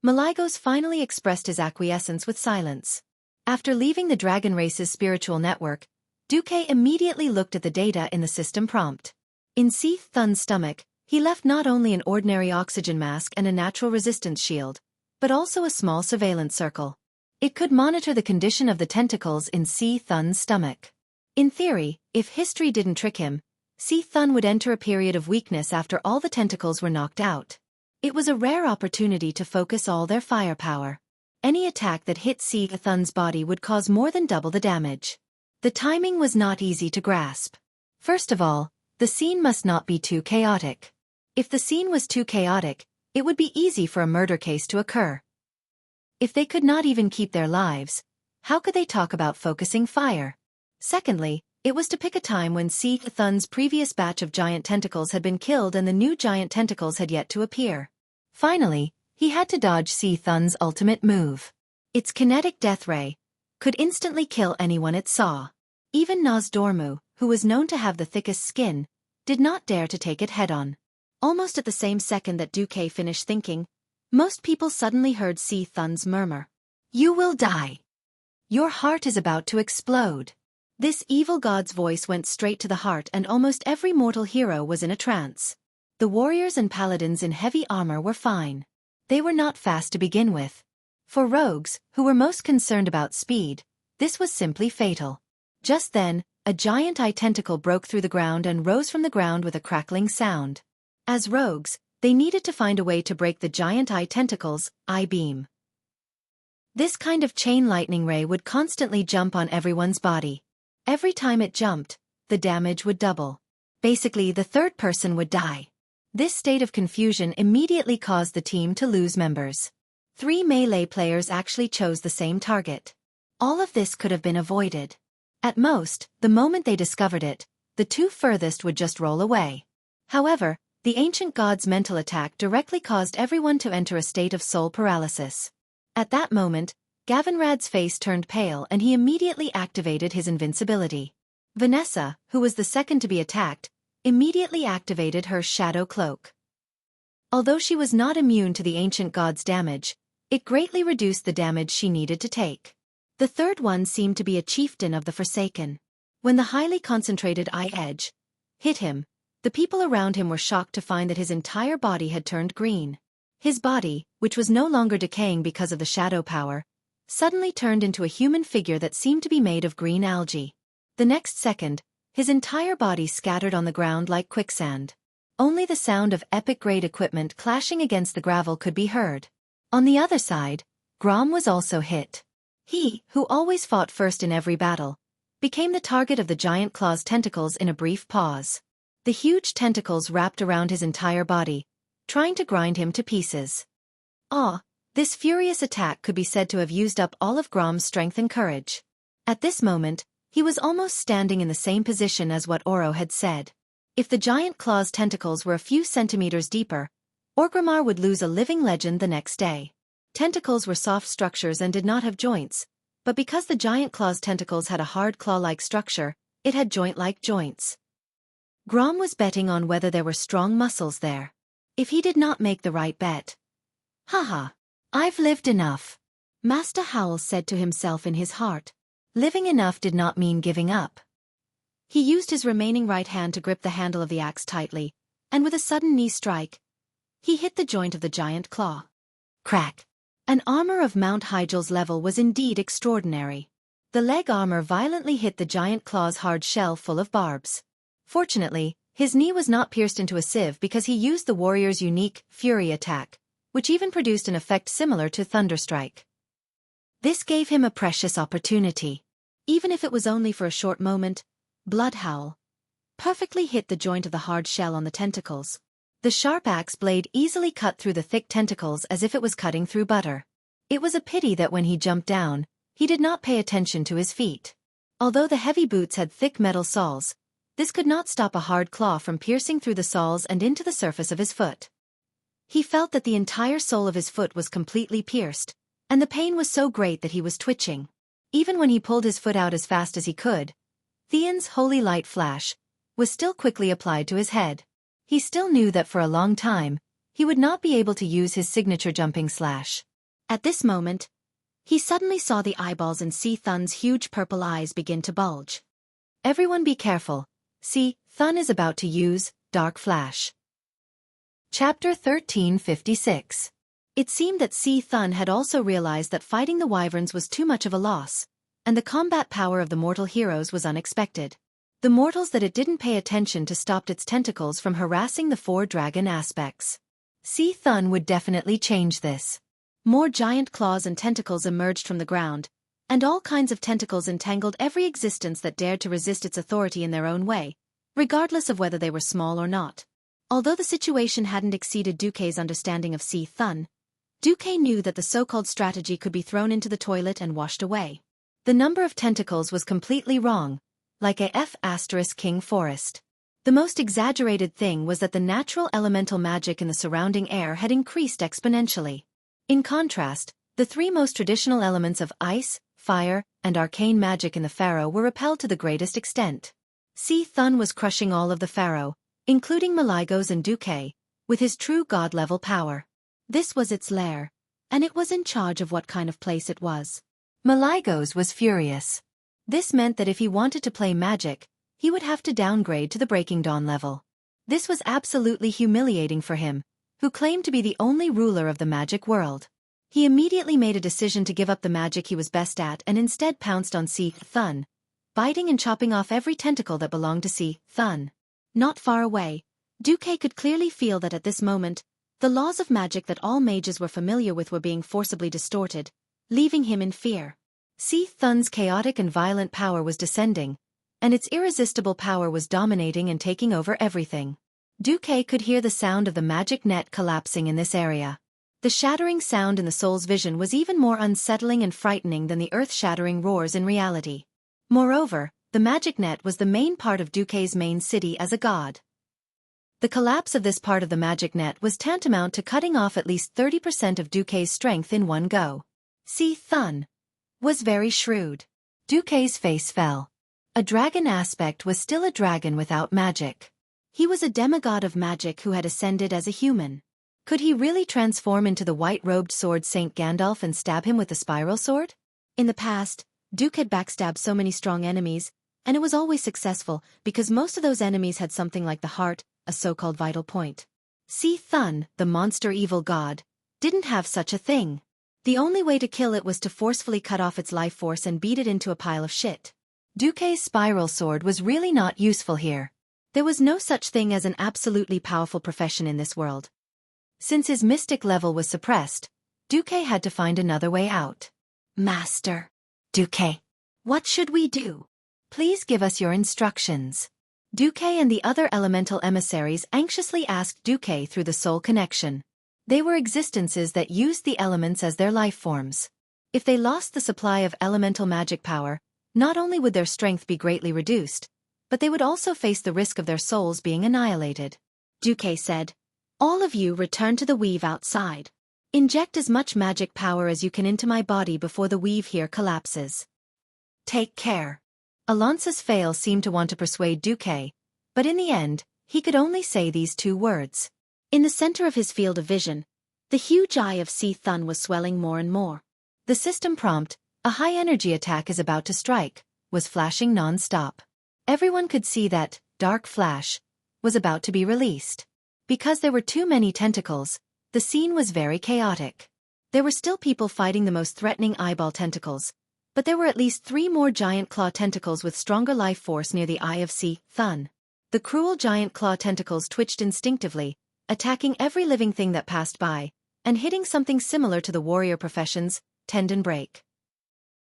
Malygos finally expressed his acquiescence with silence. After leaving the dragon race's spiritual network, Xueqi immediately looked at the data in the system prompt. In Seath Thun's stomach, he left not only an ordinary oxygen mask and a natural resistance shield, but also a small surveillance circle. It could monitor the condition of the tentacles in Seath Thun's stomach. In theory, if history didn't trick him, Seath Thun would enter a period of weakness after all the tentacles were knocked out. It was a rare opportunity to focus all their firepower. Any attack that hit Seath Thun's body would cause more than double the damage. The timing was not easy to grasp. First of all, the scene must not be too chaotic. If the scene was too chaotic, it would be easy for a murder case to occur. If they could not even keep their lives, how could they talk about focusing fire? Secondly, it was to pick a time when Seath Thun's previous batch of giant tentacles had been killed and the new giant tentacles had yet to appear. Finally, he had to dodge Seath Thun's ultimate move. Its kinetic death ray could instantly kill anyone it saw. Even Nozdormu, who was known to have the thickest skin, did not dare to take it head-on. Almost at the same second that Xueqi finished thinking, most people suddenly heard Seath Thun's murmur. "You will die. Your heart is about to explode." This evil god's voice went straight to the heart and almost every mortal hero was in a trance. The warriors and paladins in heavy armor were fine. They were not fast to begin with. For rogues, who were most concerned about speed, this was simply fatal. Just then, a giant eye tentacle broke through the ground and rose from the ground with a crackling sound. As rogues, they needed to find a way to break the giant eye tentacle's eye beam. This kind of chain lightning ray would constantly jump on everyone's body. Every time it jumped, the damage would double. Basically, the third person would die. This state of confusion immediately caused the team to lose members. 3 melee players actually chose the same target. All of this could have been avoided. At most, the moment they discovered it, the 2 furthest would just roll away. However, the ancient god's mental attack directly caused everyone to enter a state of soul paralysis. At that moment, Gavinrad's face turned pale and he immediately activated his invincibility. Vanessa, who was the second to be attacked, immediately activated her shadow cloak. Although she was not immune to the ancient god's damage, it greatly reduced the damage she needed to take. The third one seemed to be a chieftain of the Forsaken. When the highly concentrated eye edge hit him, the people around him were shocked to find that his entire body had turned green. His body, which was no longer decaying because of the shadow power, suddenly turned into a human figure that seemed to be made of green algae. The next second, his entire body scattered on the ground like quicksand. Only the sound of epic-grade equipment clashing against the gravel could be heard. On the other side, Grom was also hit. He, who always fought first in every battle, became the target of the giant claw's tentacles in a brief pause. The huge tentacles wrapped around his entire body, trying to grind him to pieces. This furious attack could be said to have used up all of Grom's strength and courage. At this moment, He was almost standing in the same position as what Oro had said. If the giant claw's tentacles were a few centimeters deeper, Orgrimmar would lose a living legend the next day. Tentacles were soft structures and did not have joints, but because the giant claw's tentacles had a hard claw-like structure, it had joint-like joints. Grom was betting on whether there were strong muscles there. If he did not make the right bet. Haha, I've lived enough. Master Howl said to himself in his heart. Living enough did not mean giving up. He used his remaining right hand to grip the handle of the axe tightly, and with a sudden knee strike, he hit the joint of the giant claw. Crack! An armor of Mount Hygel's level was indeed extraordinary. The leg armor violently hit the giant claw's hard shell full of barbs. Fortunately, his knee was not pierced into a sieve because he used the warrior's unique Fury attack, which even produced an effect similar to Thunderstrike. This gave him a precious opportunity. Even if it was only for a short moment, Bloodhowl perfectly hit the joint of the hard shell on the tentacles. The sharp axe blade easily cut through the thick tentacles as if it was cutting through butter. It was a pity that when he jumped down, he did not pay attention to his feet. Although the heavy boots had thick metal soles, this could not stop a hard claw from piercing through the soles and into the surface of his foot. He felt that the entire sole of his foot was completely pierced, and the pain was so great that he was twitching. Even when he pulled his foot out as fast as he could, Theon's holy light flash was still quickly applied to his head. He still knew that for a long time, he would not be able to use his signature jumping slash. At this moment, he suddenly saw the eyeballs in See Thun's huge purple eyes begin to bulge. Everyone be careful, See Thun is about to use Dark Flash. Chapter 1356. It seemed that See Thun had also realized that fighting the wyverns was too much of a loss, and the combat power of the mortal heroes was unexpected. The mortals that it didn't pay attention to stopped its tentacles from harassing the four dragon aspects. See Thun would definitely change this. More giant claws and tentacles emerged from the ground, and all kinds of tentacles entangled every existence that dared to resist its authority in their own way, regardless of whether they were small or not. Although the situation hadn't exceeded Duque's understanding of See Thun, Duque knew that the so-called strategy could be thrown into the toilet and washed away. The number of tentacles was completely wrong, like a King forest. The most exaggerated thing was that the natural elemental magic in the surrounding air had increased exponentially. In contrast, the three most traditional elements of ice, fire, and arcane magic in the Pharaoh were repelled to the greatest extent. See Thun was crushing all of the Pharaoh, including Maligos and Duque, with his true god-level power. This was its lair, and it was in charge of what kind of place it was. Maligos was furious. This meant that if he wanted to play magic, he would have to downgrade to the Breaking Dawn level. This was absolutely humiliating for him, who claimed to be the only ruler of the magic world. He immediately made a decision to give up the magic he was best at and instead pounced on See Thun, biting and chopping off every tentacle that belonged to See Thun. Not far away, Duque could clearly feel that at this moment, the laws of magic that all mages were familiar with were being forcibly distorted, leaving him in fear. See Thun's chaotic and violent power was descending, and its irresistible power was dominating and taking over everything. Duque could hear the sound of the magic net collapsing in this area. The shattering sound in the soul's vision was even more unsettling and frightening than the earth-shattering roars in reality. Moreover, the magic net was the main part of Duque's main city as a god. The collapse of this part of the magic net was tantamount to cutting off at least 30% of Duque's strength in one go. See Thun was very shrewd. Duque's face fell. A dragon aspect was still a dragon without magic. He was a demigod of magic who had ascended as a human. Could he really transform into the white-robed sword Saint Gandalf and stab him with the spiral sword? In the past, Duque had backstabbed so many strong enemies, and it was always successful because most of those enemies had something like the heart, a so-called vital point. See Thun, the monster evil god, didn't have such a thing. The only way to kill it was to forcefully cut off its life force and beat it into a pile of shit. Duque's spiral sword was really not useful here. There was no such thing as an absolutely powerful profession in this world. Since his mystic level was suppressed, Duque had to find another way out. Master Duque, what should we do? Please give us your instructions. Duque and the other elemental emissaries anxiously asked Duque through the soul connection. They were existences that used the elements as their life forms. If they lost the supply of elemental magic power, Not only would their strength be greatly reduced, but they would also face the risk of their souls being annihilated. Xueqi said, "All of you return to the weave outside. Inject as much magic power as you can into my body before the weave here collapses. Take care." Alonce's fail seemed to want to persuade Xueqi, but in the end, he could only say these two words. In the center of his field of vision, the huge eye of Si Thun was swelling more and more. The system prompt, "A high-energy attack is about to strike," was flashing non-stop. Everyone could see that dark flash was about to be released. Because there were too many tentacles, the scene was very chaotic. There were still people fighting the most threatening eyeball tentacles, but there were at least 3 more giant claw tentacles with stronger life force near the eye of Si Thun. The cruel giant claw tentacles twitched instinctively, attacking every living thing that passed by, and hitting something similar to the warrior profession's tendon break.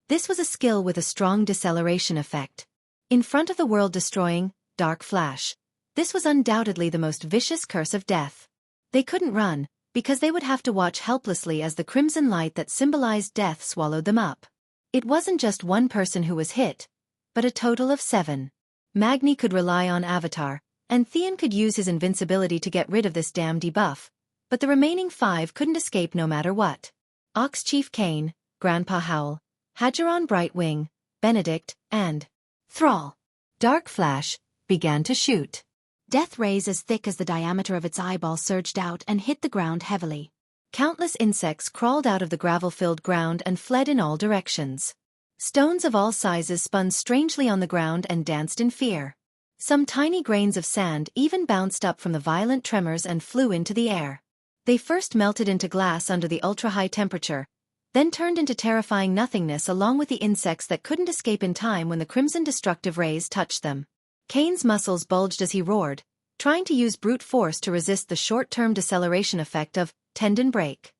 This was a skill with a strong deceleration effect. In front of the world-destroying, dark flash, this was undoubtedly the most vicious curse of death. They couldn't run, because they would have to watch helplessly as the crimson light that symbolized death swallowed them up. It wasn't just one person who was hit, but a total of 7. Magni could rely on Avatar, and Theon could use his invincibility to get rid of this damn debuff, but the remaining 5 couldn't escape no matter what. Ox Chief Kane, Grandpa Howl, Hadgeron Brightwing, Benedict, and Thrall. Dark Flash began to shoot. Death rays as thick as the diameter of its eyeball surged out and hit the ground heavily. Countless insects crawled out of the gravel-filled ground and fled in all directions. Stones of all sizes spun strangely on the ground and danced in fear. Some tiny grains of sand even bounced up from the violent tremors and flew into the air. They first melted into glass under the ultra-high temperature, then turned into terrifying nothingness along with the insects that couldn't escape in time when the crimson destructive rays touched them. Kane's muscles bulged as he roared, trying to use brute force to resist the short-term deceleration effect of tendon break.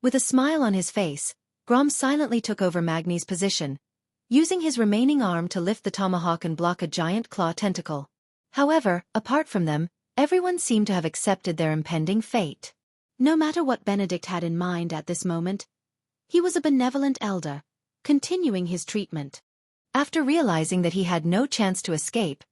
With a smile on his face, Grom silently took over Magni's position, using his remaining arm to lift the tomahawk and block a giant claw tentacle. However, apart from them, everyone seemed to have accepted their impending fate. No matter what Benedict had in mind at this moment, he was a benevolent elder, continuing his treatment. After realizing that he had no chance to escape,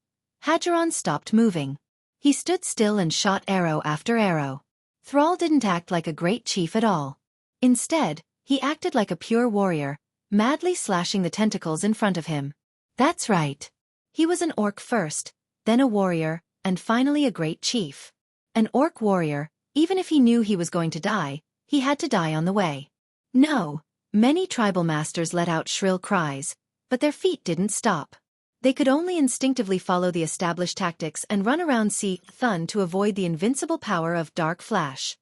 Hadgeron stopped moving. He stood still and shot arrow after arrow. Thrall didn't act like a great chief at all. Instead, he acted like a pure warrior, madly slashing the tentacles in front of him. That's right. He was an orc first, then a warrior, and finally a great chief. An orc warrior, even if he knew he was going to die, he had to die on the way. No, many tribal masters let out shrill cries, but their feet didn't stop. They could only instinctively follow the established tactics and run around Si Thun to avoid the invincible power of Dark Flash.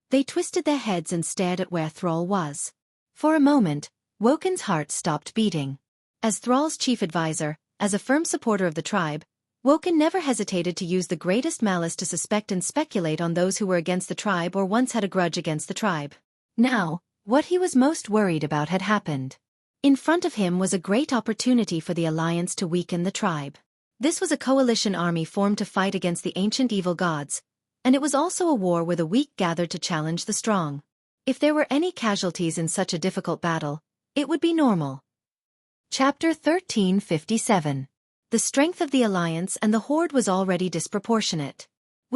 They twisted their heads and stared at where Thrall was. For a moment, Woken's heart stopped beating. As Thrall's chief advisor, as a firm supporter of the tribe, Woken never hesitated to use the greatest malice to suspect and speculate on those who were against the tribe or once had a grudge against the tribe. Now, what he was most worried about had happened. In front of him was a great opportunity for the Alliance to weaken the tribe. This was a coalition army formed to fight against the ancient evil gods, and it was also a war where the weak gathered to challenge the strong. If there were any casualties in such a difficult battle, it would be normal. Chapter 1357. The strength of the Alliance and the Horde was already disproportionate.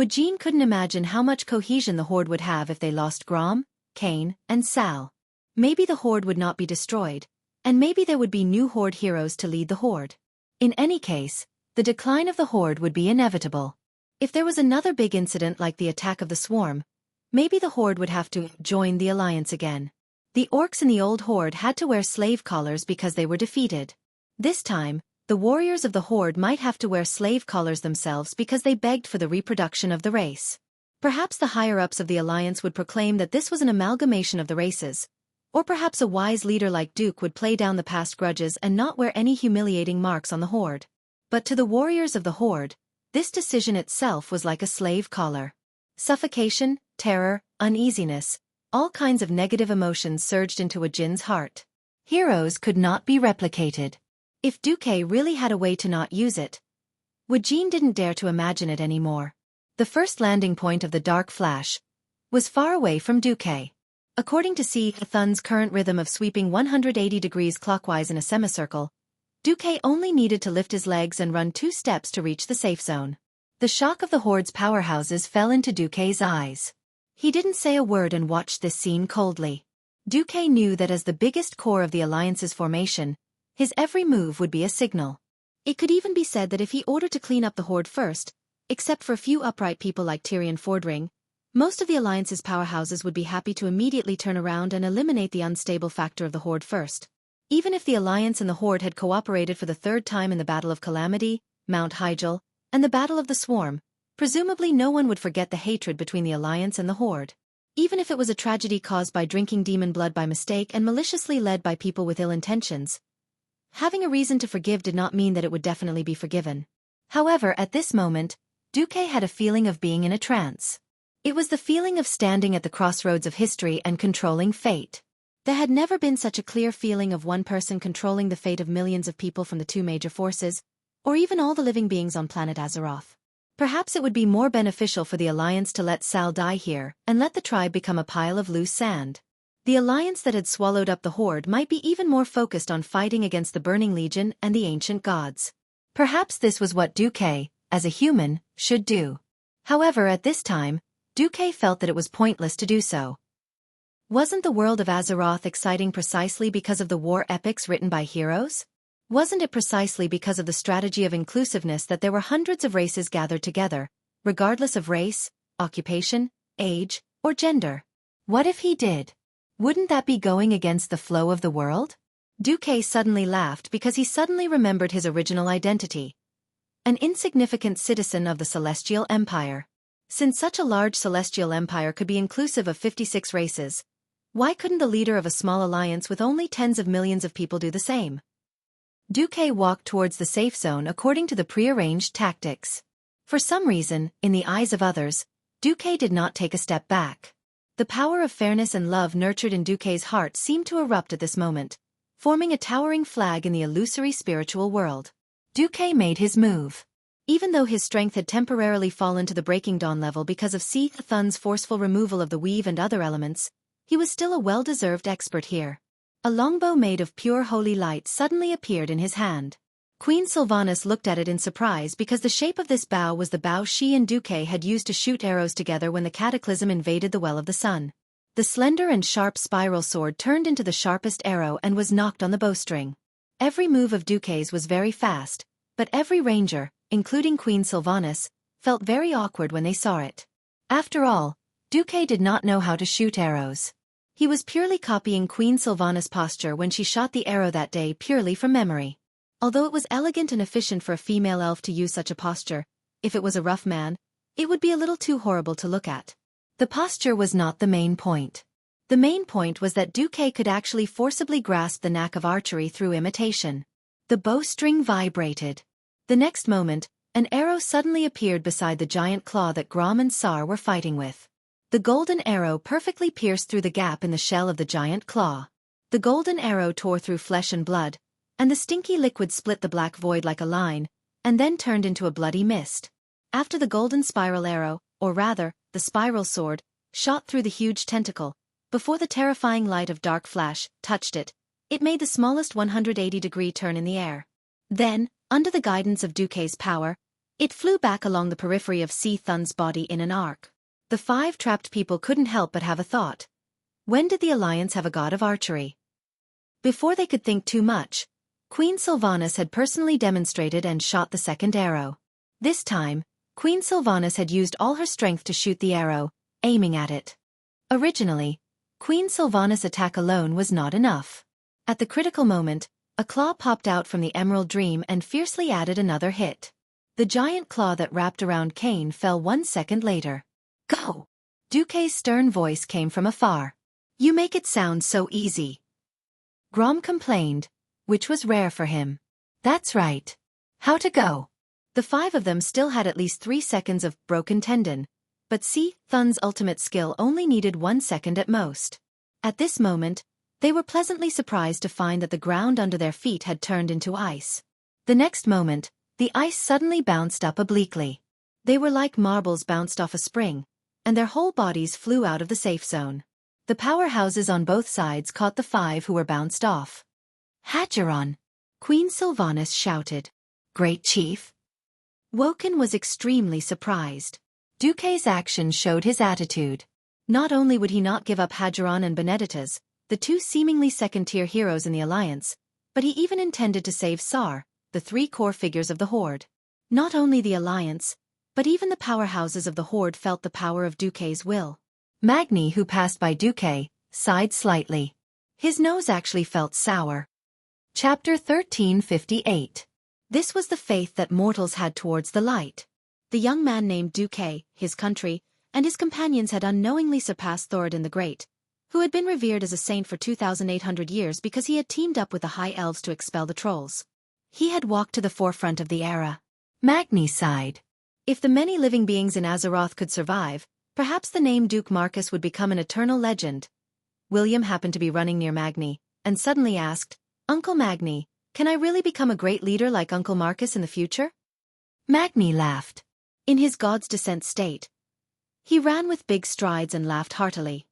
Jean couldn't imagine how much cohesion the Horde would have if they lost Grom, Kane, and Sal. Maybe the Horde would not be destroyed, and maybe there would be new Horde heroes to lead the Horde. In any case, the decline of the Horde would be inevitable. If there was another big incident like the attack of the Swarm, maybe the Horde would have to join the Alliance again. The orcs in the old Horde had to wear slave collars because they were defeated. This time, the warriors of the Horde might have to wear slave collars themselves because they begged for the reproduction of the race. Perhaps the higher-ups of the Alliance would proclaim that this was an amalgamation of the races, or perhaps a wise leader like Duke would play down the past grudges and not wear any humiliating marks on the Horde. But to the warriors of the Horde, this decision itself was like a slave collar. Suffocation, terror, uneasiness, all kinds of negative emotions surged into Jin's heart. Heroes could not be replicated. If Xueqi really had a way to not use it, Jin didn't dare to imagine it anymore. The first landing point of the Dark Flash was far away from Xueqi. According to Si Thun's current rhythm of sweeping 180 degrees clockwise in a semicircle, Xueqi only needed to lift his legs and run 2 steps to reach the safe zone. The shock of the Horde's powerhouses fell into Xueqi's eyes. He didn't say a word and watched this scene coldly. Xueqi knew that as the biggest core of the Alliance's formation, his every move would be a signal. It could even be said that if he ordered to clean up the Horde first, except for a few upright people like Tyrion Fordring, most of the Alliance's powerhouses would be happy to immediately turn around and eliminate the unstable factor of the Horde first. Even if the Alliance and the Horde had cooperated for the 3rd time in the Battle of Calamity, Mount Hyjal, and the Battle of the Swarm, presumably no one would forget the hatred between the Alliance and the Horde. Even if it was a tragedy caused by drinking demon blood by mistake and maliciously led by people with ill intentions, having a reason to forgive did not mean that it would definitely be forgiven. However, at this moment, Xueqi had a feeling of being in a trance. It was the feeling of standing at the crossroads of history and controlling fate. There had never been such a clear feeling of one person controlling the fate of millions of people from the 2 major forces, or even all the living beings on planet Azeroth. Perhaps it would be more beneficial for the Alliance to let Sal die here and let the tribe become a pile of loose sand. The Alliance that had swallowed up the Horde might be even more focused on fighting against the Burning Legion and the ancient gods. Perhaps this was what Xueqi, as a human, should do. However, at this time, Xueqi felt that it was pointless to do so. Wasn't the world of Azeroth exciting precisely because of the war epics written by heroes? Wasn't it precisely because of the strategy of inclusiveness that there were hundreds of races gathered together, regardless of race, occupation, age, or gender? What if he did? Wouldn't that be going against the flow of the world? Xueqi suddenly laughed because he suddenly remembered his original identity. An insignificant citizen of the Celestial Empire. Since such a large Celestial Empire could be inclusive of 56 races, why couldn't the leader of a small alliance with only tens of millions of people do the same? Xueqi walked towards the safe zone according to the prearranged tactics. For some reason, in the eyes of others, Xueqi did not take a step back. The power of fairness and love nurtured in Xueqi's heart seemed to erupt at this moment, forming a towering flag in the illusory spiritual world. Xueqi made his move. Even though his strength had temporarily fallen to the Breaking Dawn level because of Si Thun's forceful removal of the weave and other elements, he was still a well-deserved expert here. A longbow made of pure holy light suddenly appeared in his hand. Queen Sylvanas looked at it in surprise because the shape of this bow was the bow she and Xueqi had used to shoot arrows together when the cataclysm invaded the Well of the Sun. The slender and sharp spiral sword turned into the sharpest arrow and was knocked on the bowstring. Every move of Xueqi's was very fast, but every ranger, including Queen Sylvanas, felt very awkward when they saw it. After all, Xueqi did not know how to shoot arrows. He was purely copying Queen Sylvanas' posture when she shot the arrow that day purely from memory. Although it was elegant and efficient for a female elf to use such a posture, if it was a rough man, it would be a little too horrible to look at. The posture was not the main point. The main point was that Xueqi could actually forcibly grasp the knack of archery through imitation. The bowstring vibrated. The next moment, an arrow suddenly appeared beside the giant claw that Grom and Sar were fighting with. The golden arrow perfectly pierced through the gap in the shell of the giant claw. The golden arrow tore through flesh and blood, and the stinky liquid split the black void like a line, and then turned into a bloody mist. After the golden spiral arrow, or rather, the spiral sword, shot through the huge tentacle, before the terrifying light of dark flash touched it, it made the smallest 180-degree turn in the air. Then, under the guidance of Xueqi's power, it flew back along the periphery of Si Thun's body in an arc. The 5 trapped people couldn't help but have a thought. When did the Alliance have a god of archery? Before they could think too much, Queen Sylvanas had personally demonstrated and shot the second arrow. This time, Queen Sylvanas had used all her strength to shoot the arrow, aiming at it. Originally, Queen Sylvanas' attack alone was not enough. At the critical moment, a claw popped out from the Emerald Dream and fiercely added another hit. The giant claw that wrapped around Cain fell 1 second later. Go! Xueqi's stern voice came from afar. You make it sound so easy. Grom complained, which was rare for him. That's right. How to go? The 5 of them still had at least 3 seconds of broken tendon, but Si Thun's ultimate skill only needed 1 second at most. At this moment, they were pleasantly surprised to find that the ground under their feet had turned into ice. The next moment, the ice suddenly bounced up obliquely. They were like marbles bounced off a spring, and their whole bodies flew out of the safe zone. The powerhouses on both sides caught the 5 who were bounced off. Hadgeron! Queen Sylvanas shouted. Great Chief! Woken was extremely surprised. Duque's action showed his attitude. Not only would he not give up Hadgeron and Benedicta's, the 2 seemingly second-tier heroes in the Alliance, but he even intended to save Sar, the 3 core figures of the Horde. Not only the Alliance, but even the powerhouses of the Horde felt the power of Duque's will. Magni, who passed by Duque, sighed slightly. His nose actually felt sour. Chapter 1358. This was the faith that mortals had towards the light. The young man named Duque, his country, and his companions had unknowingly surpassed Thoradin the Great, who had been revered as a saint for 2,800 years because he had teamed up with the High Elves to expel the Trolls. He had walked to the forefront of the era. Magni sighed. If the many living beings in Azeroth could survive, perhaps the name Duke Marcus would become an eternal legend. William happened to be running near Magni, and suddenly asked, Uncle Magni, can I really become a great leader like Uncle Marcus in the future? Magni laughed. In his god's descent state, he ran with big strides and laughed heartily.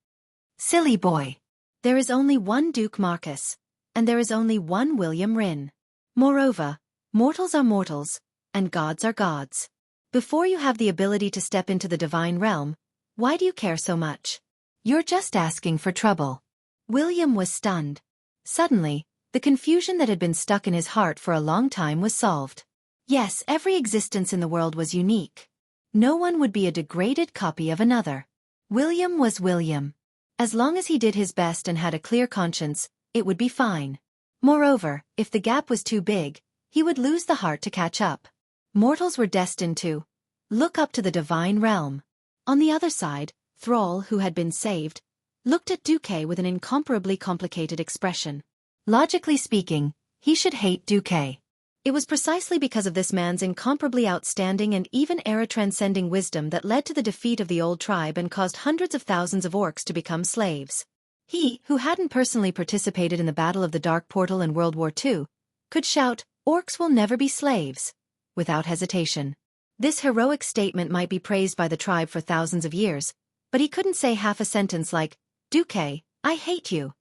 Silly boy. There is only one Duke Marcus, and there is only one William Wrynn. Moreover, mortals are mortals, and gods are gods. Before you have the ability to step into the divine realm, why do you care so much? You're just asking for trouble. William was stunned. Suddenly, the confusion that had been stuck in his heart for a long time was solved. Yes, every existence in the world was unique. No one would be a degraded copy of another. William was William. As long as he did his best and had a clear conscience, it would be fine. Moreover, if the gap was too big, he would lose the heart to catch up. Mortals were destined to look up to the divine realm. On the other side, Thrall, who had been saved, looked at Duque with an incomparably complicated expression. Logically speaking, he should hate Duque. It was precisely because of this man's incomparably outstanding and even era-transcending wisdom that led to the defeat of the old tribe and caused hundreds of thousands of orcs to become slaves. He, who hadn't personally participated in the Battle of the Dark Portal in World War II, could shout, "Orcs will never be slaves," without hesitation. This heroic statement might be praised by the tribe for thousands of years, but he couldn't say half a sentence like, "Duque, I hate you."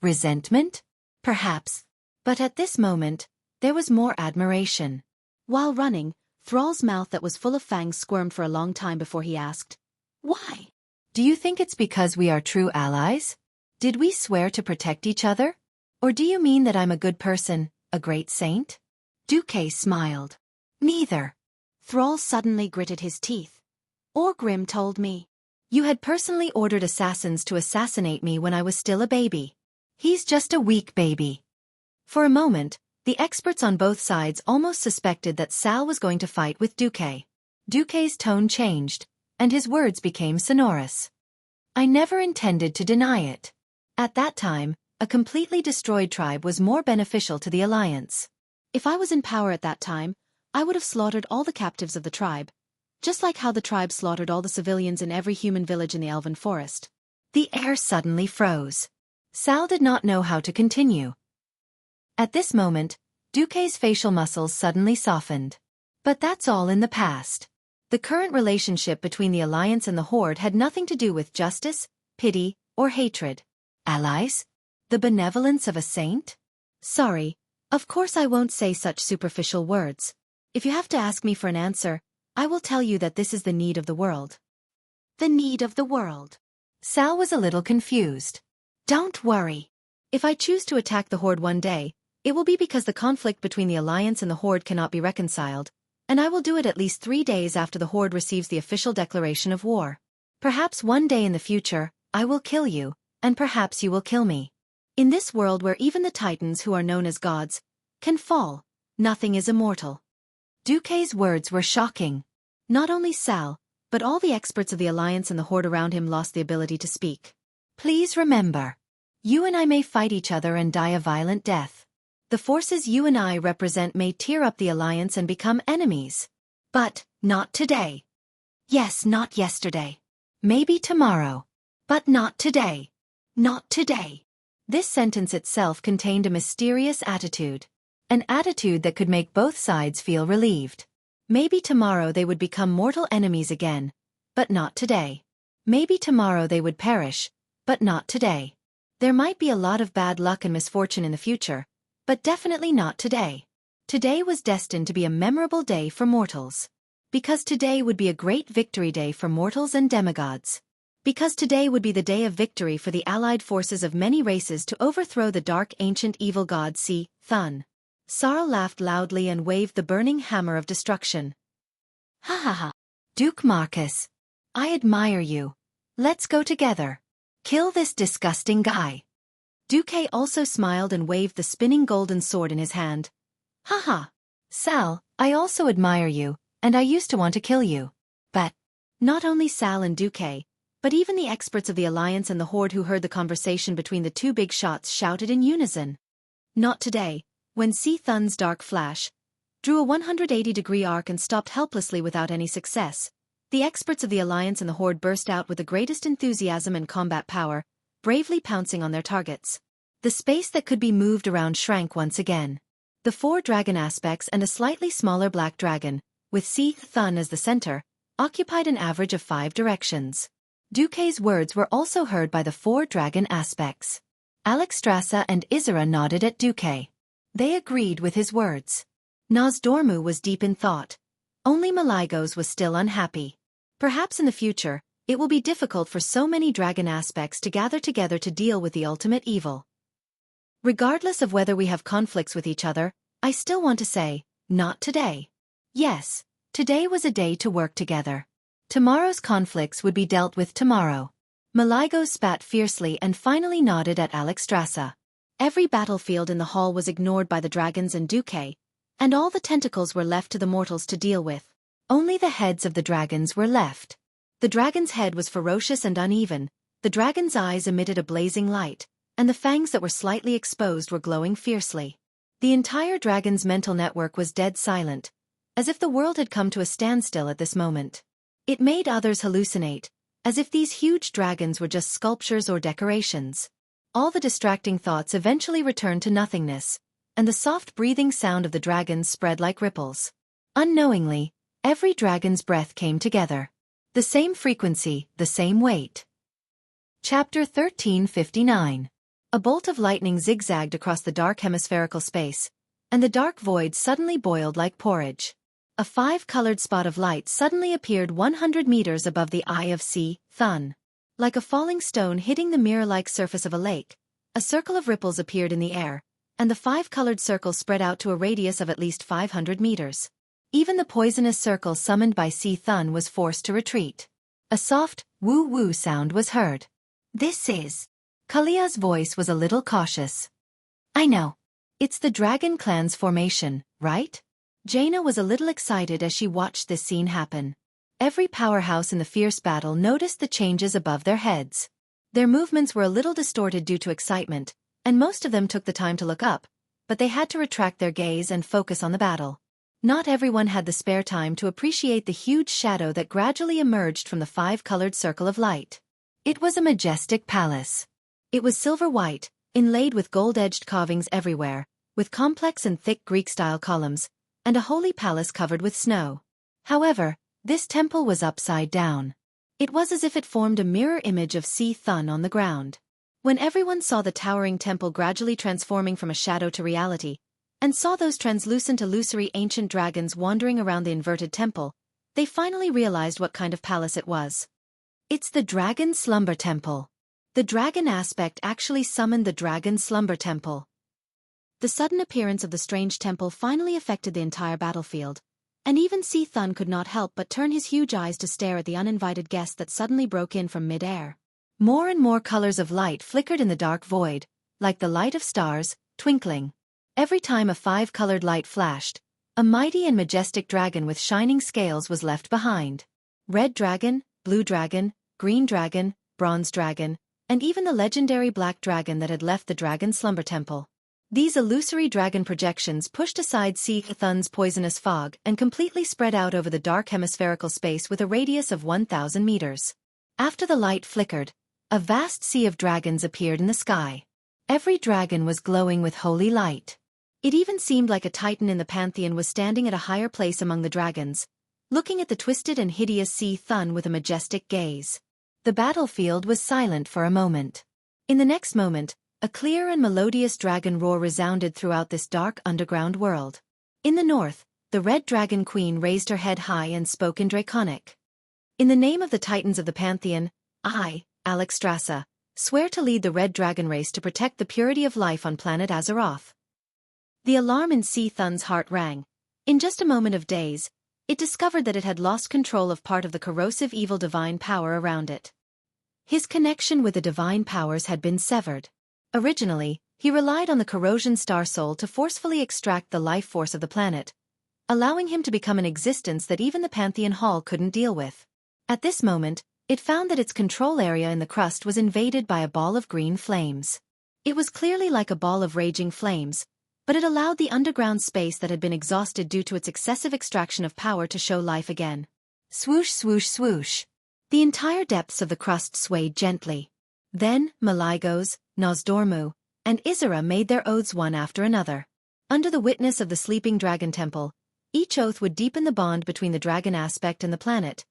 Resentment? Perhaps. But at this moment, there was more admiration. While running, Thrall's mouth that was full of fangs squirmed for a long time before he asked, "Why? Do you think it's because we are true allies? Did we swear to protect each other? Or do you mean that I'm a good person, a great saint?" Duque smiled. "Neither." Thrall suddenly gritted his teeth. "Orgrim told me. You had personally ordered assassins to assassinate me when I was still a baby. He's just a weak baby." For a moment, the experts on both sides almost suspected that Sal was going to fight with Duque. Duque's tone changed, and his words became sonorous. "I never intended to deny it. At that time, a completely destroyed tribe was more beneficial to the Alliance. If I was in power at that time, I would have slaughtered all the captives of the tribe, just like how the tribe slaughtered all the civilians in every human village in the Elven Forest." The air suddenly froze. Sal did not know how to continue. At this moment, Duque's facial muscles suddenly softened. But that's all in the past. The current relationship between the Alliance and the Horde had nothing to do with justice, pity, or hatred. Allies? The benevolence of a saint? Sorry, of course I won't say such superficial words. If you have to ask me for an answer, I will tell you that this is the need of the world. The need of the world. Sal was a little confused. Don't worry. If I choose to attack the Horde one day, it will be because the conflict between the Alliance and the Horde cannot be reconciled, and I will do it at least 3 days after the Horde receives the official declaration of war. Perhaps one day in the future, I will kill you, and perhaps you will kill me. In this world where even the Titans who are known as gods can fall, nothing is immortal. Duque's words were shocking. Not only Sal, but all the experts of the Alliance and the Horde around him lost the ability to speak. Please remember, you and I may fight each other and die a violent death. The forces you and I represent may tear up the Alliance and become enemies. But not today. Yes, not yesterday. Maybe tomorrow. But not today. Not today. This sentence itself contained a mysterious attitude. An attitude that could make both sides feel relieved. Maybe tomorrow they would become mortal enemies again, but not today. Maybe tomorrow they would perish, But not today. There might be a lot of bad luck and misfortune in the future, but definitely not today. Today was destined to be a memorable day for mortals. Because today would be a great victory day for mortals and demigods. Because today would be the day of victory for the allied forces of many races to overthrow the dark ancient evil god Si, Thun. Sarl laughed loudly and waved the burning hammer of destruction. Ha ha ha. Duke Marcus. I admire you. Let's go together. Kill this disgusting guy. Duque also smiled and waved the spinning golden sword in his hand. Ha ha. Sal, I also admire you, and I used to want to kill you. But not only Sal and Duque, but even the experts of the Alliance and the Horde who heard the conversation between the two big shots shouted in unison. Not today, when Si Thun's dark flash drew a 180-degree arc and stopped helplessly without any success. The experts of the Alliance and the Horde burst out with the greatest enthusiasm and combat power, bravely pouncing on their targets. The space that could be moved around shrank once again. The 4 dragon aspects and a slightly smaller black dragon, with Si Thun as the center, occupied an average of 5 directions. Duque's words were also heard by the 4 dragon aspects. Alexstrasza and Isera nodded at Duque. They agreed with his words. Nozdormu was deep in thought. Only Malygos was still unhappy. Perhaps in the future, it will be difficult for so many dragon aspects to gather together to deal with the ultimate evil. Regardless of whether we have conflicts with each other, I still want to say, not today. Yes, today was a day to work together. Tomorrow's conflicts would be dealt with tomorrow. Malygos spat fiercely and finally nodded at Alexstrasza. Every battlefield in the hall was ignored by the dragons and Duque, and all the tentacles were left to the mortals to deal with. Only the heads of the dragons were left. The dragon's head was ferocious and uneven, the dragon's eyes emitted a blazing light, and the fangs that were slightly exposed were glowing fiercely. The entire dragon's mental network was dead silent, as if the world had come to a standstill at this moment. It made others hallucinate, as if these huge dragons were just sculptures or decorations. All the distracting thoughts eventually returned to nothingness, and the soft breathing sound of the dragons spread like ripples. Unknowingly, every dragon's breath came together. The same frequency, the same weight. Chapter 1359. A bolt of lightning zigzagged across the dark hemispherical space, and the dark void suddenly boiled like porridge. A 5-colored spot of light suddenly appeared 100 meters above the eye of Si Thun. Like a falling stone hitting the mirror-like surface of a lake, a circle of ripples appeared in the air, and the 5-colored circle spread out to a radius of at least 500 meters. Even the poisonous circle summoned by Si Thun was forced to retreat. A soft, woo-woo sound was heard. This is... Kalia's voice was a little cautious. I know. It's the Dragon Clan's formation, right? Jaina was a little excited as she watched this scene happen. Every powerhouse in the fierce battle noticed the changes above their heads. Their movements were a little distorted due to excitement, and most of them took the time to look up, but they had to retract their gaze and focus on the battle. Not everyone had the spare time to appreciate the huge shadow that gradually emerged from the 5-colored circle of light. It was a majestic palace. It was silver-white, inlaid with gold-edged carvings everywhere, with complex and thick Greek-style columns, and a holy palace covered with snow. However, this temple was upside down. It was as if it formed a mirror image of Si Thun on the ground. When everyone saw the towering temple gradually transforming from a shadow to reality, and saw those translucent illusory ancient dragons wandering around the inverted temple, they finally realized what kind of palace it was. It's the Dragon Slumber Temple. The dragon aspect actually summoned the Dragon Slumber Temple. The sudden appearance of the strange temple finally affected the entire battlefield, and even Si Thun could not help but turn his huge eyes to stare at the uninvited guest that suddenly broke in from mid-air. More and more colors of light flickered in the dark void, like the light of stars, twinkling. Every time a 5-colored light flashed, a mighty and majestic dragon with shining scales was left behind. Red dragon, blue dragon, green dragon, bronze dragon, and even the legendary black dragon that had left the Dragon Slumber Temple. These illusory dragon projections pushed aside Si Thun's poisonous fog and completely spread out over the dark hemispherical space with a radius of 1,000 meters. After the light flickered, a vast sea of dragons appeared in the sky. Every dragon was glowing with holy light. It even seemed like a titan in the pantheon was standing at a higher place among the dragons, looking at the twisted and hideous Si Thun with a majestic gaze. The battlefield was silent for a moment. In the next moment, a clear and melodious dragon roar resounded throughout this dark underground world. In the north, the Red Dragon Queen raised her head high and spoke in Draconic. In the name of the Titans of the Pantheon, I, Alexstrasza, swear to lead the Red Dragon race to protect the purity of life on planet Azeroth. The alarm in C. Thun's heart rang. In just a moment of daze, it discovered that it had lost control of part of the corrosive evil divine power around it. His connection with the divine powers had been severed. Originally, he relied on the corrosion star soul to forcefully extract the life force of the planet, allowing him to become an existence that even the Pantheon Hall couldn't deal with. At this moment, it found that its control area in the crust was invaded by a ball of green flames. It was clearly like a ball of raging flames, but it allowed the underground space that had been exhausted due to its excessive extraction of power to show life again. Swoosh, swoosh, swoosh. The entire depths of the crust swayed gently. Then, Maligos, Nosdormu, and Isera made their oaths one after another. Under the witness of the sleeping dragon temple, each oath would deepen the bond between the dragon aspect and the planet,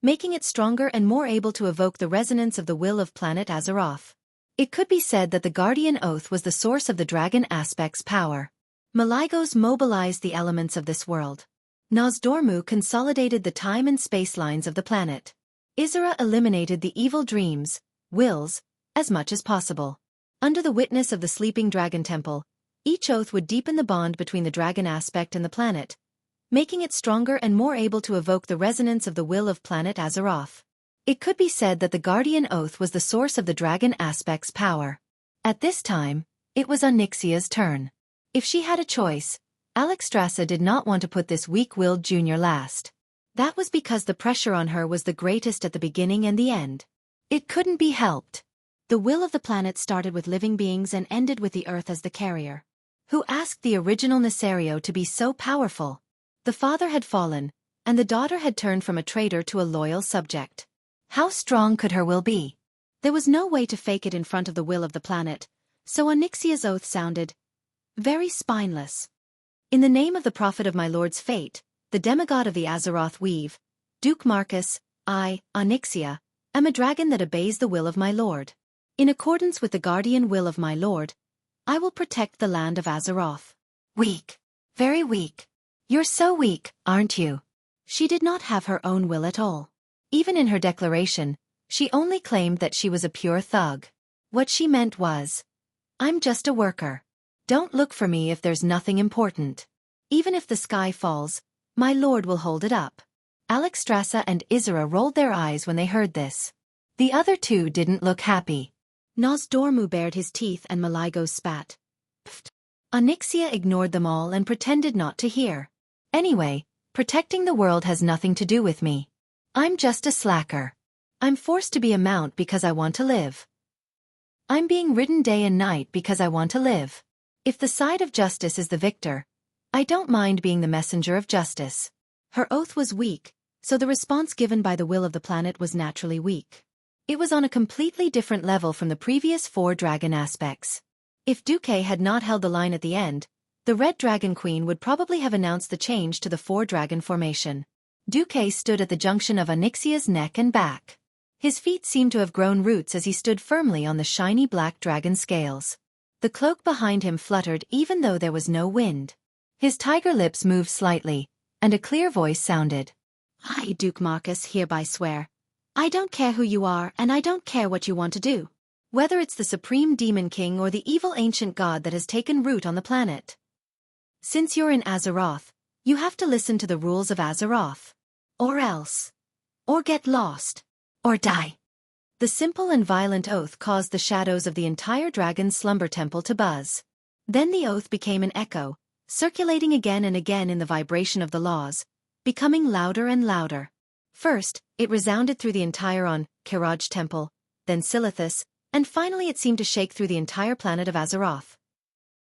making it stronger and more able to evoke the resonance of the will of planet Azeroth. It could be said that the Guardian Oath was the source of the dragon aspect's power. Maligos mobilized the elements of this world. Nosdormu consolidated the time and space lines of the planet. Isera eliminated the evil dreams, wills, as much as possible. Under the witness of the sleeping dragon temple, each oath would deepen the bond between the dragon aspect and the planet, making it stronger and more able to evoke the resonance of the will of planet Azeroth. It could be said that the Guardian Oath was the source of the dragon aspect's power. At this time, it was Onyxia's turn. If she had a choice, Alexstrasza did not want to put this weak-willed junior last. That was because the pressure on her was the greatest at the beginning and the end. It couldn't be helped. The will of the planet started with living beings and ended with the Earth as the carrier. Who asked the original Nesario to be so powerful? The father had fallen, and the daughter had turned from a traitor to a loyal subject. How strong could her will be? There was no way to fake it in front of the will of the planet, so Onyxia's oath sounded very spineless. In the name of the prophet of my lord's fate, the demigod of the Azeroth Weave, Duke Marcus, I, Onyxia, am a dragon that obeys the will of my lord. In accordance with the guardian will of my lord, I will protect the land of Azeroth. Weak. Very weak. You're so weak, aren't you? She did not have her own will at all. Even in her declaration, she only claimed that she was a pure thug. What she meant was, I'm just a worker. Don't look for me if there's nothing important. Even if the sky falls, my lord will hold it up. Alexstrasza and Isera rolled their eyes when they heard this. The other two didn't look happy. Nosdormu bared his teeth and Maligos spat. Pfft. Onyxia ignored them all and pretended not to hear. Anyway, protecting the world has nothing to do with me. I'm just a slacker. I'm forced to be a mount because I want to live. I'm being ridden day and night because I want to live. If the side of justice is the victor, I don't mind being the messenger of justice. Her oath was weak, so the response given by the will of the planet was naturally weak. It was on a completely different level from the previous 4 dragon aspects. If Duque had not held the line at the end, the Red Dragon Queen would probably have announced the change to the 4-dragon formation. Duque stood at the junction of Onyxia's neck and back. His feet seemed to have grown roots as he stood firmly on the shiny black dragon scales. The cloak behind him fluttered even though there was no wind. His tiger lips moved slightly, and a clear voice sounded. I, Duke Marcus, hereby swear. I don't care who you are and I don't care what you want to do. Whether it's the Supreme Demon King or the evil ancient god that has taken root on the planet. Since you're in Azeroth, you have to listen to the rules of Azeroth. Or else. Or get lost. Or die. The simple and violent oath caused the shadows of the entire dragon's slumber temple to buzz. Then the oath became an echo, circulating again and again in the vibration of the laws, becoming louder and louder. First, it resounded through the entire Kiraj temple, then Silithus, and finally it seemed to shake through the entire planet of Azeroth.